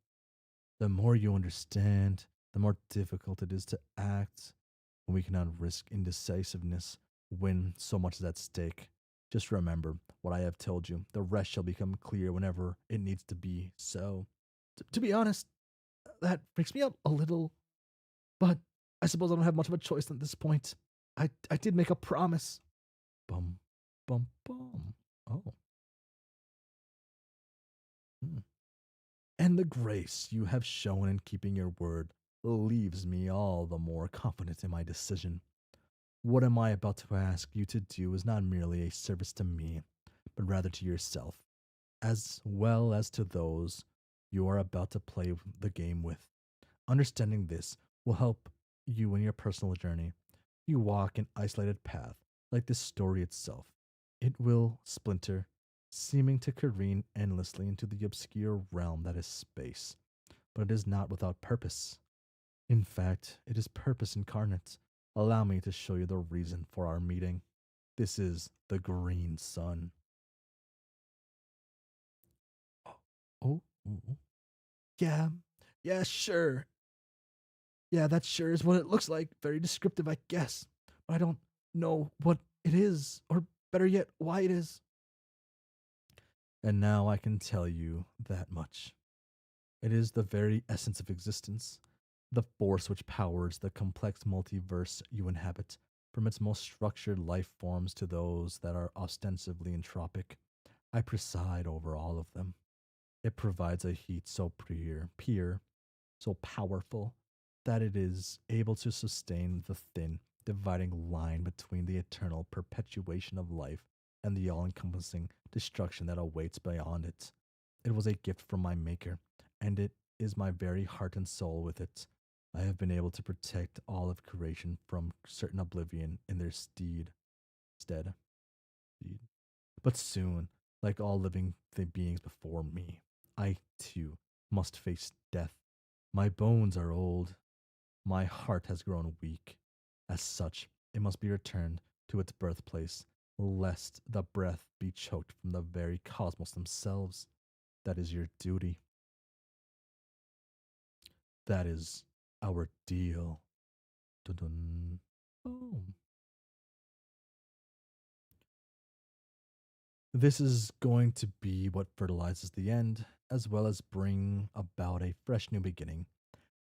The more you understand, the more difficult it is to act. We cannot risk indecisiveness when so much is at stake. Just remember what I have told you. The rest shall become clear whenever it needs to be so. To be honest, that freaks me out a little, but I suppose I don't have much of a choice at this point. I did make a promise. Bum, bum, bum. Oh. Hmm. And the grace you have shown in keeping your word leaves me all the more confident in my decision. What am I about to ask you to do is not merely a service to me, but rather to yourself, as well as to those you are about to play the game with. Understanding this will help you in your personal journey. You walk an isolated path, like this story itself. It will splinter, seeming to careen endlessly into the obscure realm that is space, but it is not without purpose. In fact, it is purpose incarnate. Allow me to show you the reason for our meeting. This is the green sun. Oh, yeah, yeah, sure. Yeah, that sure is what it looks like. Very descriptive, I guess. But I don't know what it is, or better yet, why it is. And now I can tell you that much. It is the very essence of existence, the force which powers the complex multiverse you inhabit, from its most structured life forms to those that are ostensibly entropic. I preside over all of them. It provides a heat so pure, so powerful, that it is able to sustain the thin, dividing line between the eternal perpetuation of life and the all encompassing destruction that awaits beyond it. It was a gift from my Maker, and it is my very heart and soul with it. I have been able to protect all of creation from certain oblivion in their stead. Steed. But soon, like all living beings before me, I too must face death. My bones are old, my heart has grown weak. As such, it must be returned to its birthplace, lest the breath be choked from the very cosmos themselves. That is your duty. That is our deal. Dun-dun. Oh. This is going to be what fertilizes the end, as well as bring about a fresh new beginning.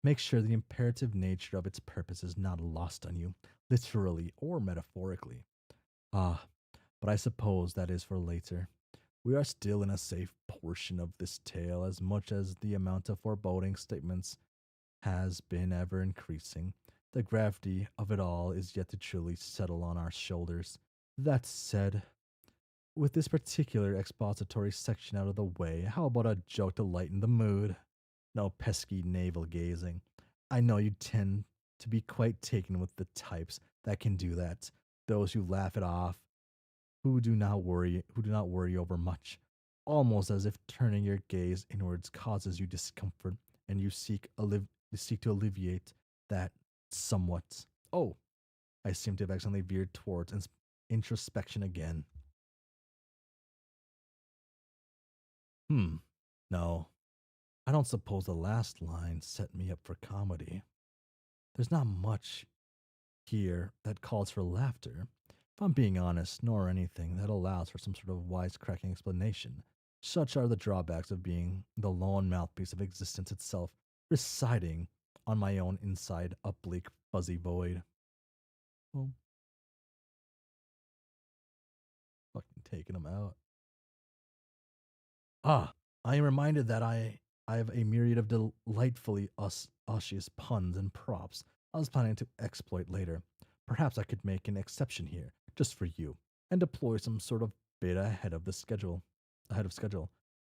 Make sure the imperative nature of its purpose is not lost on you, literally or metaphorically. Ah, but I suppose that is for later. We are still in a safe portion of this tale, as much as the amount of foreboding statements has been ever increasing. The gravity of it all is yet to truly settle on our shoulders. That said, with this particular expository section out of the way, how about a joke to lighten the mood? No pesky navel gazing. I know you tend to be quite taken with the types that can do that. Those who laugh it off, who do not worry over much, almost as if turning your gaze inwards causes you discomfort, and you seek to alleviate that somewhat. Oh, I seem to have accidentally veered towards introspection again. Hmm. No, I don't suppose the last line set me up for comedy. There's not much here that calls for laughter. If I'm being honest, nor anything that allows for some sort of wisecracking explanation. Such are the drawbacks of being the lone mouthpiece of existence itself, residing on my own inside a bleak, fuzzy void. Well, fucking taking them out. Ah, I am reminded that I have a myriad of delightfully osseous puns and props I was planning to exploit later. Perhaps I could make an exception here, just for you, and deploy some sort of bit ahead of schedule.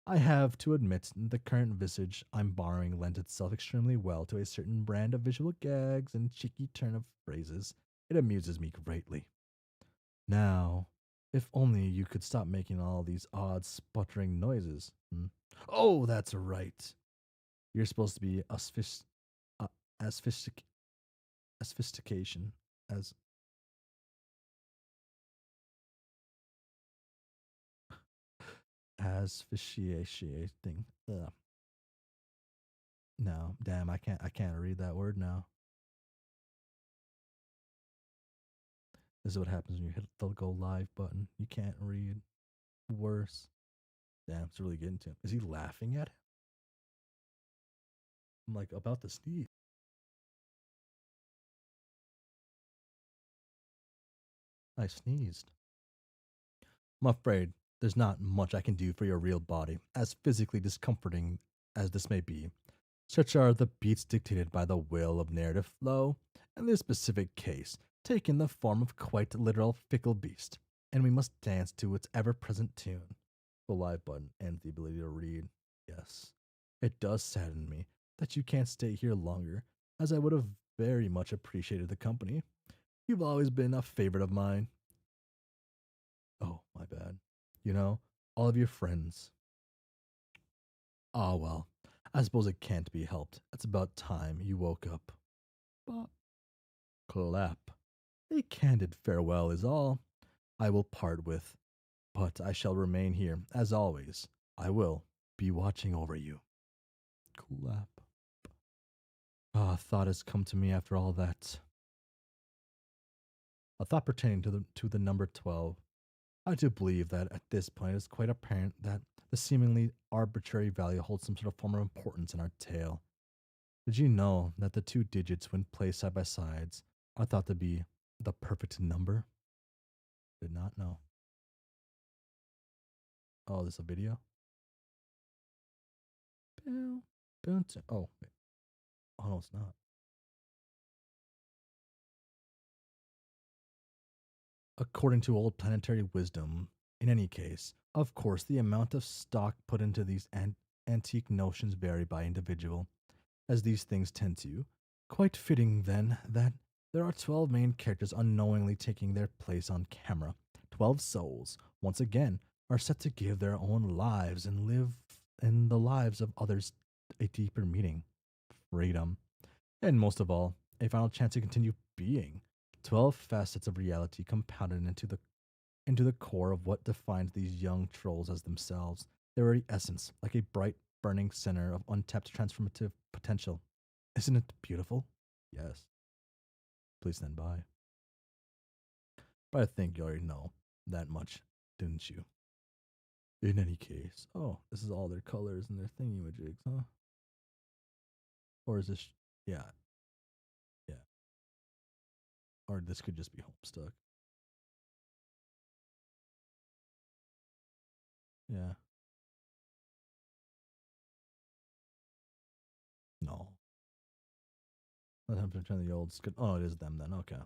I have to admit, the current visage I'm borrowing lends itself extremely well to a certain brand of visual gags and cheeky turn of phrases. It amuses me greatly. Now, if only you could stop making all these odd sputtering noises. Hmm? Oh, that's right. You're supposed to be uh, asphyxic- asphystication as asphyxiating. Ugh. No, damn, I can't read that word now. This is what happens when you hit the go live button. You can't read. Worse. Damn, it's really getting to him. Is he laughing at him? I'm like about to sneeze. I sneezed. I'm afraid there's not much I can do for your real body, as physically discomforting as this may be. Such are the beats dictated by the will of narrative flow, in this specific case, taking the form of quite literal fickle beast, and we must dance to its ever present tune. The live button and the ability to read. Yes. It does sadden me that you can't stay here longer, as I would have very much appreciated the company. You've always been a favorite of mine. Oh, my bad. You know, all of your friends. Ah, well, I suppose it can't be helped. It's about time you woke up. But clap. A candid farewell is all I will part with, but I shall remain here, as always. I will be watching over you. Clap. Ah, a thought has come to me after all that. A thought pertaining to the number 12. I do believe that at this point it's quite apparent that the seemingly arbitrary value holds some sort of form of importance in our tale. Did you know that the two digits, when placed side by sides, are thought to be the perfect number? Did not know. Oh, this is a video? Bow, oh, wait. Oh, no, it's not. According to old planetary wisdom, in any case, of course, the amount of stock put into these antique notions vary by individual, as these things tend to. Quite fitting, then, that there are 12 main characters unknowingly taking their place on camera. 12 souls, once again, are set to give their own lives and live in the lives of others a deeper meaning. Freedom. And most of all, a final chance to continue being. 12 facets of reality compounded into the core of what defines these young trolls as themselves. Their very essence, like a bright, burning center of untapped transformative potential. Isn't it beautiful? Yes. Please stand by. But I think you already know that much, didn't you? In any case, oh, this is all their colors and their thingy-majigs, huh? Or is this, yeah, yeah. Or this could just be Homestuck. Yeah. No. Let him return the old skid. Oh, it is them then. Okay.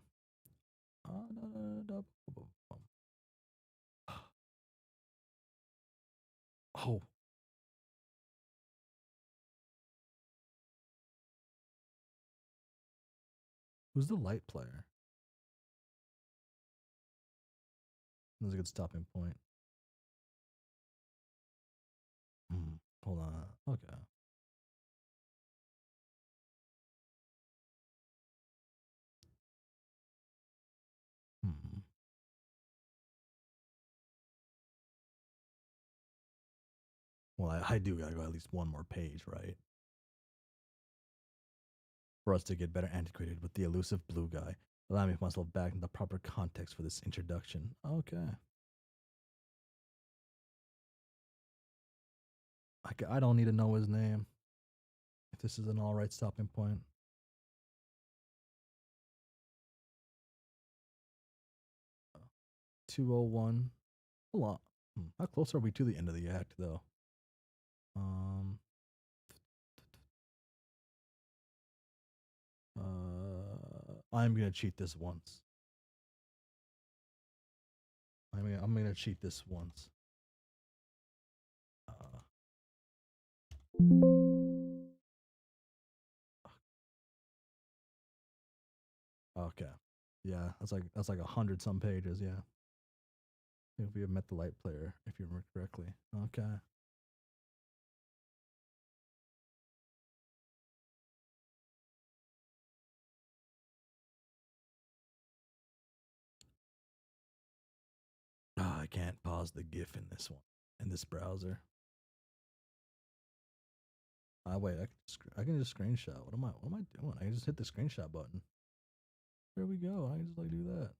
Oh, who's the light player? That's a good stopping point. Hold on. Okay. Hmm. Well, I do gotta go at least one more page, right? For us to get better antiquated with the elusive blue guy. Allow me to put myself back in the proper context for this introduction. Okay. I don't need to know his name. If this is an alright stopping point. 201. Hold on. How close are we to the end of the act, though? Um. I'm gonna cheat this once. I'm gonna cheat this once. Okay. Yeah, that's like 100 some pages. Yeah. If we have met the light player, if you remember correctly. Okay. I can't pause the GIF in this one in this browser. Wait, I can just screenshot. What am I doing? I can just hit the screenshot button. There we go. I can just like do that.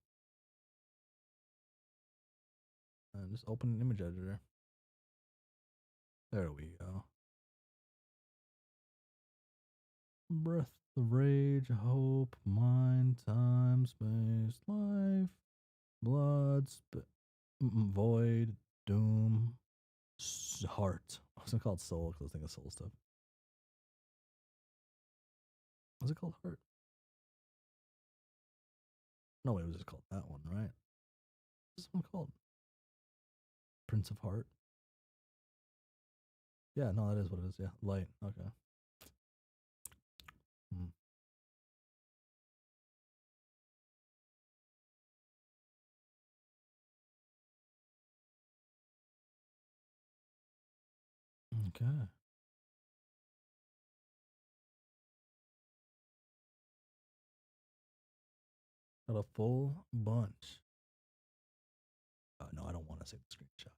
And just open an image editor. There we go. Breath of rage, hope, mind, time, space, life, blood, void, doom, heart. I was gonna call it soul because I was thinking soul stuff. Was it called heart? No, it was just called that one, right? What's this one called? Prince of Heart. Yeah, no, that is what it is. Yeah, light. Okay. Hmm. Okay. Got a full bunch. No, I don't want to save the screenshot.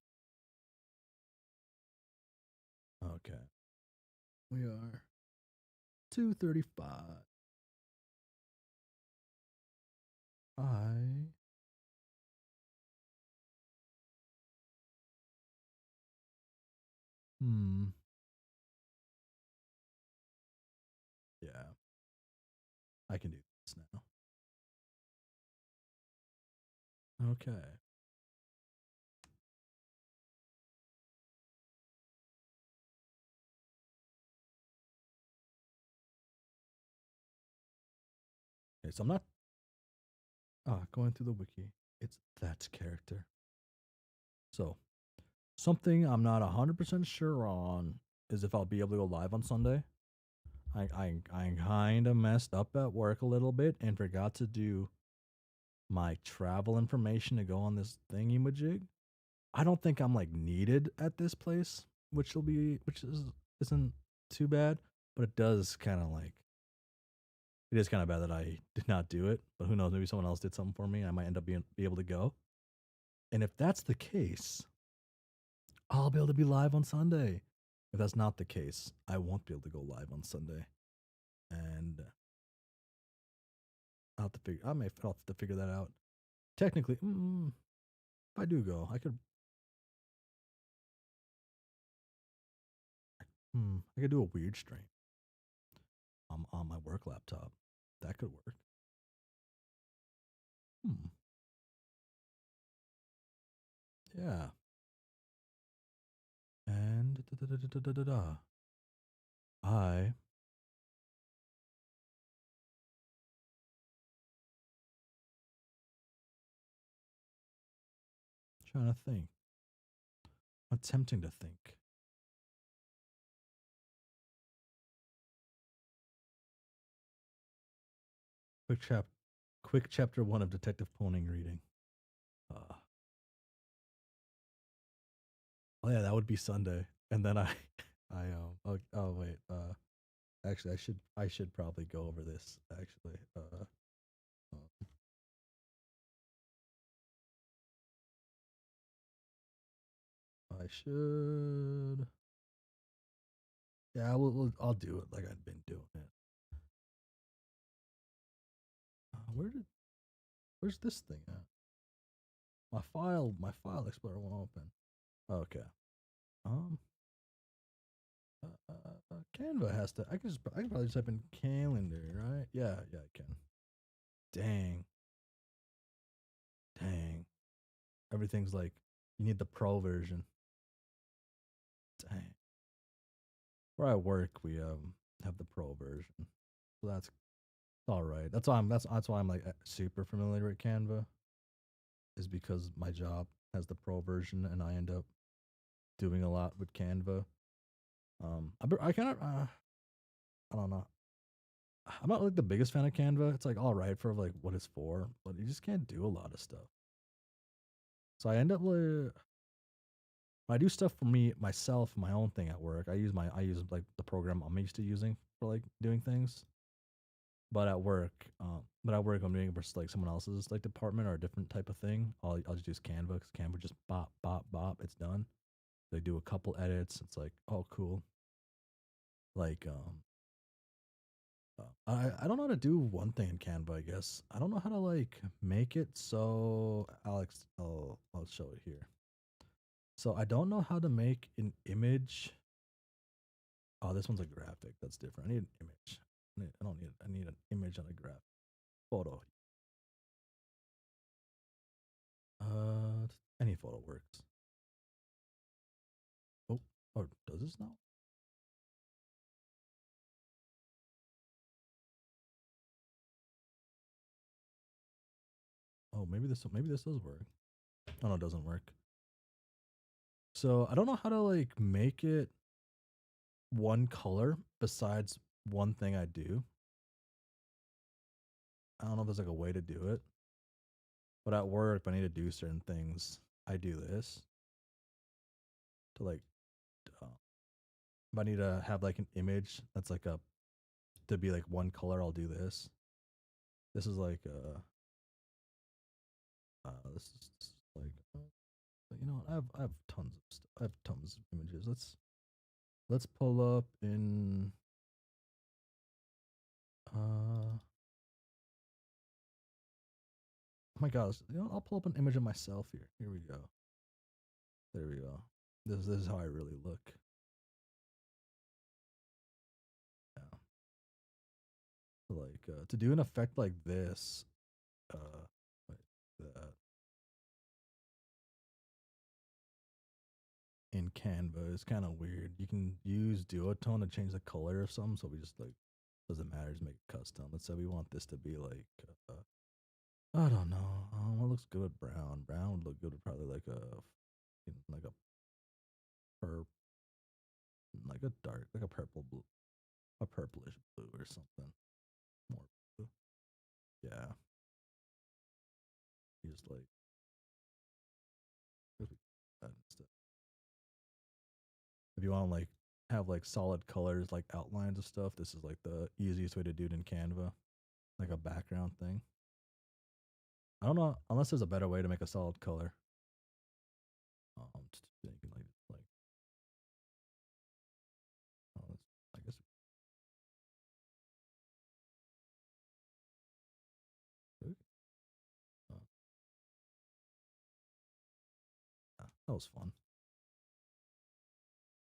Okay. We are 235. I hmm. Yeah, I can do this now. Okay. Okay, so I'm not going through the wiki. It's that character. So something I'm not 100% sure on is if I'll be able to go live on Sunday. I kind of messed up at work a little bit and forgot to do my travel information to go on this thingy-majig. I don't think I'm like needed at this place, which isn't too bad, but it does kind of like it is kind of bad that I did not do it. But who knows? Maybe someone else did something for me. I might end up be able to go. And if that's the case, I'll be able to be live on Sunday. If that's not the case, I won't be able to go live on Sunday, and I may have to figure that out. Technically, if I do go, I could do a weird stream on my work laptop. That could work. Hmm. Yeah. And I trying to think. Attempting to think. Quick chap quick chapter 1 of Detective Poning reading. Uh, oh yeah, that would be Sunday. And then oh wait, actually I should probably go over this actually. I should. Yeah, I'll do it like I've been doing it. Where did Where's this thing at? My file explorer won't open. Okay. Um. Canva has to. I can probably just type in calendar, right? Yeah, yeah, I can. Dang, dang. Everything's like you need the pro version. Dang. Where I work, we have the pro version, so that's all right. That's why I'm like super familiar with Canva, is because my job has the pro version, and I end up doing a lot with Canva. I kind of I don't know. I'm not like the biggest fan of Canva. It's like all right for like what it's for, but you just can't do a lot of stuff. So I end up like when I do stuff for me myself, my own thing at work. I use like the program I'm used to using for like doing things. But at work I'm doing it versus like someone else's like department or a different type of thing. I'll just use Canva because Canva just bop bop bop. It's done. They do a couple edits. It's like oh cool. Like I don't know how to do one thing in Canva. I guess I don't know how to like make it so Alex. I'll show it here. So I don't know how to make an image. Oh, this one's a graphic. That's different. I need an image. I don't need. I need an image on a graph photo. Uh, any photo works. Oh, oh, does this now? Oh, maybe this does work. Oh no, it doesn't work. So I don't know how to like make it one color besides one thing I do. I don't know if there's like a way to do it. But at work, if I need to do certain things, I do this to like. If I need to have like an image that's like a to be like one color, I'll do this. This is like this is like you know I have tons of I have tons of images. Let's pull up in oh my gosh, you know I'll pull up an image of myself here. Here we go. There we go. This is how I really look. Yeah. So like to do an effect like this, like that in Canva is kind of weird. You can use duotone to change the color of something, so we just like doesn't matter, just make it custom. Let's say we want this to be like I don't know. What looks good with brown? Brown would look good with probably like a purple, like a dark, like a purple blue, a purplish blue or something. More blue. Yeah. You just like that instead. If you want to like have like solid colors, like outlines of stuff, this is like the easiest way to do it in Canva, like a background thing. I don't know unless there's a better way to make a solid color. You can like I guess uh, that was fun.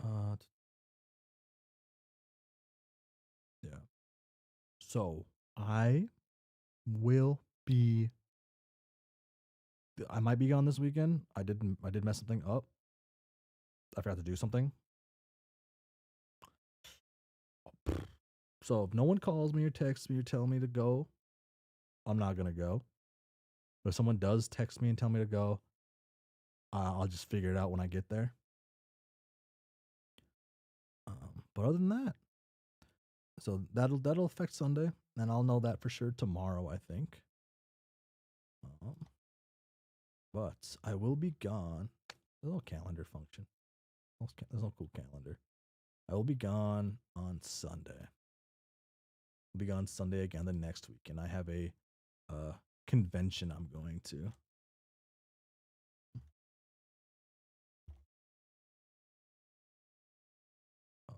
Uh, yeah. So I will be. I might be gone this weekend. I did mess something up. I forgot to do something. So if no one calls me or texts me or tell me to go, I'm not gonna go. But if someone does text me and tell me to go, I'll just figure it out when I get there. But other than that, so that'll affect Sunday, and I'll know that for sure tomorrow. I think. Um, but I will be gone. There's no calendar function. There's no cool calendar. I will be gone on Sunday. I'll be gone Sunday again the next week, and I have a uh, convention I'm going to. Uh,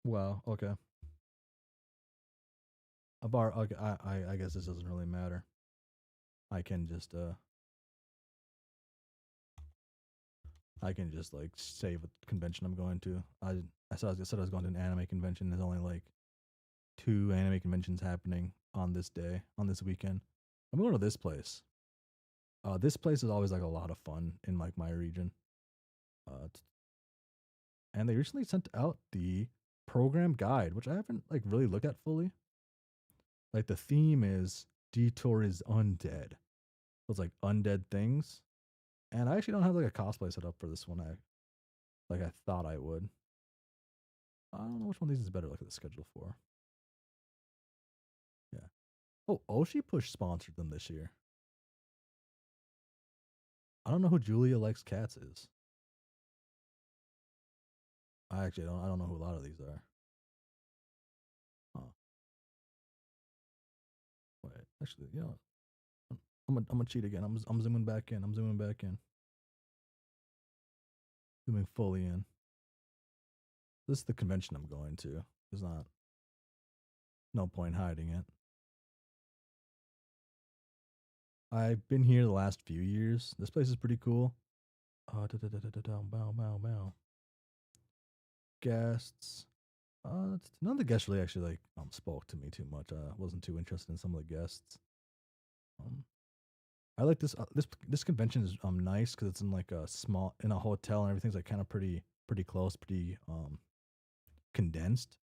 Well, okay. A bar. Okay, I guess this doesn't really matter. I can just I can just like say what convention I'm going to. I said I was going to an anime convention. There's only like two anime conventions happening on this day, on this weekend. I'm going to this place. This place is always like a lot of fun in like my region. And they recently sent out the program guide, which I haven't like really looked at fully. Like the theme is Detour is undead. So it's like undead things. And I actually don't have like a cosplay set up for this one. I thought I would. I don't know which one of these is better. Look at the schedule for. Yeah. Oh, Oshi Push sponsored them this year. I don't know who Julia Likes Cats is. I actually don't. I don't know who a lot of these are. Huh. Wait. Actually, you know, I'm gonna cheat again. I'm zooming back in. I'm zooming back in. Zooming fully in. This is the convention I'm going to. There's not no point hiding it. I've been here the last few years. This place is pretty cool. Bow, bow, bow. Guests. None of the guests really actually like spoke to me too much. I wasn't too interested in some of the guests. Um, I like this convention is nice because it's in like a small in a hotel and everything's like kind of pretty close, pretty condensed.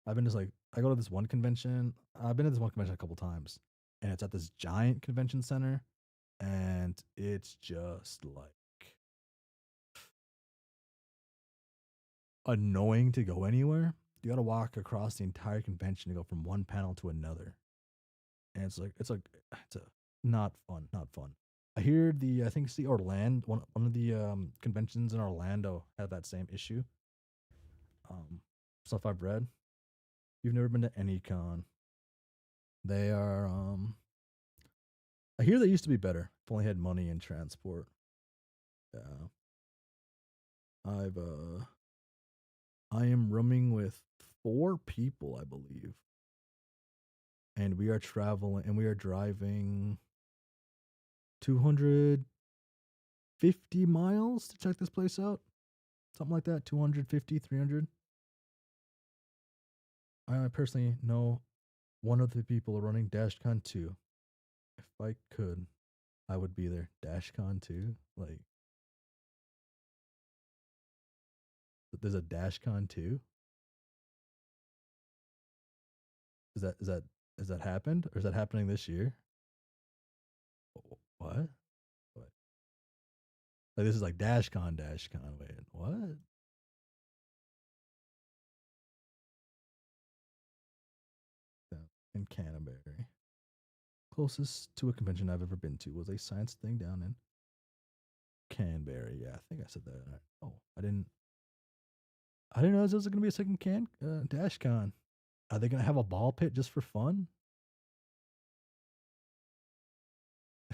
I've been just like I go to this one convention. I've been to this one convention a couple times, and it's at this giant convention center, and it's just like annoying to go anywhere. You got to walk across the entire convention to go from one panel to another, and it's a not fun, not fun. I think it's the Orlando one of the conventions in Orlando had that same issue. Stuff I've read. You've never been to any con. They are I hear they used to be better. If only had money and transport. Yeah. I've I am rooming with four people, I believe. And we are driving 250 miles to check this place out. Something like that, 250, 300. I personally know one of the people running DashCon 2. If I could, I would be there. DashCon 2? Like, there's a DashCon 2? Is that is that is that happened or is that happening this year? What? What? Like this is like DashCon, DashCon. Wait, what? Yeah, in Canterbury. Closest to a convention I've ever been to was a science thing down in Canterbury. Yeah, I think I said that. Oh, I didn't know there was going to be a second DashCon. Are they going to have a ball pit just for fun?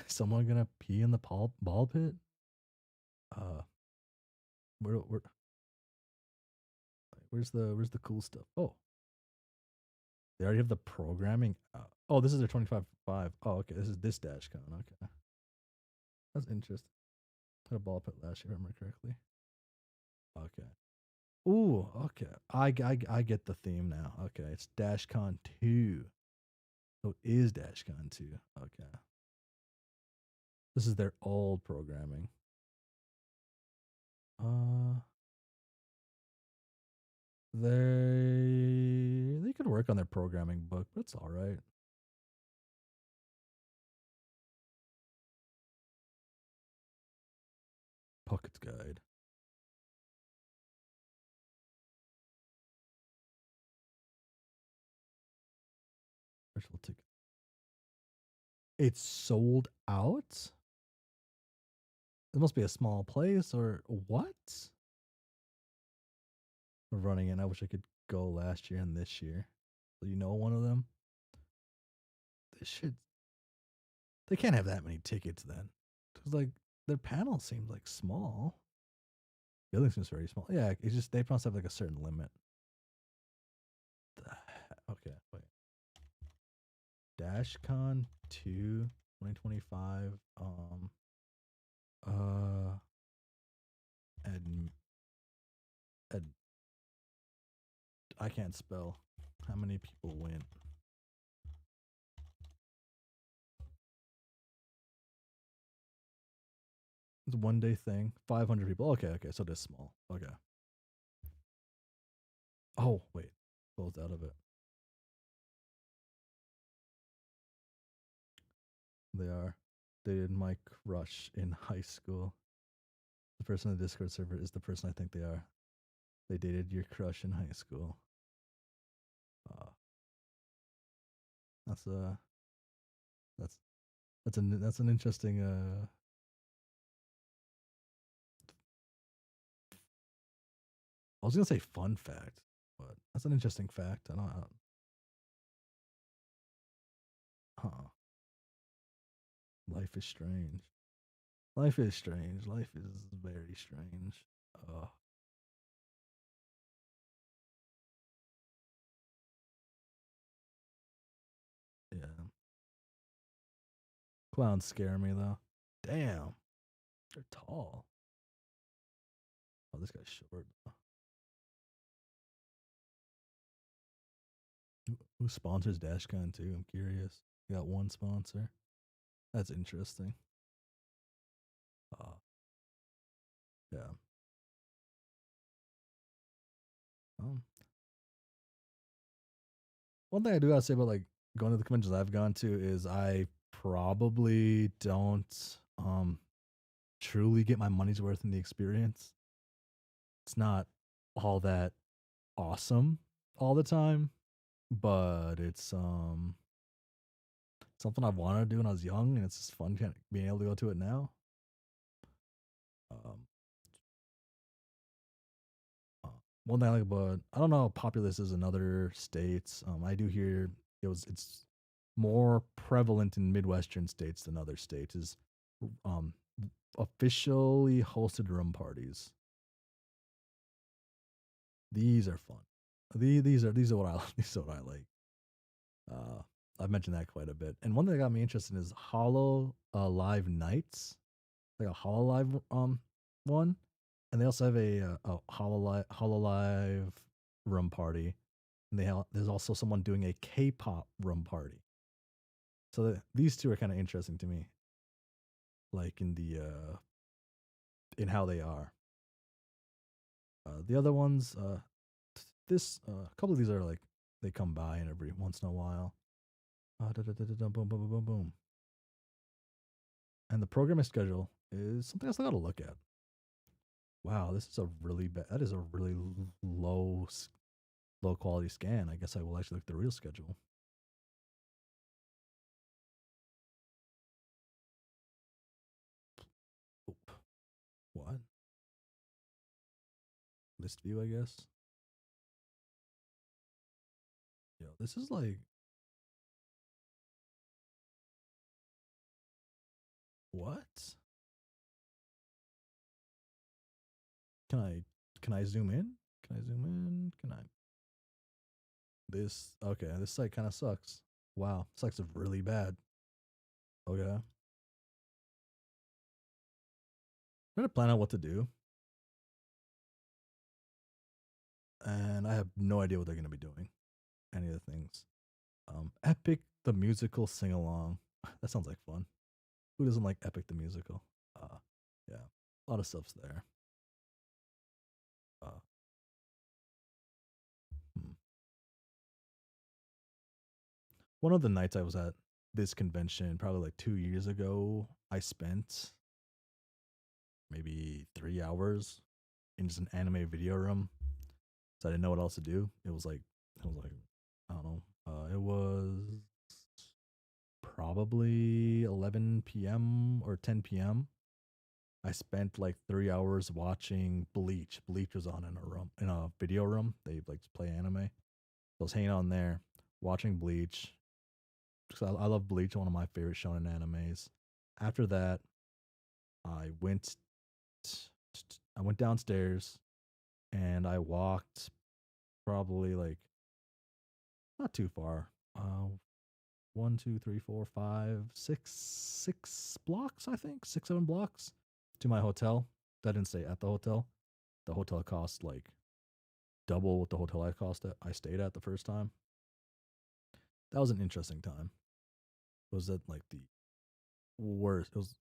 Someone going to pee in the ball pit? Uh, where where's the cool stuff? Oh, they already have the programming. Oh, this is their 25. Oh, okay. This DashCon. Okay, that's interesting. Had a ball pit last year, if I remember correctly. Okay. Ooh, okay. I get the theme now. Okay, it's DashCon 2. So it is DashCon 2. Okay. This is their old programming. Uh they could work on their programming book, but it's all right. Pockets guide. Virtual ticket. It's sold out? It must be a small place or what? We're running in. I wish I could go last year and this year. So you know one of them? This should they can't have that many tickets then. Because like their panel seems like small. Building seems very small. Yeah, it's just they must have like a certain limit. Okay, wait. DashCon 2 2025. Uh, and I can't spell. How many people went? It's a 1 day thing. 500 people. Okay, so this small. Okay. Oh wait, closed out of it. They are. They did my crush in high school. The person on the Discord server is the person I think they are. They dated your crush in high school. Uh, that's a that's that's an interesting I was gonna say fun fact, but that's an interesting fact. I don't know. Huh. Life is strange. Life is strange. Life is very strange. Yeah. Clowns scare me though. Damn. They're tall. Oh, this guy's short. Who sponsors DashCon too? I'm curious. You got one sponsor. That's interesting. Uh, yeah. Um, one thing I do gotta say about like going to the conventions I've gone to is I probably don't truly get my money's worth in the experience. It's not all that awesome all the time, but it's something I wanted to do when I was young, and it's just fun kind of being able to go to it now. Um, uh, one thing I like about I don't know how popular this is in other states. I do hear it's more prevalent in Midwestern states than other states. Is um officially hosted room parties. These are fun. These are what I these are what I like. Uh, I've mentioned that quite a bit. And one thing that got me interested is Hollow Live Nights, like a Hollow Live one, and they also have a Hollow Live room party, and there's also someone doing a K-pop room party. So these two are kind of interesting to me, like in the in how they are. The other ones, this a couple of these are like they come by and every once in a while. Boom, boom, boom, boom, boom. And the programming schedule is something else I got to look at. Wow, this is a really bad. That is a really low quality scan. I guess I will actually look at the real schedule. Oop. What? List view, I guess. Yo, this is like what? Can I can I zoom in? Can I zoom in? Can I? This okay? This site kind of sucks. Wow, this site's really bad. Okay, I'm gonna plan out what to do, and I have no idea what they're gonna be doing. Any of the things. Epic the musical sing along. That sounds like fun. Who doesn't like Epic the musical? Uh, yeah, a lot of stuff's there. Uh, hmm. One of the nights I was at this convention, probably like 2 years ago, I spent maybe 3 hours in just an anime video room. So I didn't know what else to do. It was like I don't know. It was probably 11 p.m. or 10 p.m. I spent like 3 hours watching Bleach. Bleach was on in a video room. They like to play anime. So I was hanging out in there watching Bleach because I love Bleach, one of my favorite shonen animes. After that, I went I went downstairs and I walked probably like Not too far. 6 blocks, I think. 6, 7 blocks to my hotel. I didn't stay at the hotel. The hotel cost like double what the hotel I stayed at the first time. That was an interesting time. It was at like the worst. It was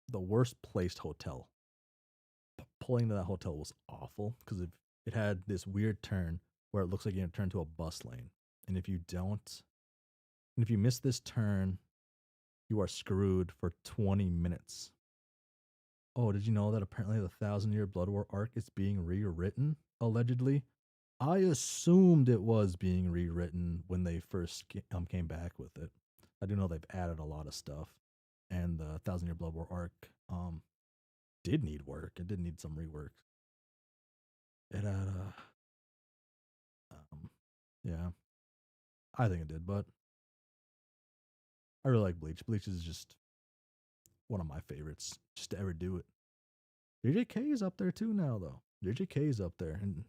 the worst placed hotel. Pulling to that hotel was awful because it had this weird turn where it looks like you're gonna turn to a bus lane, and if you miss this turn, you are screwed for 20 minutes. Oh, did you know that apparently the Thousand-Year Blood War arc is being rewritten? Allegedly, I assumed it was being rewritten when they first came back with it. I do know they've added a lot of stuff, and the Thousand-Year Blood War arc did need work. It did need some rework. It had yeah, I think it did, but I really like Bleach. Bleach is just one of my favorites just to ever do it. JJK is up there too now, though. JJK is up there, and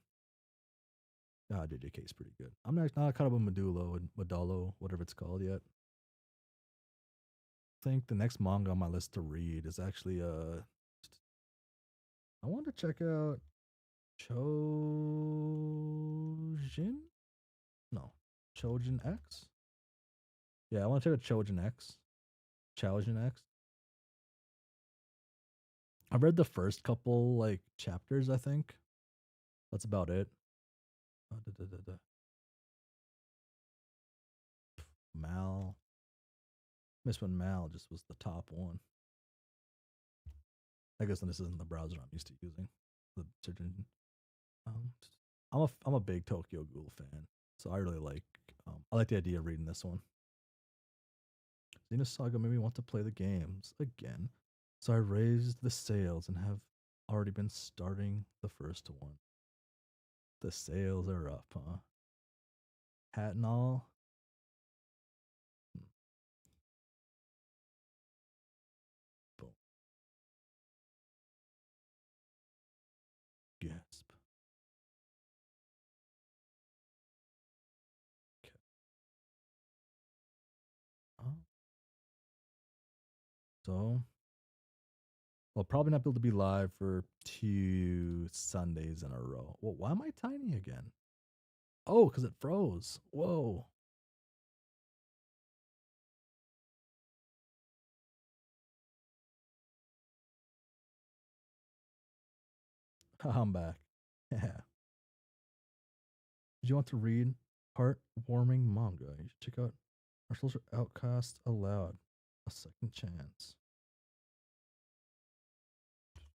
JJK is pretty good. I'm not caught up with Medulo and Medallo, whatever it's called yet. I think the next manga on my list to read is actually I want to check out Chojin. No, Chojin X. Yeah, I want to check out Chojin X. Chojin X. I've read the first couple like chapters. I think that's about it. Mal. Miss when Mal just was the top one. I guess this isn't the browser I'm used to using. The search engine. I'm a big Tokyo Ghoul fan, so I really like I like the idea of reading this one. Xenosaga made me want to play the games again, so I raised the sales and have already been starting the first one. The sales are up, huh? Hat and all. Boom. Gasp. Okay. So I'll probably not be able to be live for 2 Sundays in a row. Well, why am I tiny again? Oh, because it froze. Whoa. I'm back. Yeah. Did you want to read heartwarming manga? You should check out Our Social Outcast Allowed. A Second Chance.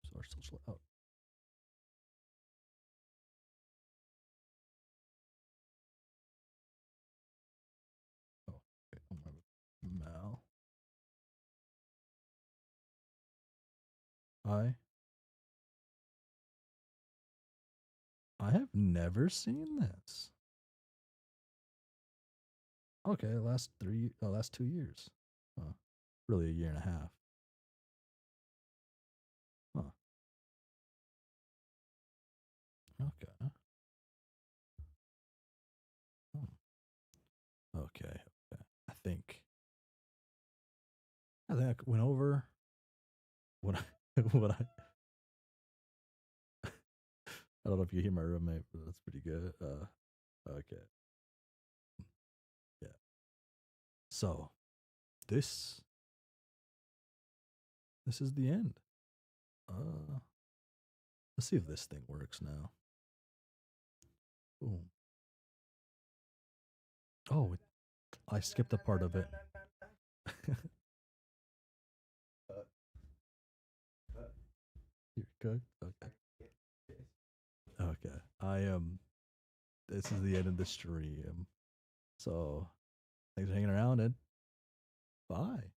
So Our Social Out. Oh, okay. Mal. I have never seen this. Okay, last 2 years. Really a year and a half. Huh. Okay. Hmm. Okay. Okay. I think I went over what what I don't know if you hear my roommate, but that's pretty good. Okay. Yeah. So this this is the end. Let's see if this thing works now. Boom. Oh, I skipped a part of it. You're good? Okay. Okay. I am. This is the end of the stream. So thanks for hanging around and bye.